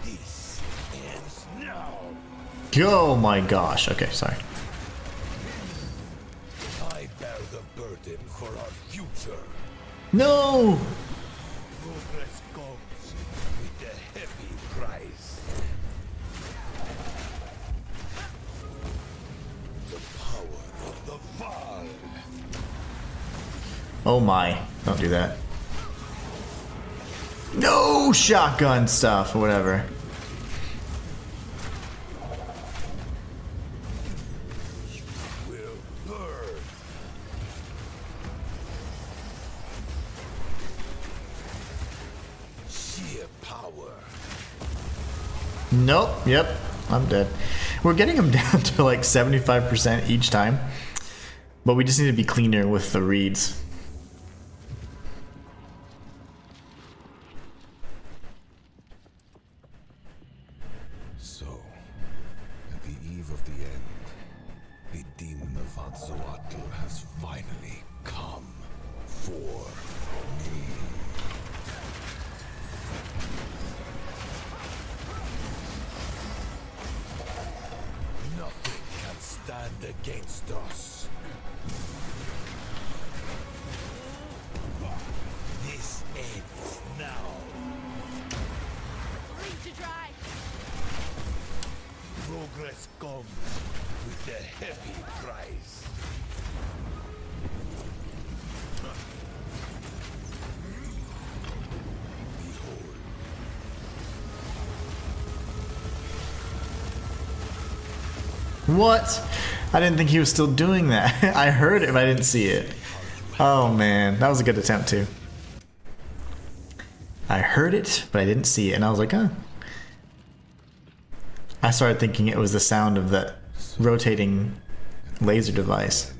This ends now. Oh my gosh. Okay, sorry. I bear the burden for our future. No! Progress comes with a heavy price. The power of the Val. Oh my. Don't do that. No shotgun stuff or whatever. Will burn. Sheer power. Nope. Yep. I'm dead. We're getting them down to like 75% each time. But we just need to be cleaner with the reads. So, at the eve of the end, the demon of Atzoatl has finally come for me. Nothing can stand against us. This ends now. Read to dry. Progress comes with a heavy price. Behold. What? I didn't think he was still doing that. I heard it, but I didn't see it. Oh man, that was a good attempt too. I heard it, but I didn't see it, and I was like, huh. I started thinking it was the sound of that rotating laser device.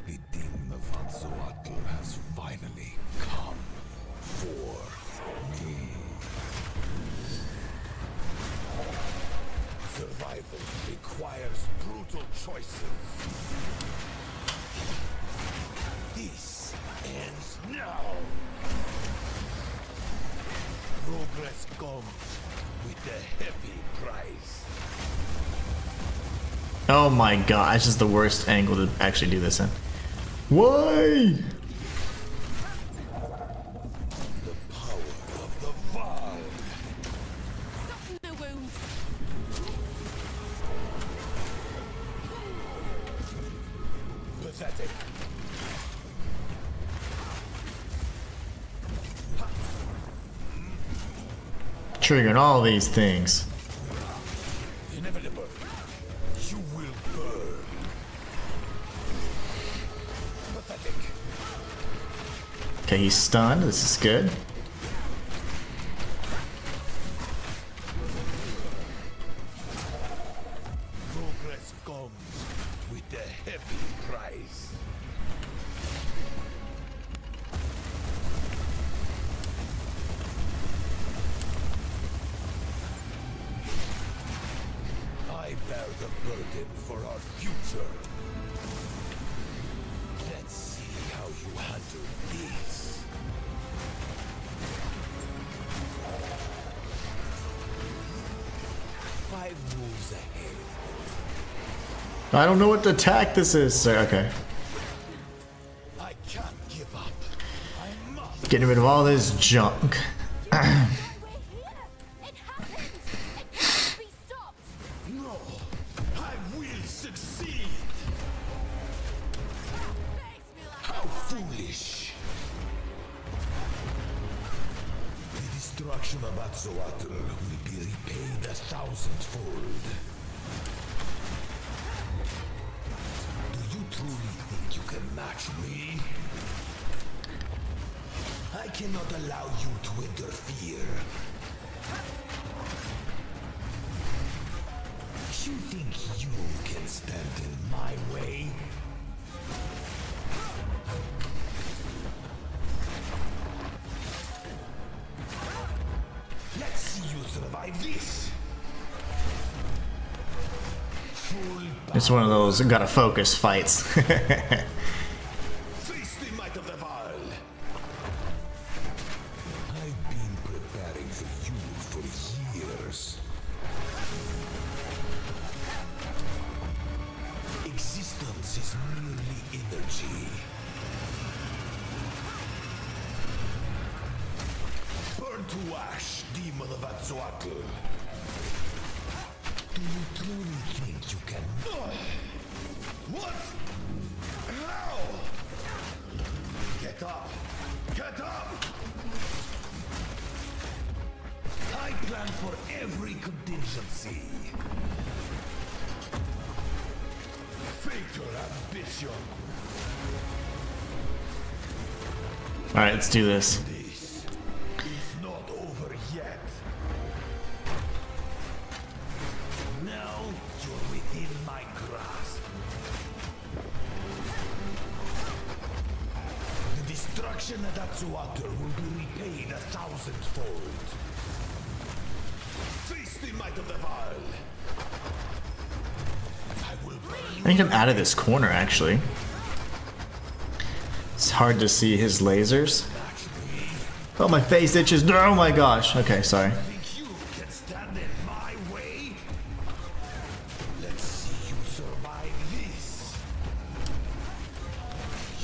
The demon of Atzoatl has finally come for me. Survival requires brutal choices. This ends now. Progress comes with a heavy price. Oh my god, it's just the worst angle to actually do this in. Why? The power of the Val. Soften the wound. Pathetic. Triggering all these things. Inevitable. You will burn. Pathetic. Okay, he's stunned. This is good. Progress comes with a heavy price. I bear the burden for our future. Let's see how you handle this. Five moves ahead. I don't know what attack this is, sir. Okay. I can't give up. I must. Getting rid of all this junk. We're here. It happened. It can't be stopped. No, I will succeed. Face me like How foolish! The destruction of Atzoatl will be repaid 1,000-fold. Do you truly think you can match me? I cannot allow you to interfere. You think you can stand in my way? Let's see you survive this. Full It's one of those gotta focus fights. face the might of the Val. I've been preparing for you for years. Existence is merely energy. Burn to ash, demon of Atzoatl. Do you truly think you can? What? How? Get up! Get up! I plan for every contingency. Fatal ambition. Alright, let's do this. This is not over yet. Now you're within my grasp. The destruction of Atsuater will be repaid 1,000-fold. Face the might of the Val. I will burn I think I'm out of this corner, actually. It's hard to see his lasers. Oh, my face itches. Oh my gosh. Okay, sorry. think you can stand in my way? Let's see you survive this.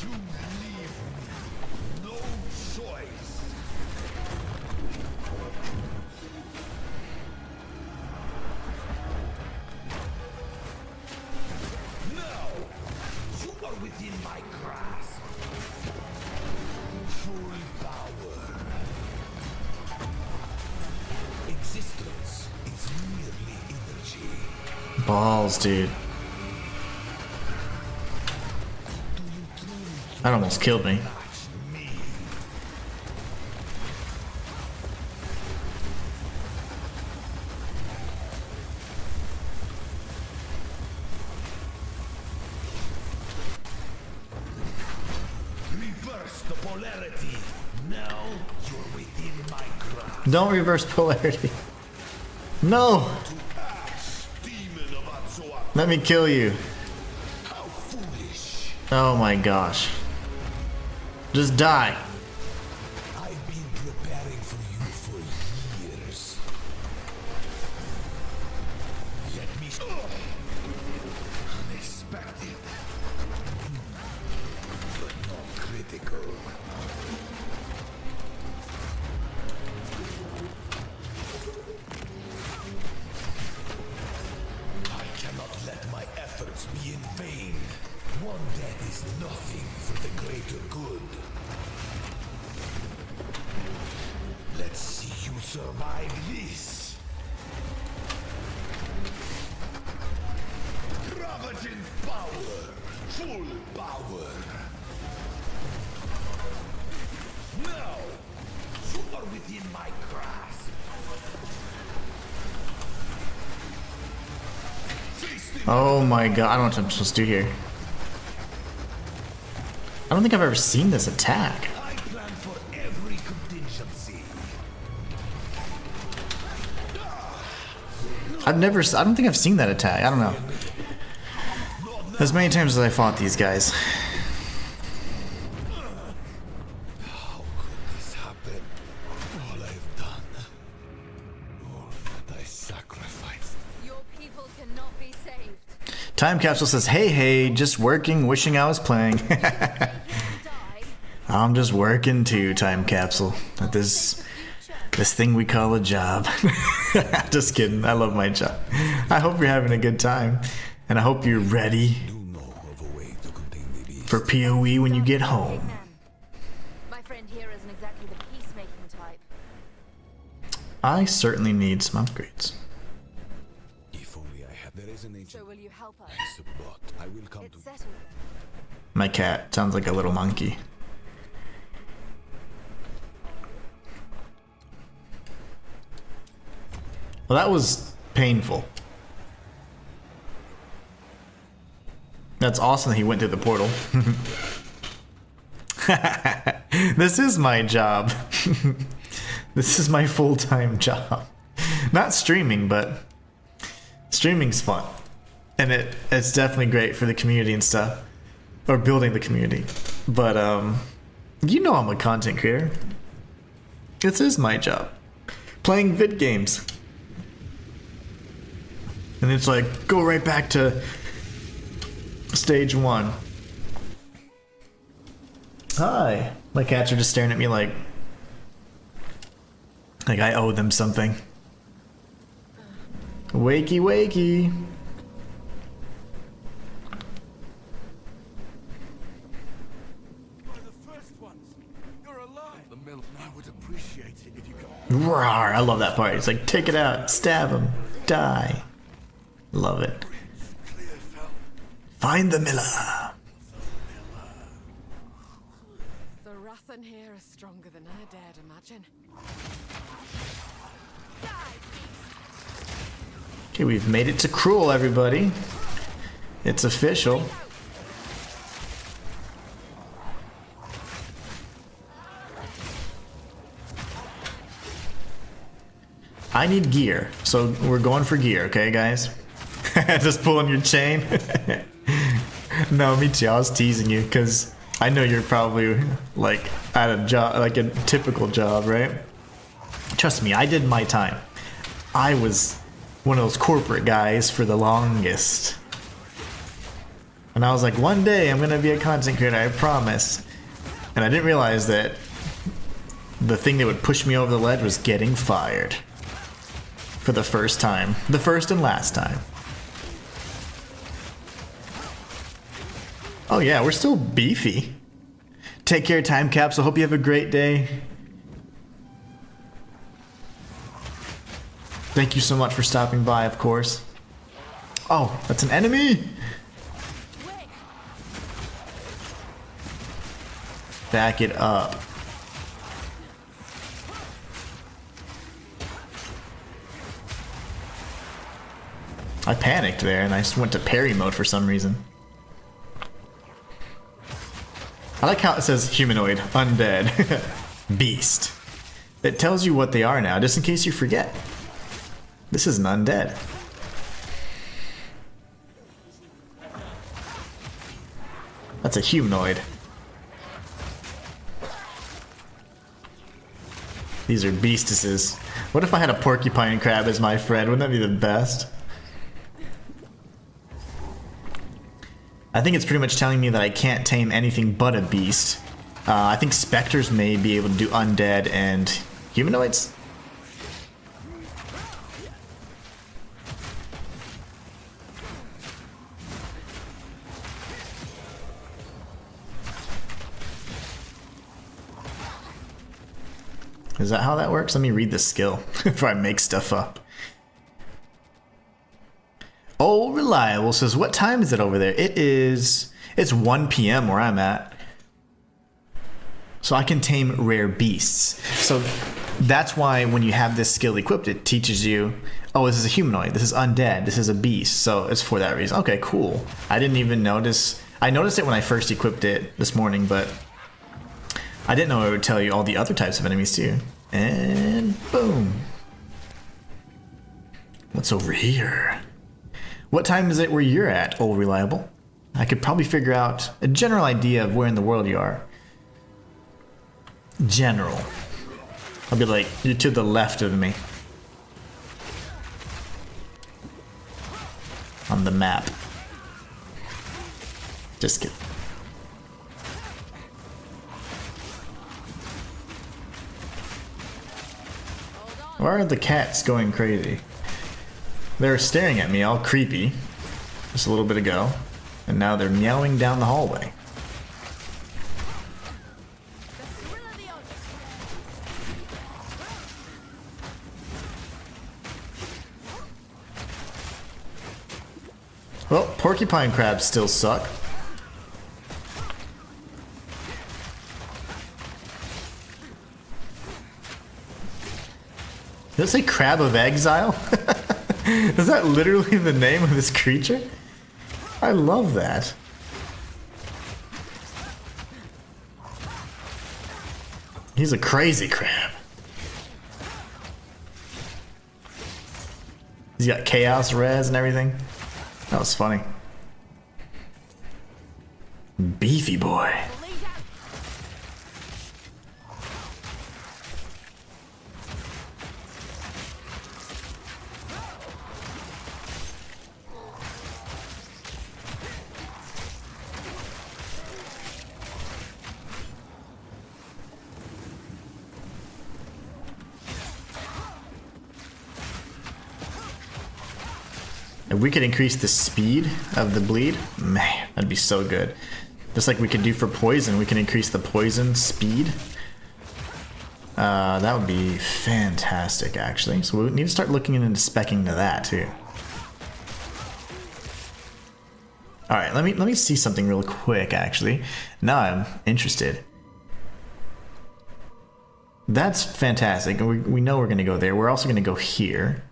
You leave me no choice. Now, you are within my grasp. Full power. Existence is merely energy. Balls, dude. That almost killed me. Match me. Reverse the polarity. Now you're within my grasp. Don't reverse polarity. No! Demon of Atsuater. Let me kill you. How foolish. Oh my gosh. Just die. I've been preparing for you for years. Let me. Unexpected. But not critical. I cannot let my efforts be in vain. One death is nothing for the greater good. Let's see you survive this. Ravaging power. Full power. Now, you are within my grasp. Face the Oh my god. I don't know what I'm supposed to do here. I don't think I've ever seen this attack. I plan for every contingency. I don't think I've seen that attack. I don't know. As many times as I fought these guys. How could this happen? All I've done. All that I sacrificed. Your people cannot be saved. Time Capsule says, hey, just working, wishing I was playing. They die. I'm just working too, Time Capsule. At this thing we call a job. Just kidding. I love my job. I hope you're having a good time. And I hope you're ready Do know of a way to contain the beast. for PoE when you get home. My friend here isn't exactly the peacemaking type. I certainly need some upgrades. If only I had. There is an ancient. So will you help us? But I will come It's to. settled. My cat sounds like a little monkey. Well, that was painful. That's awesome that he went through the portal. This is my job. This is my full-time job. Not streaming, but streaming's fun. And it's definitely great for the community and stuff. Or building the community. But, you know I'm a content creator. This is my job. Playing vid games. And it's like, go right back to stage 1. Hi. My cats are just staring at me like I owe them something. Wakey, wakey. One of the first ones. mill. I would appreciate it if you could. Roar, I love that part. It's like, take it out, stab him, die. Love it. Clear fell. Find the miller. The wrath in here is stronger than I dared imagine. Okay, we've made it to Cruel, everybody. It's official. I need gear, so we're going for gear, okay, guys? Just pulling your chain. No, me too. I was teasing you because I know you're probably like at a job, like a typical job, right? Trust me, I did my time. I was one of those corporate guys for the longest. And I was like, one day I'm gonna be a content creator, I promise. And I didn't realize that the thing that would push me over the ledge was getting fired. For the first time. The first and last time. Oh yeah, we're still beefy. Take care, Time Capsule. Hope you have a great day. Thank you so much for stopping by, of course. Oh, that's an enemy! Back it up. I panicked there and I just went to parry mode for some reason. I like how it says humanoid, undead, beast. It tells you what they are now, just in case you forget. This is an undead. That's a humanoid. These are beastuses. What if I had a porcupine crab as my friend? Wouldn't that be the best? I think it's pretty much telling me that I can't tame anything but a beast. I think specters may be able to do undead and humanoids. Is that how that works? Let me read the skill before I make stuff up. Oh, Reliable says, what time is it over there? It's 1 p.m. where I'm at. So I can tame rare beasts. So that's why when you have this skill equipped, it teaches you, oh, this is a humanoid, this is undead, this is a beast. So it's for that reason. Okay, cool. I didn't even notice. I noticed it when I first equipped it this morning, but I didn't know it would tell you all the other types of enemies too. And boom. What's over here? What time is it where you're at, Old Reliable? I could probably figure out a general idea of where in the world you are. General. I'll be like, you're to the left of me. On the map. Just kidding. Why are the cats going crazy? They were staring at me all creepy just a little bit ago, and now they're meowing down the hallway. Well, porcupine crabs still suck. Did it say Crab of Exile? Is that literally the name of this creature? I love that. He's a crazy crab. He's got chaos res and everything. That was funny. Beefy boy. If we could increase the speed of the bleed, man, that'd be so good. Just like we could do for poison, we can increase the poison speed. That would be fantastic, actually. So we need to start looking into speccing to that too. All right, let me see something real quick. Actually, now I'm interested. That's fantastic. We know we're gonna go there. We're also gonna go here.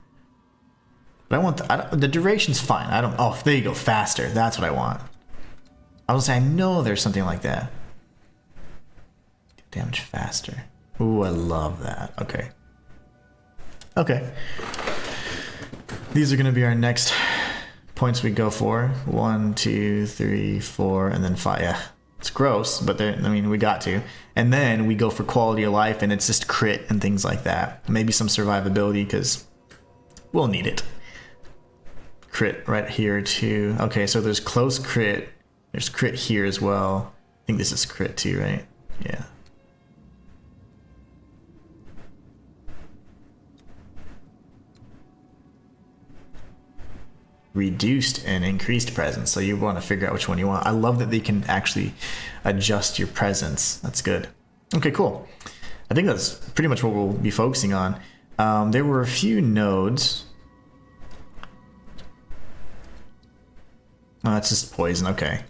But I want the duration's fine. I don't. Oh, there you go. Faster. That's what I want. I was saying I know there's something like that. Damage faster. Ooh, I love that. Okay. Okay. These are gonna be our next points we go for. 1, 2, 3, 4, and then 5. Yeah, it's gross, but I mean, we got to. And then we go for quality of life, and it's just crit and things like that. Maybe some survivability, because we'll need it. Crit right here too. Okay, so there's close crit. There's crit here as well. I think this is crit too, right? Yeah. Reduced and increased presence, so you want to figure out which one you want. I love that they can actually adjust your presence. That's good. Okay, cool. I think that's pretty much what we'll be focusing on. There were a few nodes. Oh, that's just poison. Okay.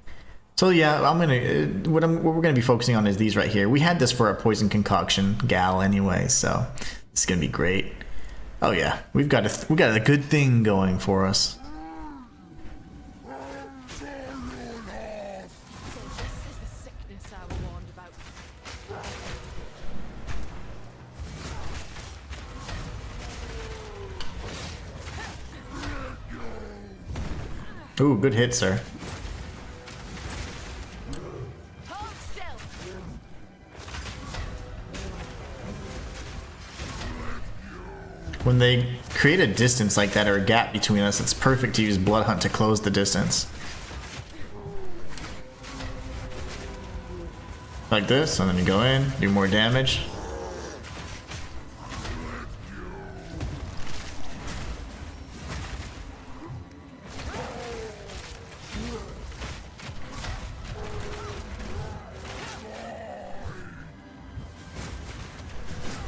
So yeah, what we're gonna be focusing on is these right here. We had this for our poison concoction gal anyway, so it's gonna be great. Oh yeah, we got a good thing going for us. So this is the sickness I was warned about. Ooh, good hit, sir. Hold still. When they create a distance like that or a gap between us, it's perfect to use Blood Hunt to close the distance. Like this, and then you go in, do more damage.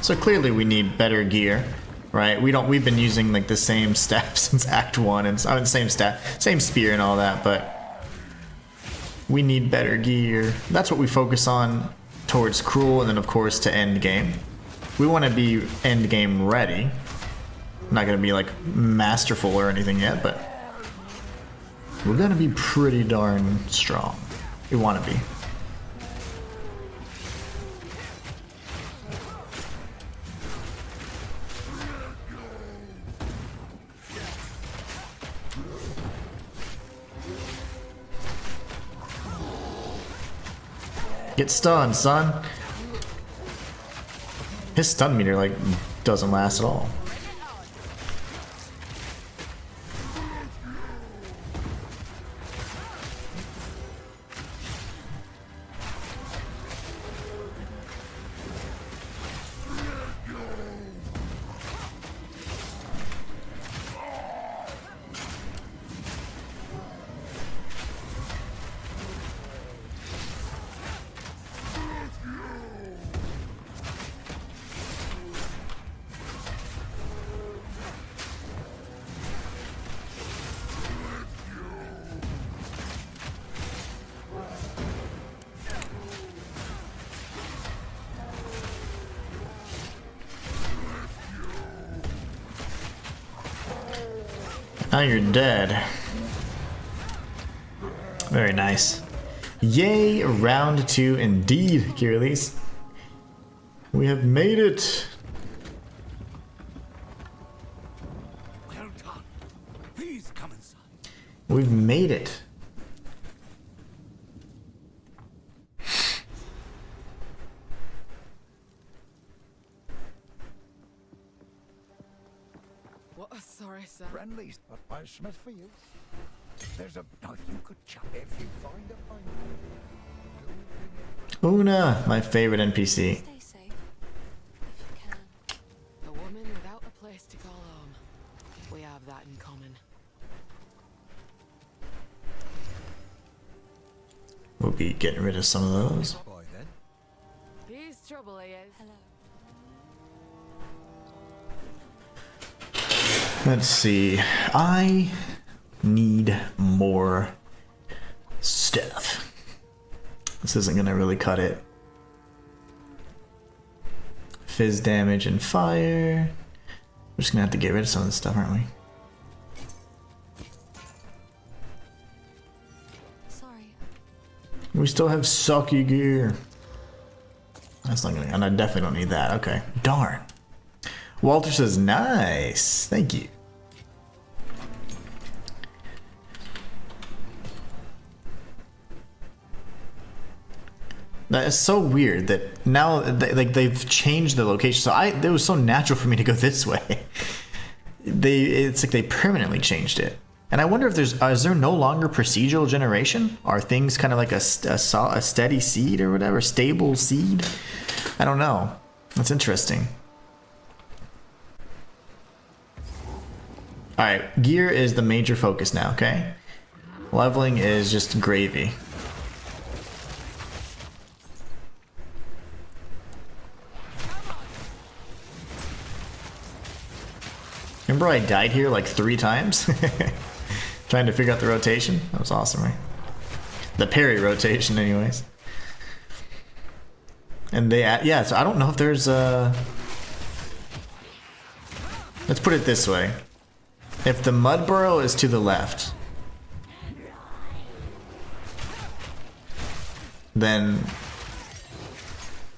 So clearly we need better gear, right? We've been using like the same staff since Act 1 and I mean, same staff, same spear and all that, but we need better gear. That's what we focus on towards Cruel and then of course to end game. We want to be end game ready. Not going to be like masterful or anything yet, but we're going to be pretty darn strong. We want to be. Get stunned, son. His stun meter like doesn't last at all. Now you're dead. Very nice. Yay, round 2 indeed, Kirlis. We have made it. Well done. Please come inside. We've made it. What a sorry son. Friendly's not by Smith for you. There's a knife you could chop if you find a find. Una, my favorite NPC. Stay safe if you can. A woman without a place to call home. We have that in common. We'll be getting rid of some of those. Boy then. He's trouble, he is. Hello. Let's see. I need more stuff. This isn't gonna really cut it. Fizz damage and fire. We're just gonna have to get rid of some of this stuff, aren't we? Sorry. We still have sucky gear. That's not gonna, and I definitely don't need that. Okay. Darn. Walter says, nice. Thank you. That is so weird that now they've changed the location. So it was so natural for me to go this way. It's like they permanently changed it. And I wonder if is there no longer procedural generation? Are things kind of like a steady seed or whatever, stable seed? I don't know. That's interesting. All right, gear is the major focus now. Okay, leveling is just gravy. Remember I died here like 3 times? Trying to figure out the rotation? That was awesome, right? The parry rotation anyways. And yeah, so I don't know if there's a... Let's put it this way. If the mud burrow is to the left, then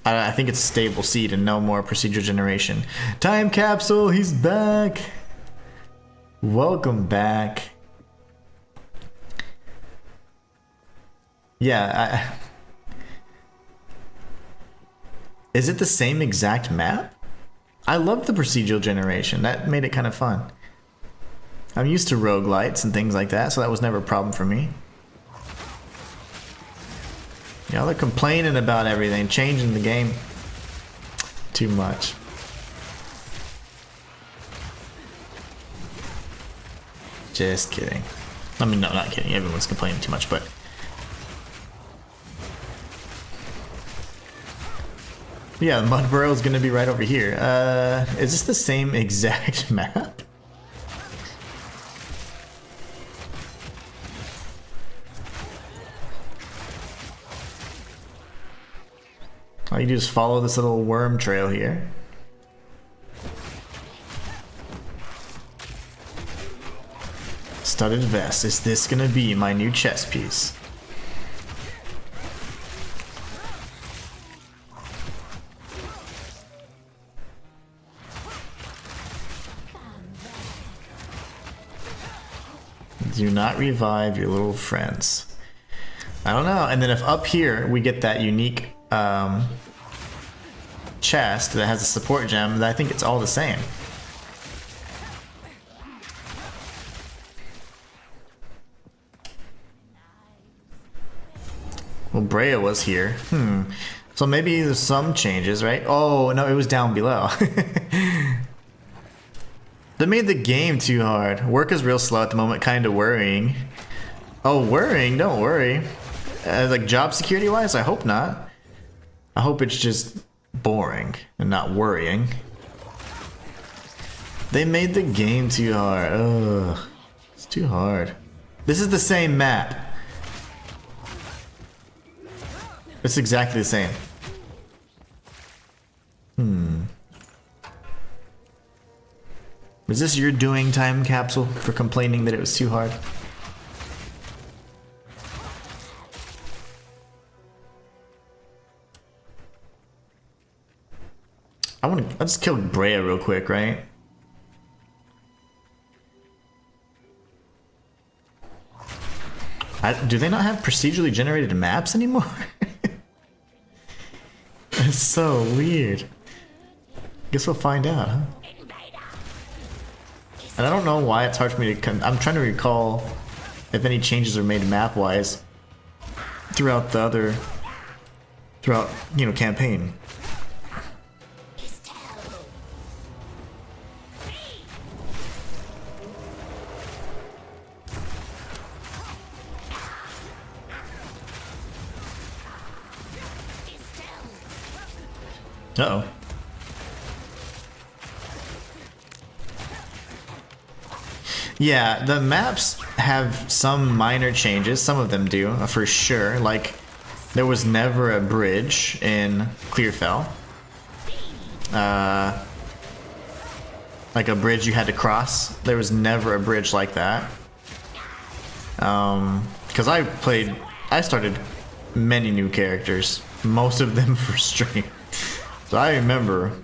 I think it's a stable seed and no more procedural generation. Time capsule, he's back! Welcome back. Yeah, is it the same exact map? I love the procedural generation. That made it kind of fun. I'm used to roguelites and things like that, so that was never a problem for me. Y'all are complaining about everything, changing the game too much. Just kidding. I mean, no, not kidding. Everyone's complaining too much, but... Yeah, the mud burrow is going to be right over here. Is this the same exact map? Oh, you just follow this little worm trail here. Studded vest. Is this gonna be my new chess piece? Do not revive your little friends. I don't know. And then if up here we get that unique chest that has a support gem, then I think it's all the same. Well, Brea was here. So maybe there's some changes, right? Oh, no, it was down below. They made the game too hard. Work is real slow at the moment, kind of worrying. Oh, worrying? Don't worry. Like job security wise, I hope not. I hope it's just boring and not worrying. They made the game too hard. Ugh. It's too hard. This is the same map. It's exactly the same. Was this your doing, time capsule, for complaining that it was too hard? I'll just kill Brea real quick, right? Do they not have procedurally generated maps anymore? It's so weird. Guess we'll find out, huh? And I don't know why it's hard for me to... I'm trying to recall if any changes are made map-wise throughout the other... Throughout, you know, campaign. Uh-oh. Yeah, the maps have some minor changes. Some of them do, for sure. Like, there was never a bridge in Clearfell. Like a bridge you had to cross. There was never a bridge like that. Because I started many new characters, most of them for stream. So I remember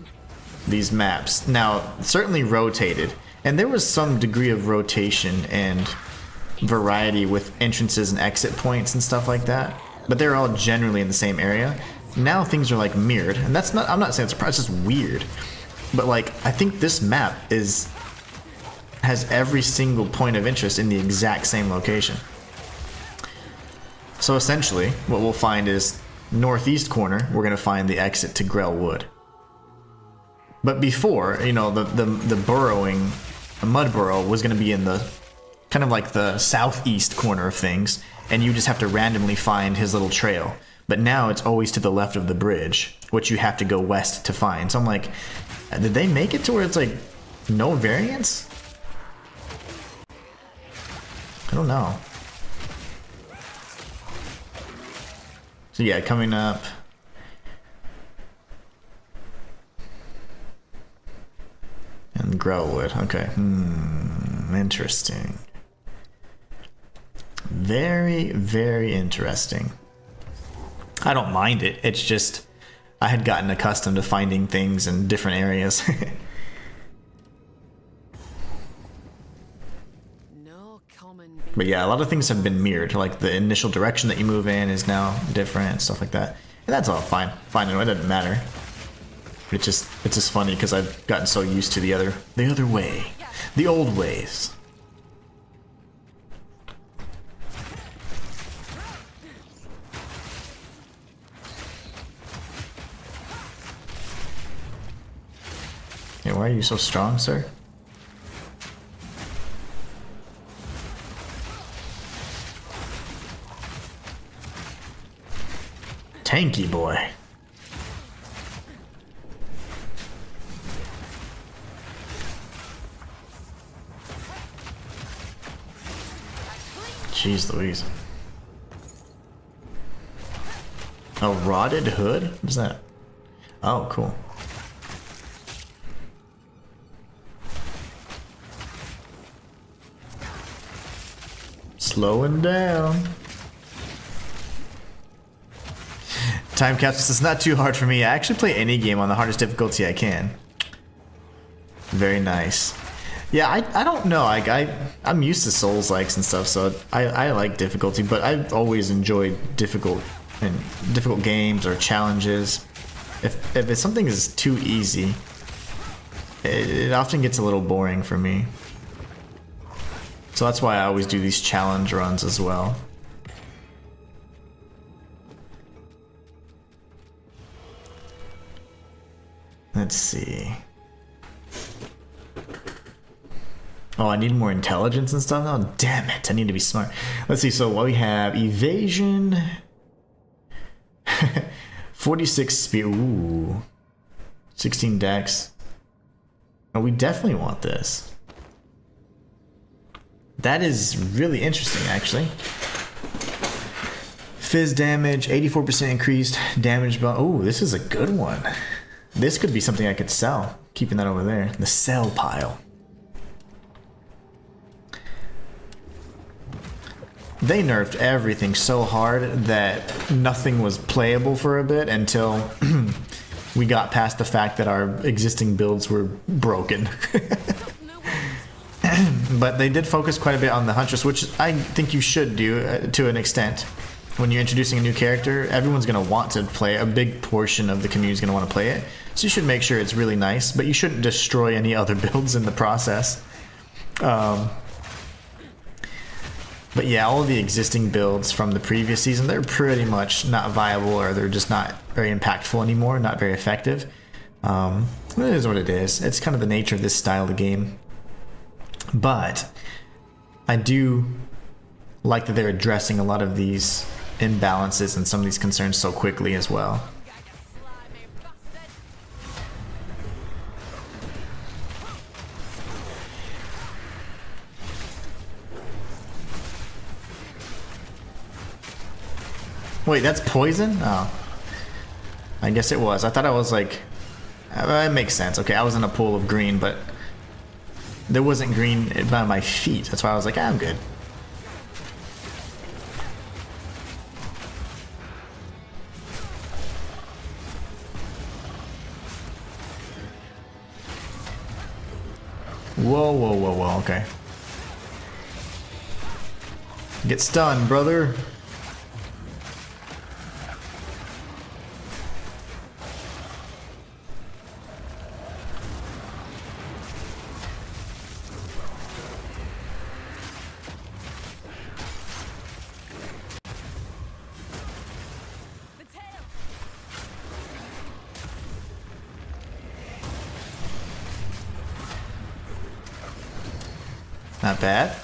these maps. Now, certainly rotated, and there was some degree of rotation and variety with entrances and exit points and stuff like that, but they're all generally in the same area. Now things are like mirrored, and that's not, I'm not saying it's surprising, it's just weird. But like, I think this map has every single point of interest in the exact same location. So essentially, what we'll find is northeast corner, we're gonna find the exit to Grell Wood. But before, you know, the burrowing, the mud burrow was gonna be in the kind of like the southeast corner of things, and you just have to randomly find his little trail. But now it's always to the left of the bridge, which you have to go west to find. So I'm like, did they make it to where it's like no variance? I don't know. So yeah, coming up. And Grellwood, okay. Interesting. Very, very interesting. I don't mind it, it's just I had gotten accustomed to finding things in different areas. No common But yeah, a lot of things have been mirrored, like the initial direction that you move in is now different, stuff like that. And that's all fine. Fine, it doesn't matter. It's just funny because I've gotten so used to the other way. The old ways. Hey, why are you so strong, sir? Tanky boy. Jeez Louise. A rotted hood? What is that? Oh, cool. Slowing down. Time capsule. It's not too hard for me. I actually play any game on the hardest difficulty I can. Very nice. Yeah, I don't know. I'm used to Souls likes and stuff, so I like difficulty, but I've always enjoyed difficult games or challenges. If something is too easy, it often gets a little boring for me. So that's why I always do these challenge runs as well. Let's see. Oh, I need more intelligence and stuff? Oh, damn it. I need to be smart. Let's see. So what we have, evasion. 46 speed. Ooh. 16 dex. Oh, we definitely want this. That is really interesting, actually. Fizz damage, 84% increased damage. Oh, this is a good one. This could be something I could sell. Keeping that over there. The sell pile. They nerfed everything so hard that nothing was playable for a bit until we got past the fact that our existing builds were broken. But they did focus quite a bit on the Huntress, which I think you should do to an extent. When you're introducing a new character, everyone's going to want to play it. A big portion of the community is going to want to play it. So you should make sure it's really nice, but you shouldn't destroy any other builds in the process. But yeah, all of the existing builds from the previous season, they're pretty much not viable, or they're just not very impactful anymore, not very effective. It is what it is. It's kind of the nature of this style of game. But I do like that they're addressing a lot of these imbalances and some of these concerns so quickly as well. Wait, that's poison? Oh. I guess it was. I thought I was like... it makes sense. Okay, I was in a pool of green, but... there wasn't green by my feet. That's why I was like, I'm good. Whoa, whoa, whoa, whoa, okay. Get stunned, brother. The tail. Not bad.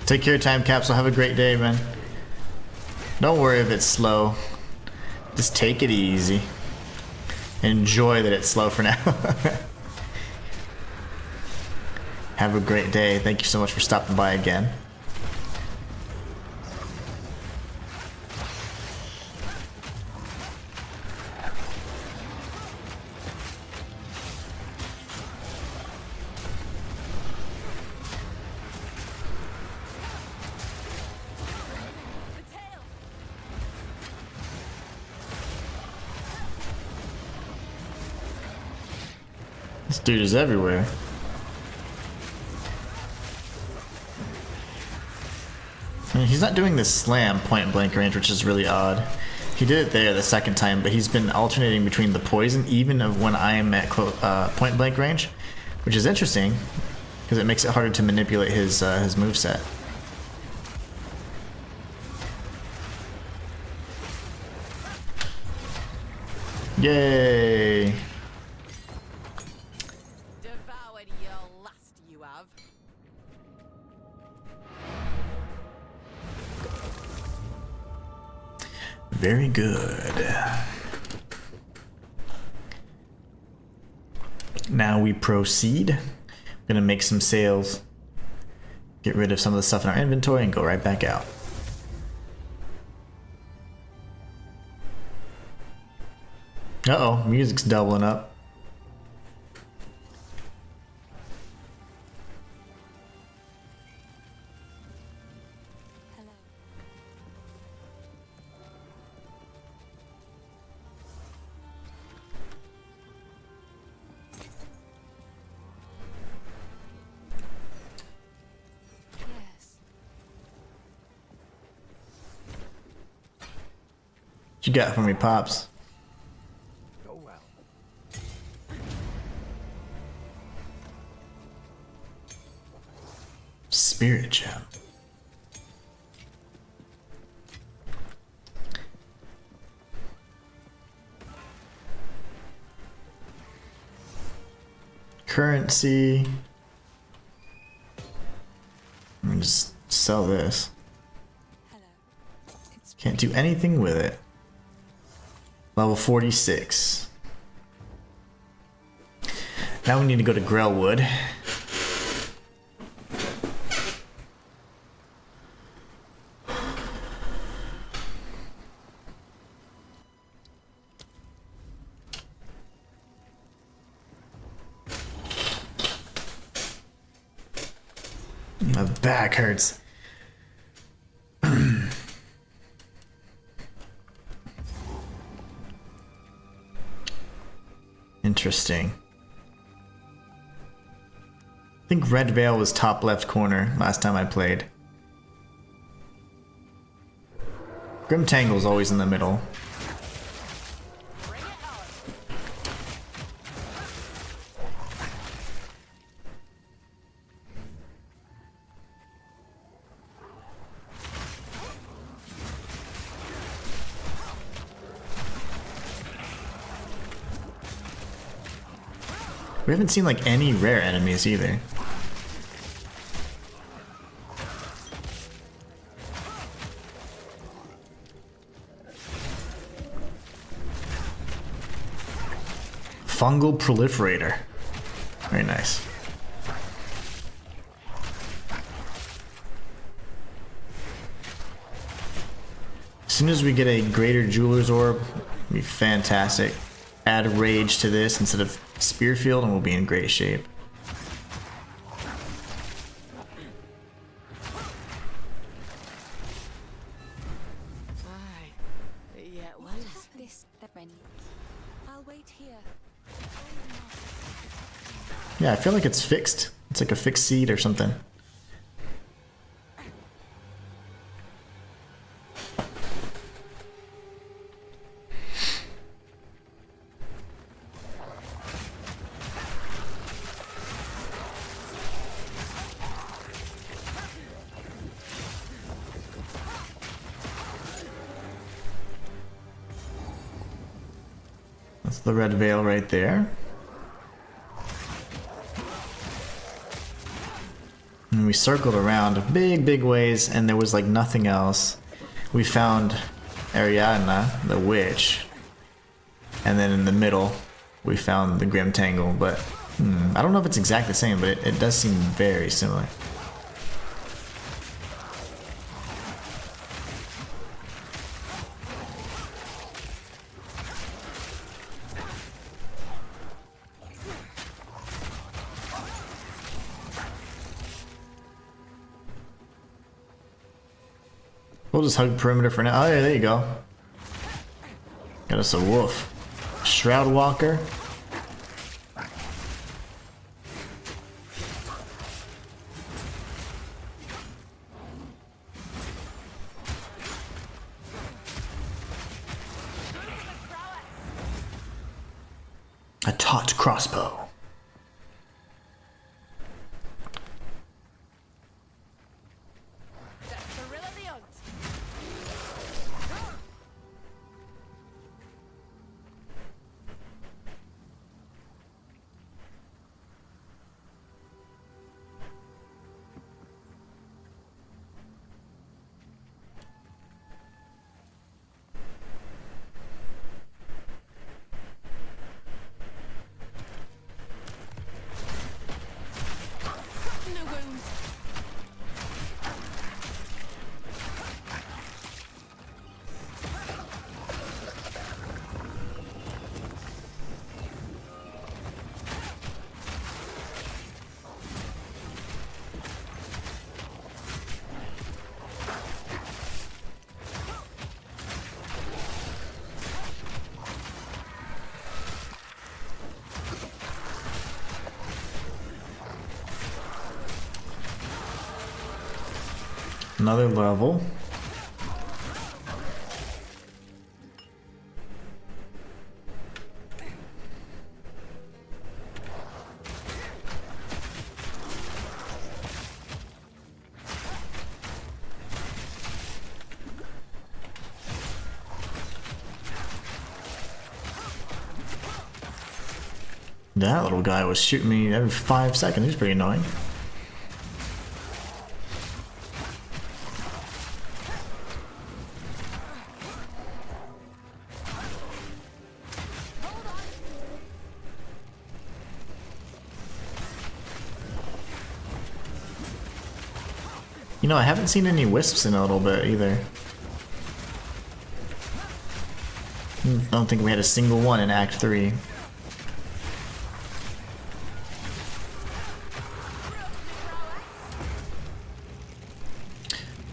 Take care, time capsule. Have a great day, man. Don't worry if it's slow. Just take it easy. Enjoy that it's slow for now. Have a great day. Thank you so much for stopping by again. The tail. This dude is everywhere. I mean, he's not doing this slam point blank range, which is really odd. He did it there the second time, but he's been alternating between the poison even of when I am at point blank range, which is interesting because it makes it harder to manipulate his moveset. Yay! Devoured your lust, you have. Very good. Now we proceed. I'm gonna make some sales, get rid of some of the stuff in our inventory, and go right back out. Uh-oh, music's doubling up. Hello. Yes. What you got for me, Pops? Go well. Spirit gem. Currency. Let me just sell this. Hello. It's Can't do anything with it. Level 46. Now we need to go to Grellwood. My back hurts. Interesting. I think Red Veil was top left corner last time I played. Grim Tangle's always in the middle. Bring it on. We haven't seen like any rare enemies either. Fungal proliferator. Very nice. As soon as we get a greater jeweler's orb, it'll be fantastic. Add rage to this instead of spear field and we'll be in great shape. Aye. Yeah, What Liz. happened? This, that friend. I'll wait here. Yeah, I feel like it's fixed. It's like a fixed seed or something. That's the red veil right there. And we circled around big ways and there was like nothing else. We found Ariadna, the witch. And then in the middle, we found the Grim Tangle. But I don't know if it's exactly the same, but it does seem very similar. We'll just hug perimeter for now. Oh yeah, there you go. Got us a wolf. Shroud Walker. A taut crossbow. The thrill of the hunt. No wounds. Another level. That little guy was shooting me every 5 seconds. He's pretty annoying. You know, I haven't seen any wisps in a little bit either. I don't think we had a single one in Act 3.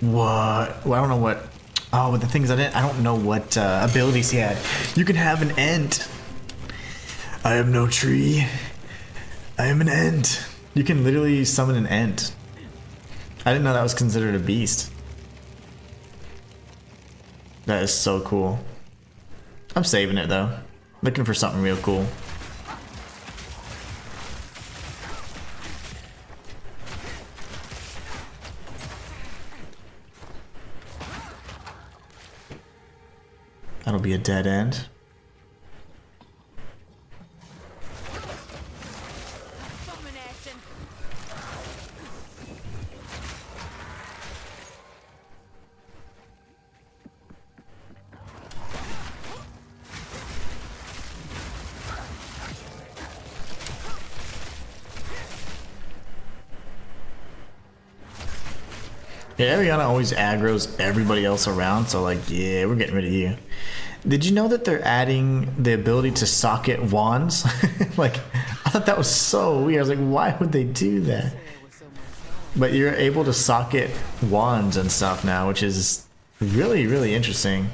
What? Well, I don't know what. Oh, but the thing is, I don't know what abilities he had. You can have an ent. I am no tree. I am an ent. You can literally summon an ent. I didn't know that was considered a beast. That is so cool. I'm saving it though. Looking for something real cool. That'll be a dead end. Abomination. Yeah, Ariana always aggroes everybody else around, so like, yeah, we're getting rid of you. Did you know that they're adding the ability to socket wands? Like, I thought that was so weird. I was like, why would they do that? But you're able to socket wands and stuff now, which is really, really interesting.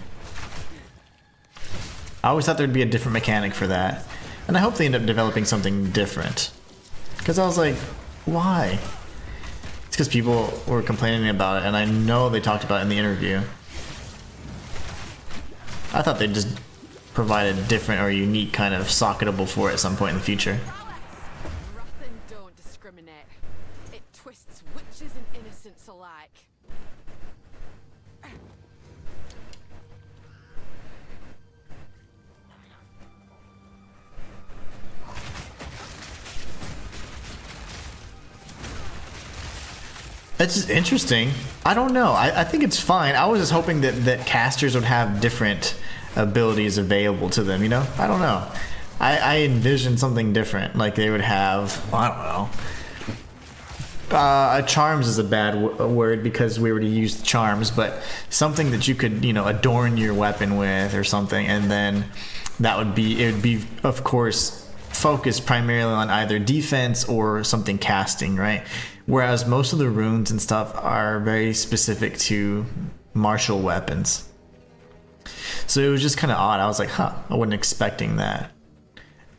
I always thought there'd be a different mechanic for that. And I hope they end up developing something different. Because I was like, why? It's because people were complaining about it, and I know they talked about it in the interview. I thought they'd just provide a different or unique kind of socketable for it at some point in the future. Ruthin don't discriminate. It twists witches and innocents alike. That's just interesting. I don't know. I think it's fine. I was just hoping that casters would have different abilities available to them, you know? I don't know. I envisioned something different. Like they would have, I don't know. Charms is a bad word because we already used charms, but something that you could, you know, adorn your weapon with or something, and then that would be, it would be, of course, focused primarily on either defense or something casting, right? Whereas most of the runes and stuff are very specific to martial weapons. So it was just kind of odd. I was like, huh, I wasn't expecting that.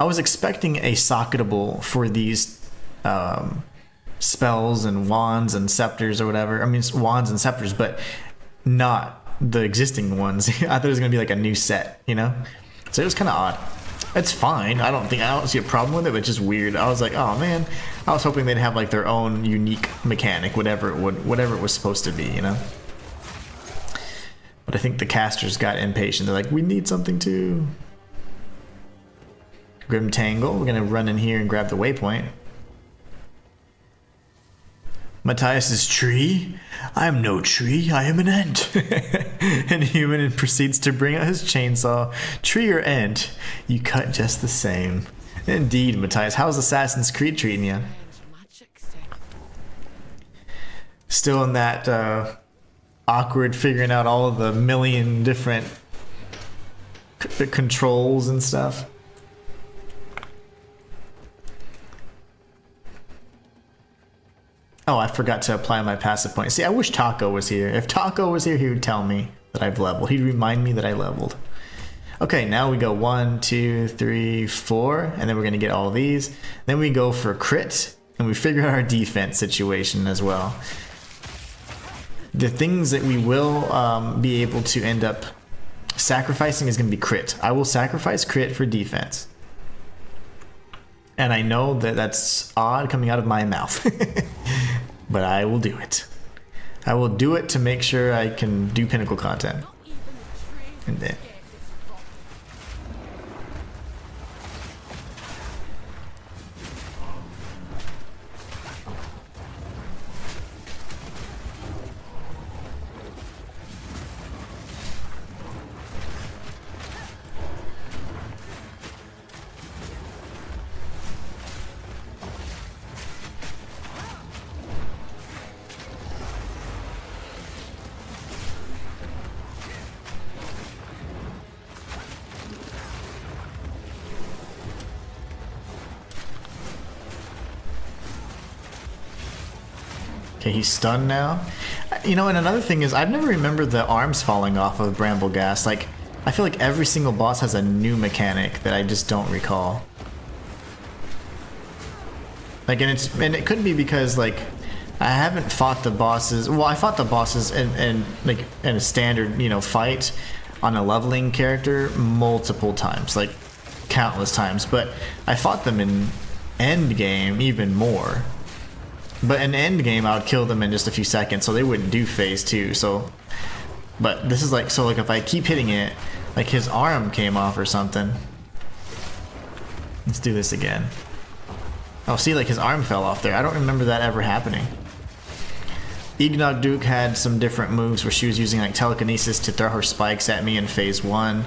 I was expecting a socketable for these spells and wands and scepters or whatever. I mean, it's wands and scepters, but not the existing ones. I thought it was going to be like a new set, you know? So it was kind of odd. It's fine. I don't see a problem with it, but it's just weird. I was like, oh man, I was hoping they'd have like their own unique mechanic, whatever it was supposed to be, you know. But I think the casters got impatient. They're like, we need something too. Grim Tangle. We're gonna run in here and grab the waypoint. Matthias's tree? I am no tree, I am an ant. Inhuman proceeds to bring out his chainsaw. Tree or ant, you cut just the same. Indeed, Matthias. How's Assassin's Creed treating you? Still in that awkward figuring out all of the million different controls and stuff? Oh, I forgot to apply my passive point. See, I wish Taco was here. If Taco was here, he would tell me that I've leveled. He'd remind me that I leveled. Okay, now we go 1, 2, 3, 4, and then we're going to get all of these. Then we go for crit, and we figure out our defense situation as well. The things that we will be able to end up sacrificing is going to be crit. I will sacrifice crit for defense. And I know that that's odd coming out of my mouth. But I will do it. I will do it to make sure I can do pinnacle content. And then okay, he's stunned now. You know, and another thing is, I've never remembered the arms falling off of Brambleghast. Like, I feel like every single boss has a new mechanic that I just don't recall. Like, and it could be because, like, I haven't fought the bosses. Well, I fought the bosses in a standard, you know, fight on a leveling character multiple times, like countless times. But I fought them in endgame even more. But in endgame, I would kill them in just a few seconds, so they wouldn't do phase 2. So, but this is like, so like if I keep hitting it, like his arm came off or something. Let's do this again. Oh, see, like his arm fell off there. I don't remember that ever happening. Ignog Duke had some different moves where she was using like telekinesis to throw her spikes at me in phase 1.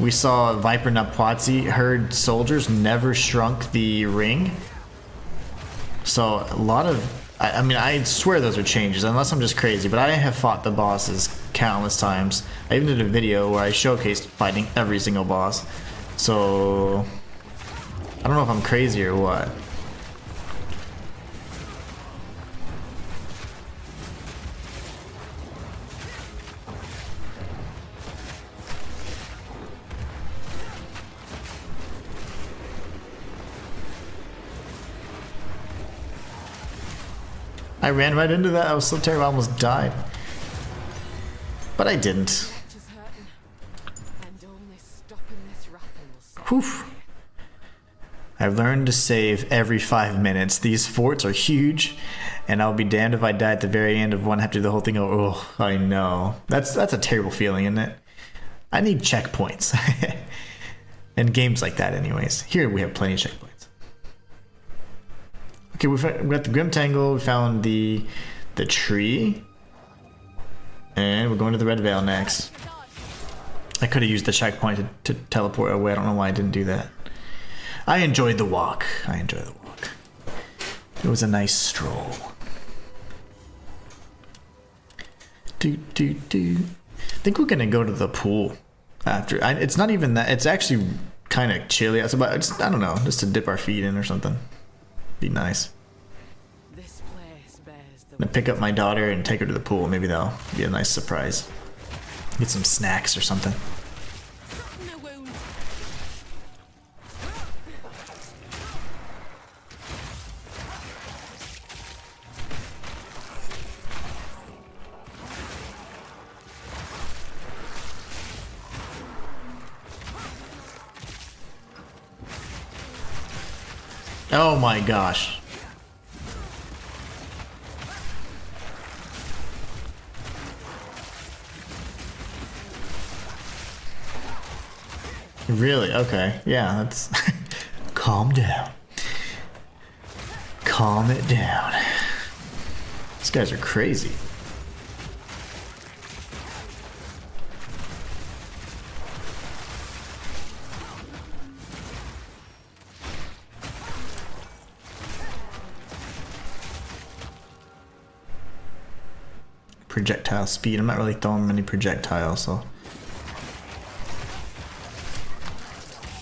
We saw Viper Napwazi, her soldiers never shrunk the ring. So a lot of I mean, I swear those are changes, unless I'm just crazy, but I have fought the bosses countless times. I even did a video where I showcased fighting every single boss. So, I don't know if I'm crazy or what. I ran right into that. I was so terrible. I almost died. But I didn't. Which is hurting. And only stopping this wrapping will set Whew. I've learned to save every 5 minutes. These forts are huge, and I'll be damned if I die at the very end of one after the whole thing. Oh, I know. That's a terrible feeling, isn't it? I need checkpoints. And games like that anyways. Here we have plenty of checkpoints. Okay, we got the Grim Tangle, we found the tree, and we're going to the Red Veil next. I could have used the checkpoint to teleport away. I don't know why I didn't do that. I enjoyed the walk. It was a nice stroll. I think we're gonna go to the pool after. It's not even that. It's actually kind of chilly. It's about. I don't know, just to dip our feet in or something. Be nice. This place bears the I'm gonna pick up my daughter and take her to the pool. Maybe that'll be a nice surprise. Get some snacks or something. no wound. Oh my gosh. Really? Okay. Yeah, that's... Calm down. Calm it down. These guys are crazy. Projectile speed. I'm not really throwing many projectiles, so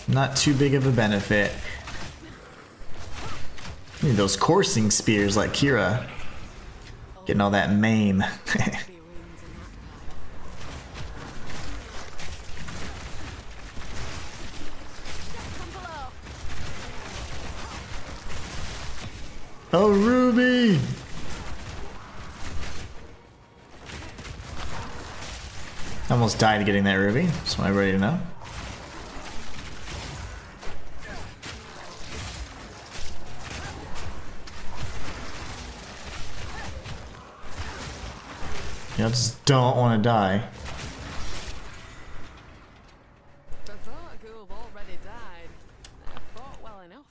not too big of a benefit. Need those coursing spears like Kira. Getting all that maim. Be wounds in that pile. Come below. Oh, Ruby! Almost died getting that ruby, so I'm ready to know. I just don't want to die. The thought who have already died. I fought well enough.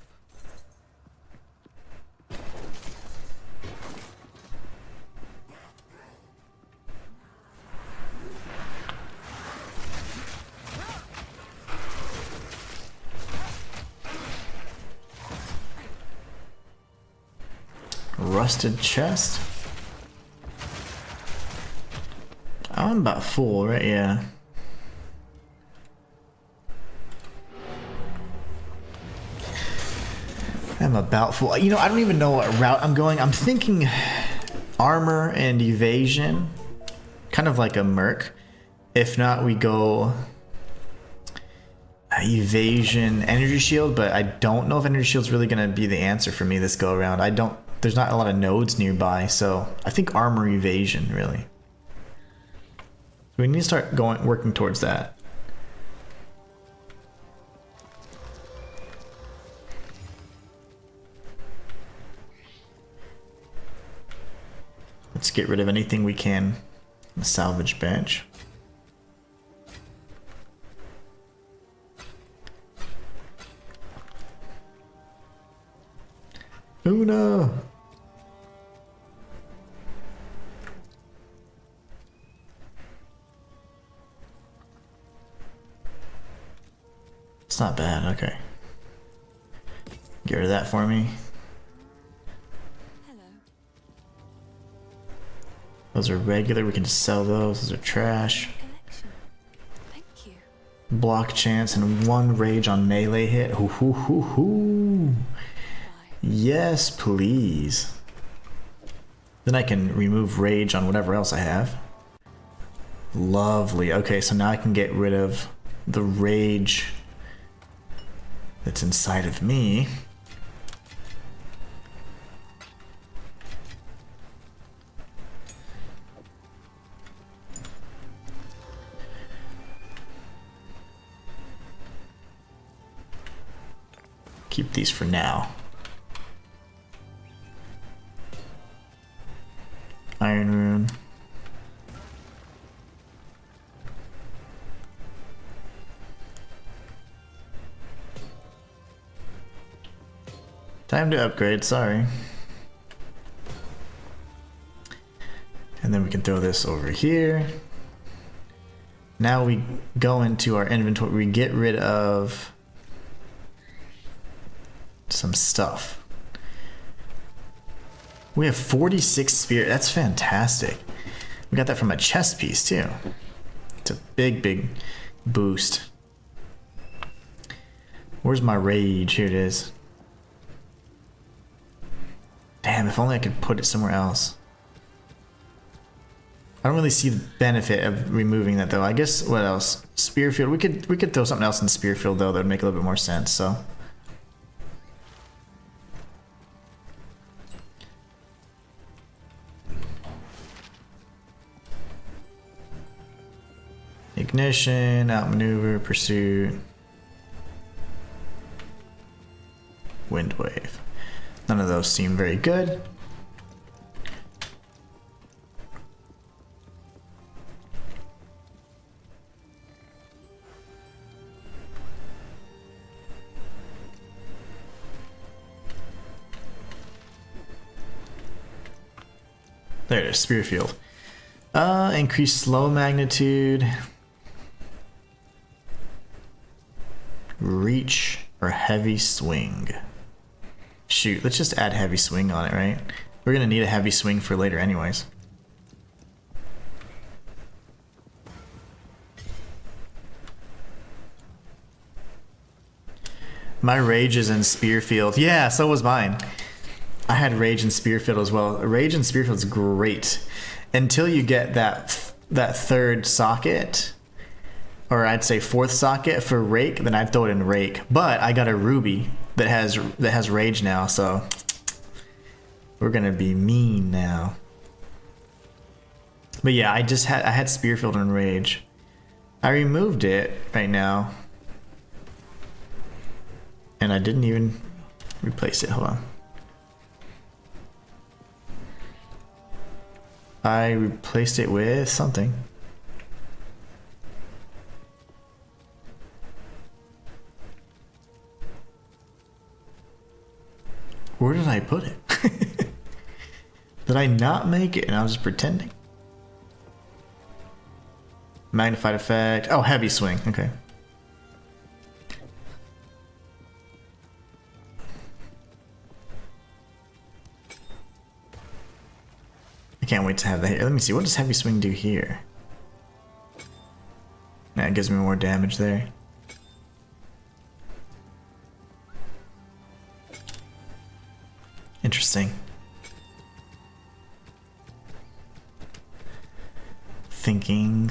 Rusted chest. I'm about full, right? Yeah. I'm about full. You know, I don't even know what route I'm going. I'm thinking armor and evasion. Kind of like a merc. If not, we go evasion, energy shield, but I don't know if energy shield's really going to be the answer for me this go around. There's not a lot of nodes nearby, so I think armor evasion, really. We need to start working towards that. Let's get rid of anything we can on the salvage bench. Una! It's not bad, okay. Get rid of that for me. Hello. Those are regular. We can just sell those. Those are trash. Collection. Thank you. Block chance and 1 rage on melee hit. Hoo hoo hoo hoo. Yes, please. Then I can remove rage on whatever else I have. Lovely. Okay, so now I can get rid of the rage that's inside of me. Keep these for now. Iron rune. Time to upgrade, sorry. And then we can throw this over here. Now we go into our inventory, we get rid of some stuff. We have 46 spirit. That's fantastic. We got that from a chest piece too. It's a big boost. Where's my rage? Here it is. Damn, if only I could put it somewhere else. I don't really see the benefit of removing that though. I guess what else? Spearfield. We could throw something else in Spearfield though that would make a little bit more sense. So. Ignition, outmaneuver, pursuit, wind wave. None of those seem very good. There it is, Spearfield. Increase slow magnitude. Reach or heavy swing. Shoot, let's just add heavy swing on it, right? We're gonna need a heavy swing for later anyways. My rage is in Spearfield. Yeah, so was mine. I had rage in Spearfield as well. Rage in Spearfield is great until you get that third socket, or I'd say fourth socket for Rake. Then I'd throw it in Rake. But I got a ruby that has rage now, so we're gonna be mean now. But yeah, I had Spearfield and rage. I removed it right now, and I didn't even replace it. Hold on. I replaced it with something. Where did I put it? Did I not make it and I was just pretending? Magnified effect. Oh, heavy swing. Okay. I can't wait to have that here. Let me see. What does heavy swing do here? Nah, it gives me more damage there. Interesting. Thinking.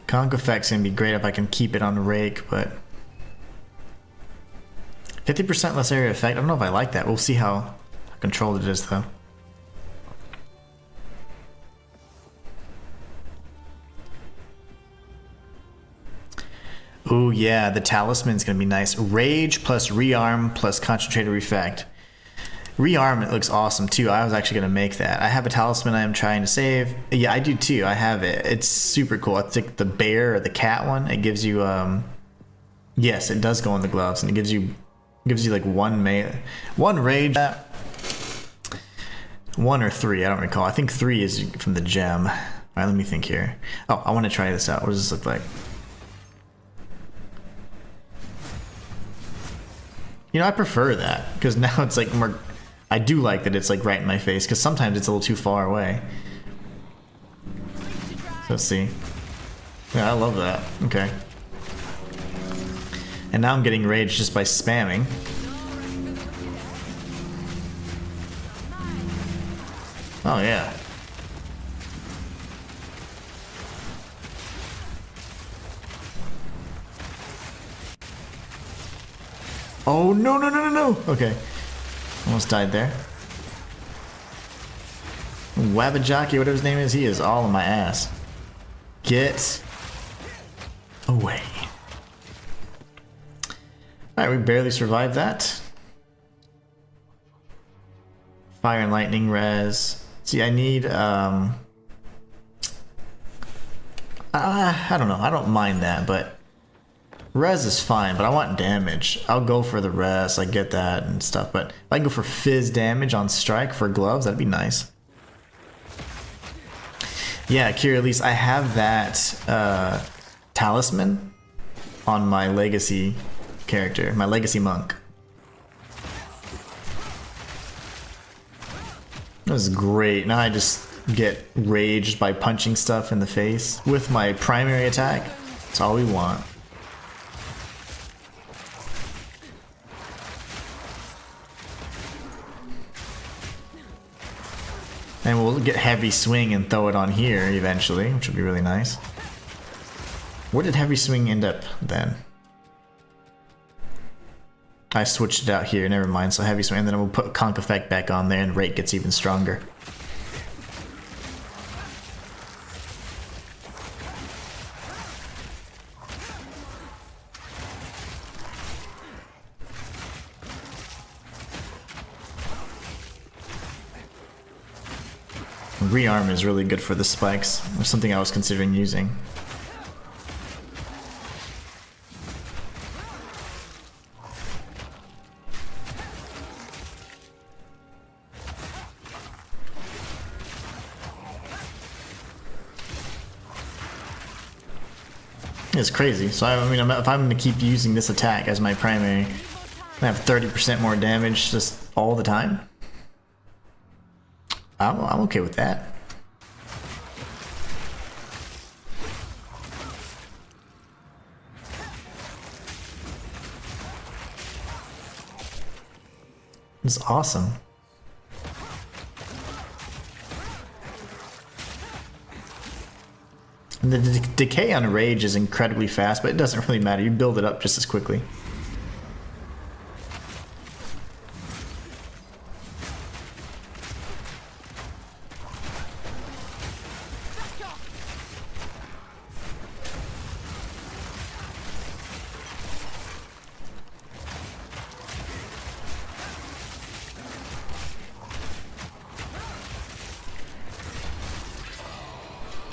Conk effect's gonna be great if I can keep it on the Rake, but 50% less area effect. I don't know if I like that. We'll see how controlled it is though. Oh yeah, the talisman's gonna be nice. Rage plus rearm plus concentrated effect. Rearm, it looks awesome too. I was actually gonna make that. I have a talisman I am trying to save. Yeah, I do too. I have it. It's super cool. It's like the bear or the cat one. It gives you yes, it does go on the gloves, and it gives you like one rage, one or three. I don't recall. I think 3 is from the gem. Alright, let me think here. Oh, I want to try this out. What does this look like? You know, I prefer that, because now it's like more... I do like that it's like right in my face, because sometimes it's a little too far away. So let's see. Yeah, I love that. Okay. And now I'm getting rage just by spamming. Oh yeah. Oh no no no no no! Okay. Almost died there. Wabajaki, whatever his name is, he is all in my ass. Get away. Alright, we barely survived that. Fire and lightning res. See, I need, I don't know, I don't mind that, but res is fine, but I want damage. I'll go for the res, I get that and stuff, but if I can go for fizz damage on strike for gloves, that'd be nice. Yeah, Kira, at least I have that talisman on my legacy character, my legacy monk. That was great. Now I just get raged by punching stuff in the face with my primary attack. That's all we want. And we'll get heavy swing and throw it on here eventually, which will be really nice. Where did heavy swing end up then? I switched it out here, never mind. So heavy swing, and then we'll put conk effect back on there and rate gets even stronger. Rearm is really good for the spikes. It was something I was considering using. It's crazy. So I mean, if I'm going to keep using this attack as my primary, I have 30% more damage just all the time. I'm okay with that. It's awesome. And the decay on rage is incredibly fast, but it doesn't really matter. You build it up just as quickly.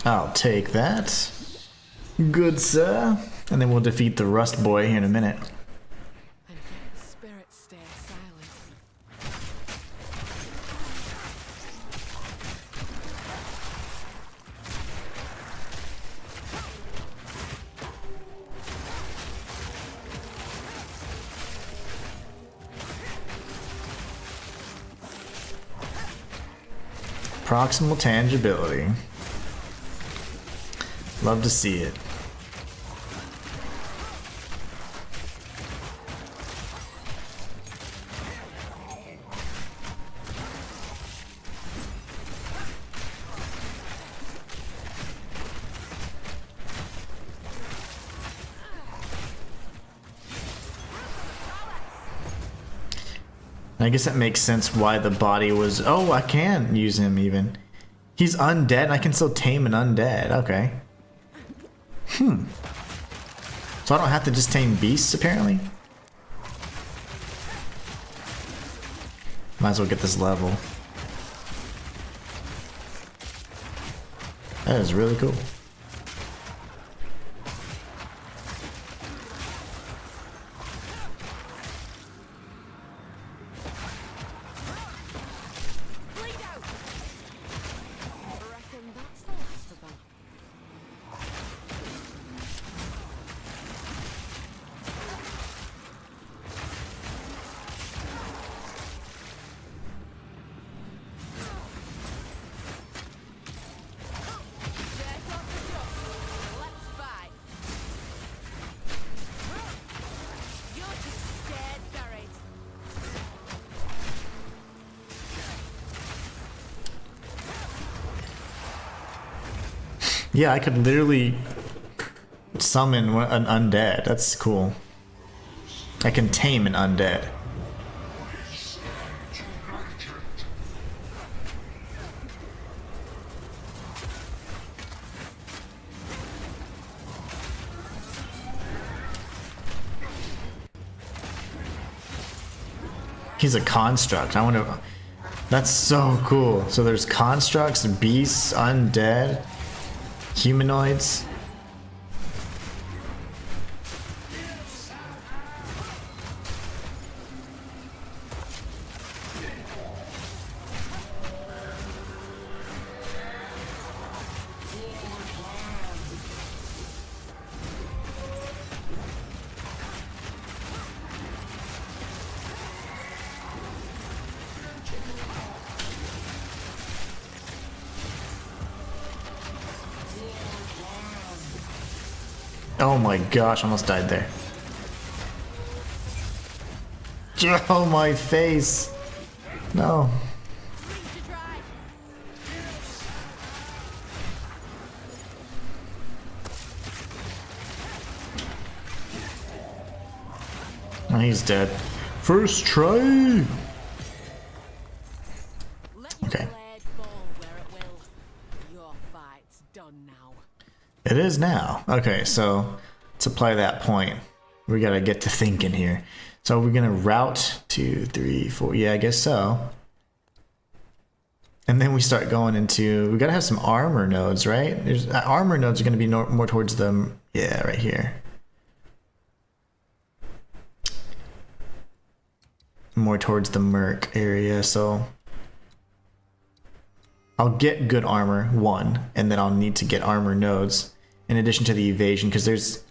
I'll take that. Good, sir. And then we'll defeat the Rust Boy here in a minute. And yet the spirits stay silent. Proximal tangibility. Love to see it. I guess that makes sense why the body was... Oh, I can use him even. He's undead and I can still tame an undead. Okay. So I don't have to just tame beasts, apparently? Might as well get this level. That is really cool. Bleed out! I reckon that's the last of them. Yeah, I could literally summon an undead. That's cool. I can tame an undead. He's a construct. I wonder. That's so cool. So there's constructs, beasts, undead, humanoids. Oh my gosh, almost died there. Oh my face. No. Oh, he's dead. First try. Okay. Your fight's done now. It is now. Okay, so let's apply that point. We gotta get to thinking here. So we're gonna route 2, 3, 4. Yeah, I guess so. And then we start going into. We gotta have some armor nodes, right? There's armor nodes are gonna be more towards the. Yeah, right here. More towards the Merc area. So I'll get good armor 1, and then I'll need to get armor nodes in addition to the evasion, because there's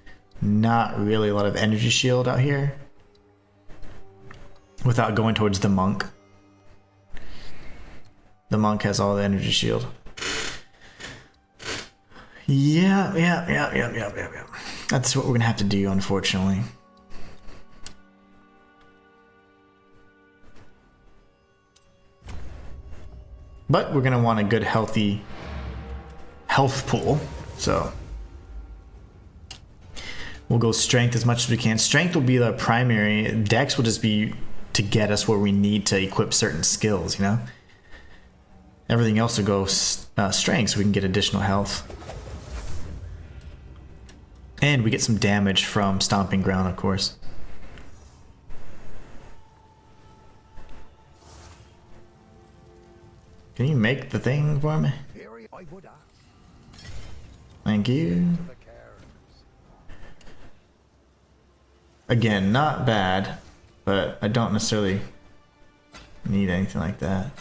not really a lot of energy shield out here without going towards the monk. The monk has all the energy shield. Yeah. That's what we're gonna have to do, unfortunately. But we're gonna want a good healthy health pool, so we'll go strength as much as we can. Strength will be the primary. Dex will just be to get us where we need to equip certain skills, you know? Everything else will go strength so we can get additional health. And we get some damage from Stomping Ground, of course. Can you make the thing for me? I would ask Thank you. the cairns. Again, not bad, but I don't necessarily need anything like that.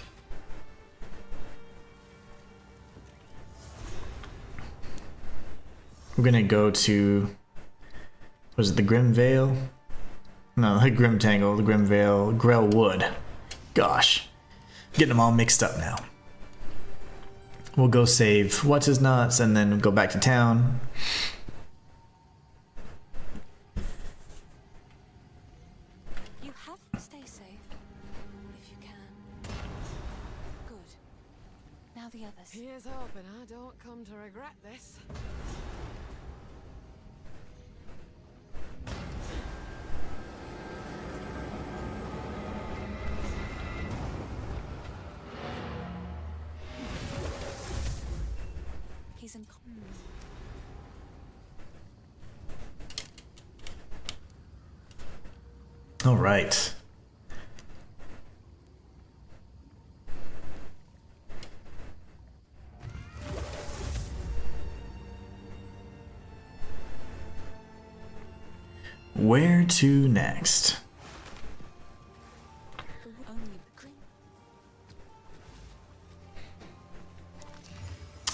We're gonna go to, was it the Grim Vale? No, the Grim Tangle, the Grim Vale, Grell Wood. Gosh, getting them all mixed up now. We'll go save What's His Nuts and then go back to town. You have to stay safe, if you can. Good. Now the others. Here's hoping I don't come to regret this. He's in. All right. Where to next? Only the green.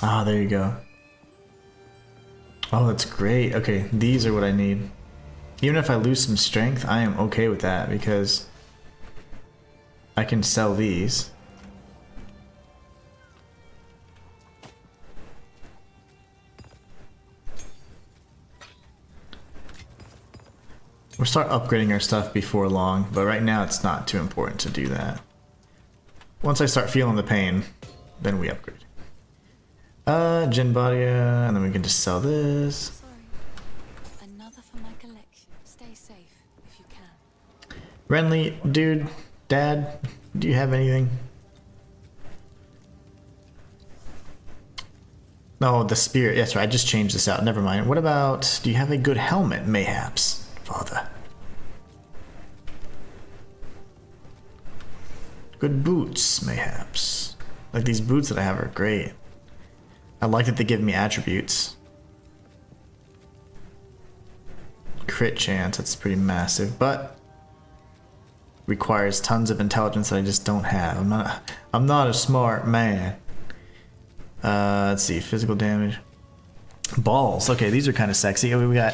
Ah, there you go. Oh, that's great. Okay, these are what I need. Even if I lose some strength, I am okay with that because I can sell these. We'll start upgrading our stuff before long, but right now it's not too important to do that. Once I start feeling the pain, then we upgrade. Gin body, and then we can just sell this. Sorry. Another for my collection. Stay safe if you can. Renly, dude, dad, do you have anything? No, the spirit. Yes, right. I just changed this out. Never mind. What about, do you have a good helmet, mayhaps, father? Good boots, mayhaps. Like these boots that I have are great. I like that they give me attributes. Crit chance, that's pretty massive, but requires tons of intelligence that I just don't have. I'm not a smart man. Let's see, physical damage. Balls. Okay, these are kind of sexy. We got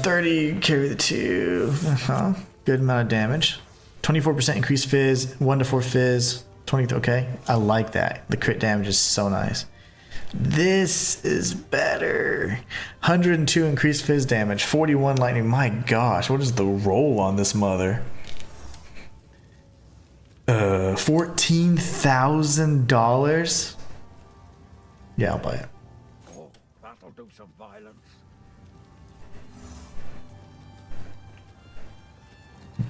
30, carry the 2. Good amount of damage. 24% increased fizz, 1 to 4 fizz, 20. Okay, I like that. The crit damage is so nice. This is better. 102 increased fizz damage, 41 lightning. My gosh, what is the roll on this mother? $14,000. Yeah, I'll buy it. Oh, that'll do some violence.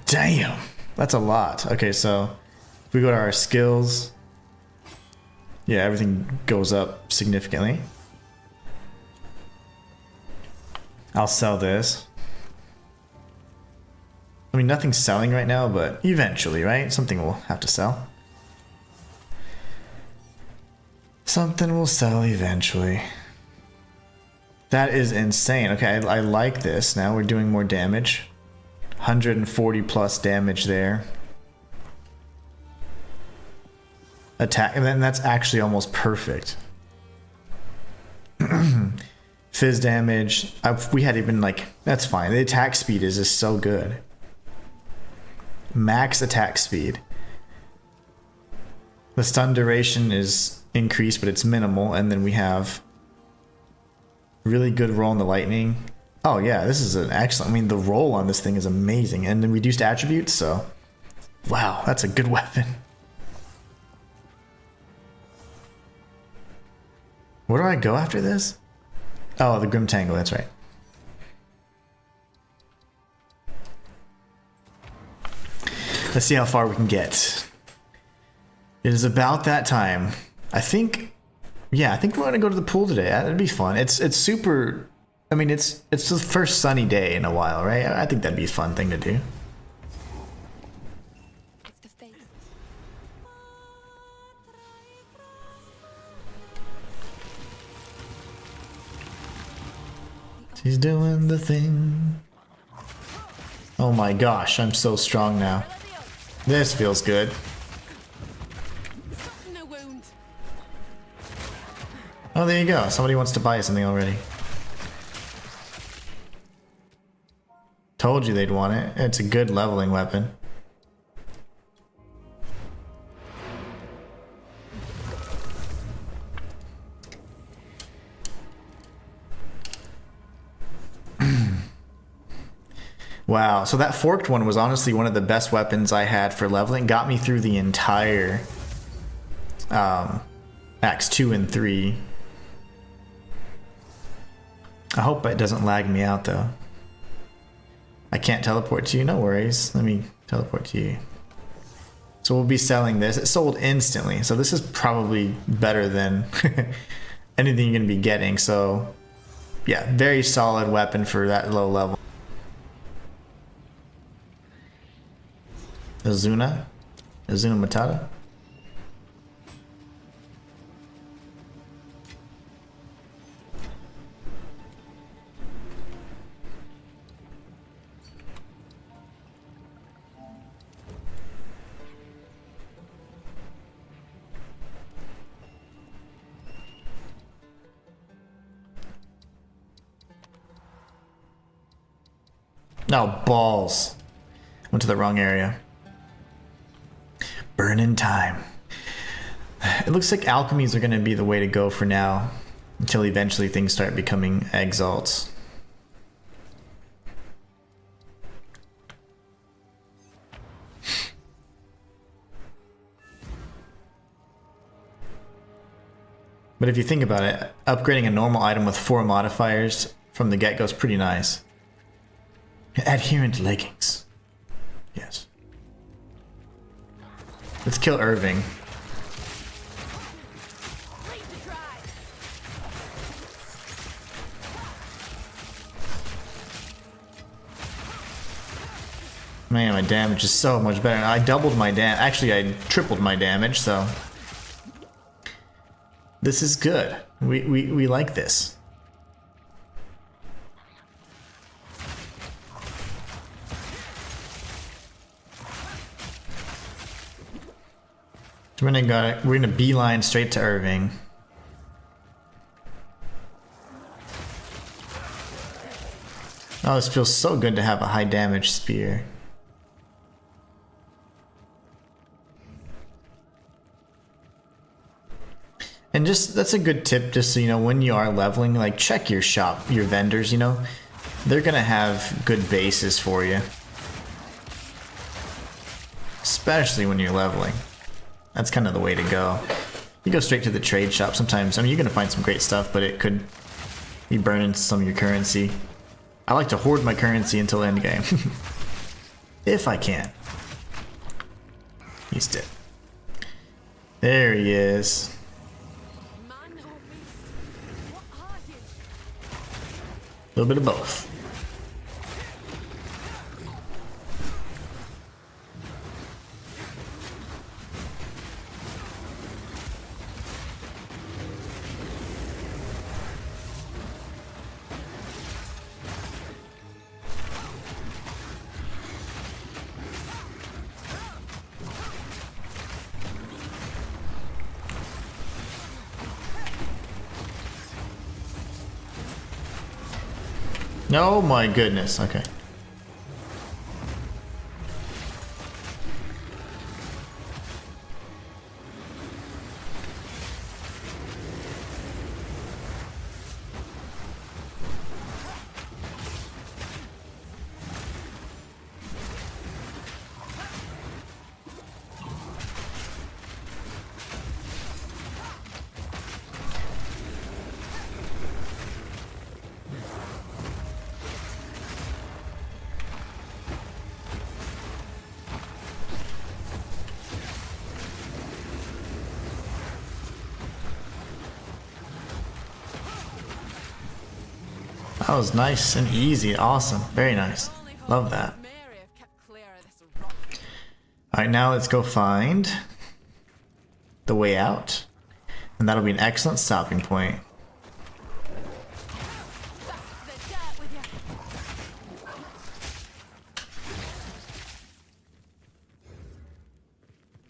Damn, that's a lot. Okay, so if we go to our skills, yeah, everything goes up significantly. I'll sell this. I mean, nothing's selling right now, but eventually, right? Something will have to sell. Something will sell eventually. That is insane. Okay, I like this. Now we're doing more damage. 140 plus damage there. Attack, and then that's actually almost perfect. Fizz damage. We had even like, that's fine. The attack speed is just so good. Max attack speed. The stun duration is increased, but it's minimal. And then we have really good roll on the lightning. Oh yeah, this is an excellent. I mean, the roll on this thing is amazing, and then reduced attributes. So, wow, that's a good weapon. Where do I go after this? Oh, the Grim Tangle. That's right. Let's see how far we can get. It is about that time. I think, yeah, I think we're gonna go to the pool today. That'd be fun. It's super. I mean, it's the first sunny day in a while, right? I think that'd be a fun thing to do. If the faith. She's doing the thing. Oh my gosh, I'm so strong now. This feels good. Soften the wound. Oh, there you go. Somebody wants to buy something already. Told you they'd want it. It's a good leveling weapon. Wow, so that forked one was honestly one of the best weapons I had for leveling. Got me through the entire Acts 2 and 3. I hope it doesn't lag me out though. I can't teleport to you, no worries. Let me teleport to you. So we'll be selling this. It sold instantly, so this is probably better than anything you're gonna be getting. So yeah, very solid weapon for that low level. Azuna Matata. No, balls. Went to the wrong area. Burn in time. It looks like alchemies are going to be the way to go for now, until eventually things start becoming exalts. But if you think about it, upgrading a normal item with 4 modifiers from the get-go is pretty nice. Adherent leggings. Yes. Let's kill Irving. Man, my damage is so much better. I doubled my damage. Actually, I tripled my damage, so... This is good. We like this. So we're gonna beeline straight to Irving. Oh, this feels so good to have a high damage spear. And just, that's a good tip, just so you know, when you are leveling, like, check your shop, your vendors, you know? They're gonna have good bases for you. Especially when you're leveling. That's kind of the way to go. You go straight to the trade shop sometimes. I mean, you're gonna find some great stuff, but it could be burning some of your currency. I like to hoard my currency until end game. If I can. He's dead. There he is. A little bit of both. Oh my goodness, okay. That was nice and easy, awesome, very nice. Love that. Alright, now let's go find the way out. And that'll be an excellent stopping point.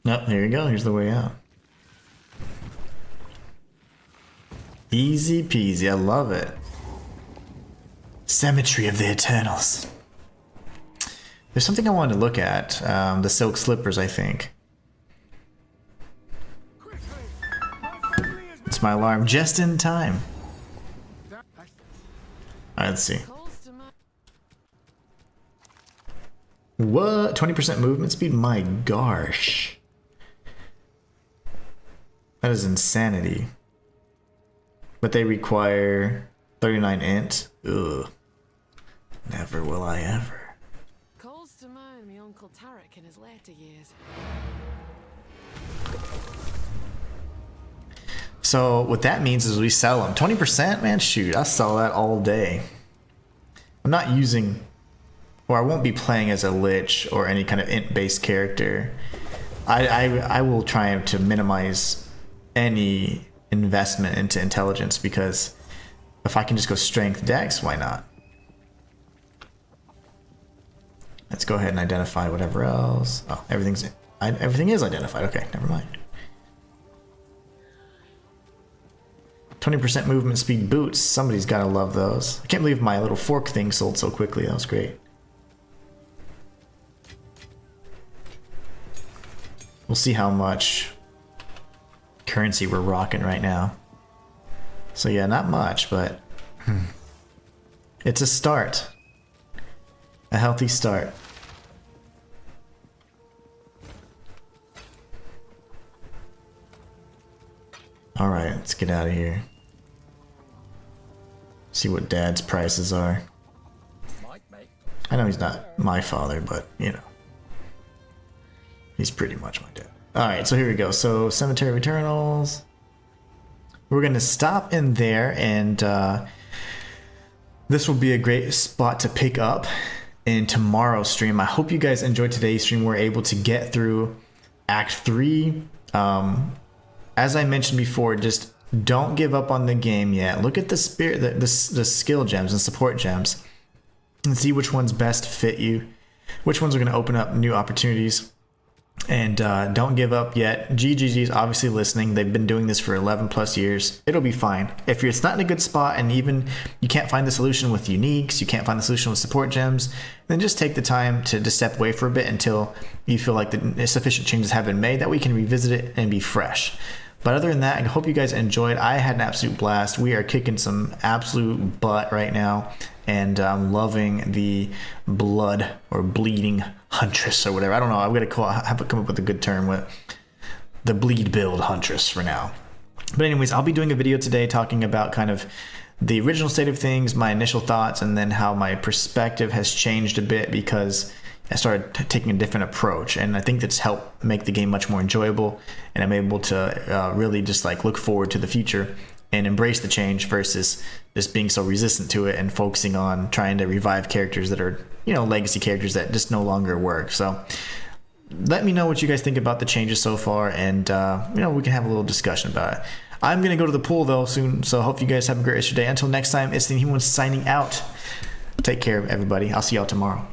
Nope, here you go, here's the way out. Easy peasy, I love it. Cemetery of the Eternals. There's something I wanted to look at. The silk slippers, I think. It's my alarm just in time. Alright, let's see. What? 20% movement speed? My gosh. That is insanity. But they require 39 int. Ugh. Never will I ever. Calls to mind me Uncle Tarek in his later years. So what that means is we sell them. 20%? Man, shoot, I'll sell that all day. I'm not using, or I won't be playing as a lich or any kind of int-based character. I will try to minimize any investment into intelligence, because if I can just go strength dex, why not? Let's go ahead and identify whatever else. Oh, everything is identified. Okay, never mind. 20% movement speed boots. Somebody's gotta love those. I can't believe my little fork thing sold so quickly. That was great. We'll see how much currency we're rocking right now. So yeah, not much, but it's a start. A healthy start. Alright, let's get out of here. See what Dad's prices are. Might make I know he's not my father, but you know, he's pretty much my dad. All right, so here we go. So Cemetery of Eternals. We're gonna stop in there, and this will be a great spot to pick up in tomorrow's stream. I hope you guys enjoyed today's stream. We're able to get through Act 3. As I mentioned before, just don't give up on the game yet. Look at the spirit, the skill gems and support gems, and see which ones best fit you, which ones are going to open up new opportunities. And don't give up yet. GGG is obviously listening. They've been doing this for 11 plus years. It'll be fine. If it's not in a good spot, and even you can't find the solution with uniques, you can't find the solution with support gems, then just take the time to step away for a bit until you feel like the sufficient changes have been made that we can revisit it and be fresh. But other than that, I hope you guys enjoyed. I had an absolute blast. We are kicking some absolute butt right now, and I'm loving the blood or bleeding huntress or whatever. I don't know. I'm gonna have to come up with a good term with the bleed build huntress for now. But anyways, I'll be doing a video today talking about kind of the original state of things, my initial thoughts, and then how my perspective has changed a bit because I started taking a different approach, and I think that's helped make the game much more enjoyable, and I'm able to really just like look forward to the future and embrace the change versus just being so resistant to it and focusing on trying to revive characters that are, you know, legacy characters that just no longer work. So let me know what you guys think about the changes so far, and you know, we can have a little discussion about it. I'm gonna go to the pool though soon, so I hope you guys have a great rest of your day. Until next time, it's the Inhuman signing out. Take care, everybody. I'll see y'all tomorrow.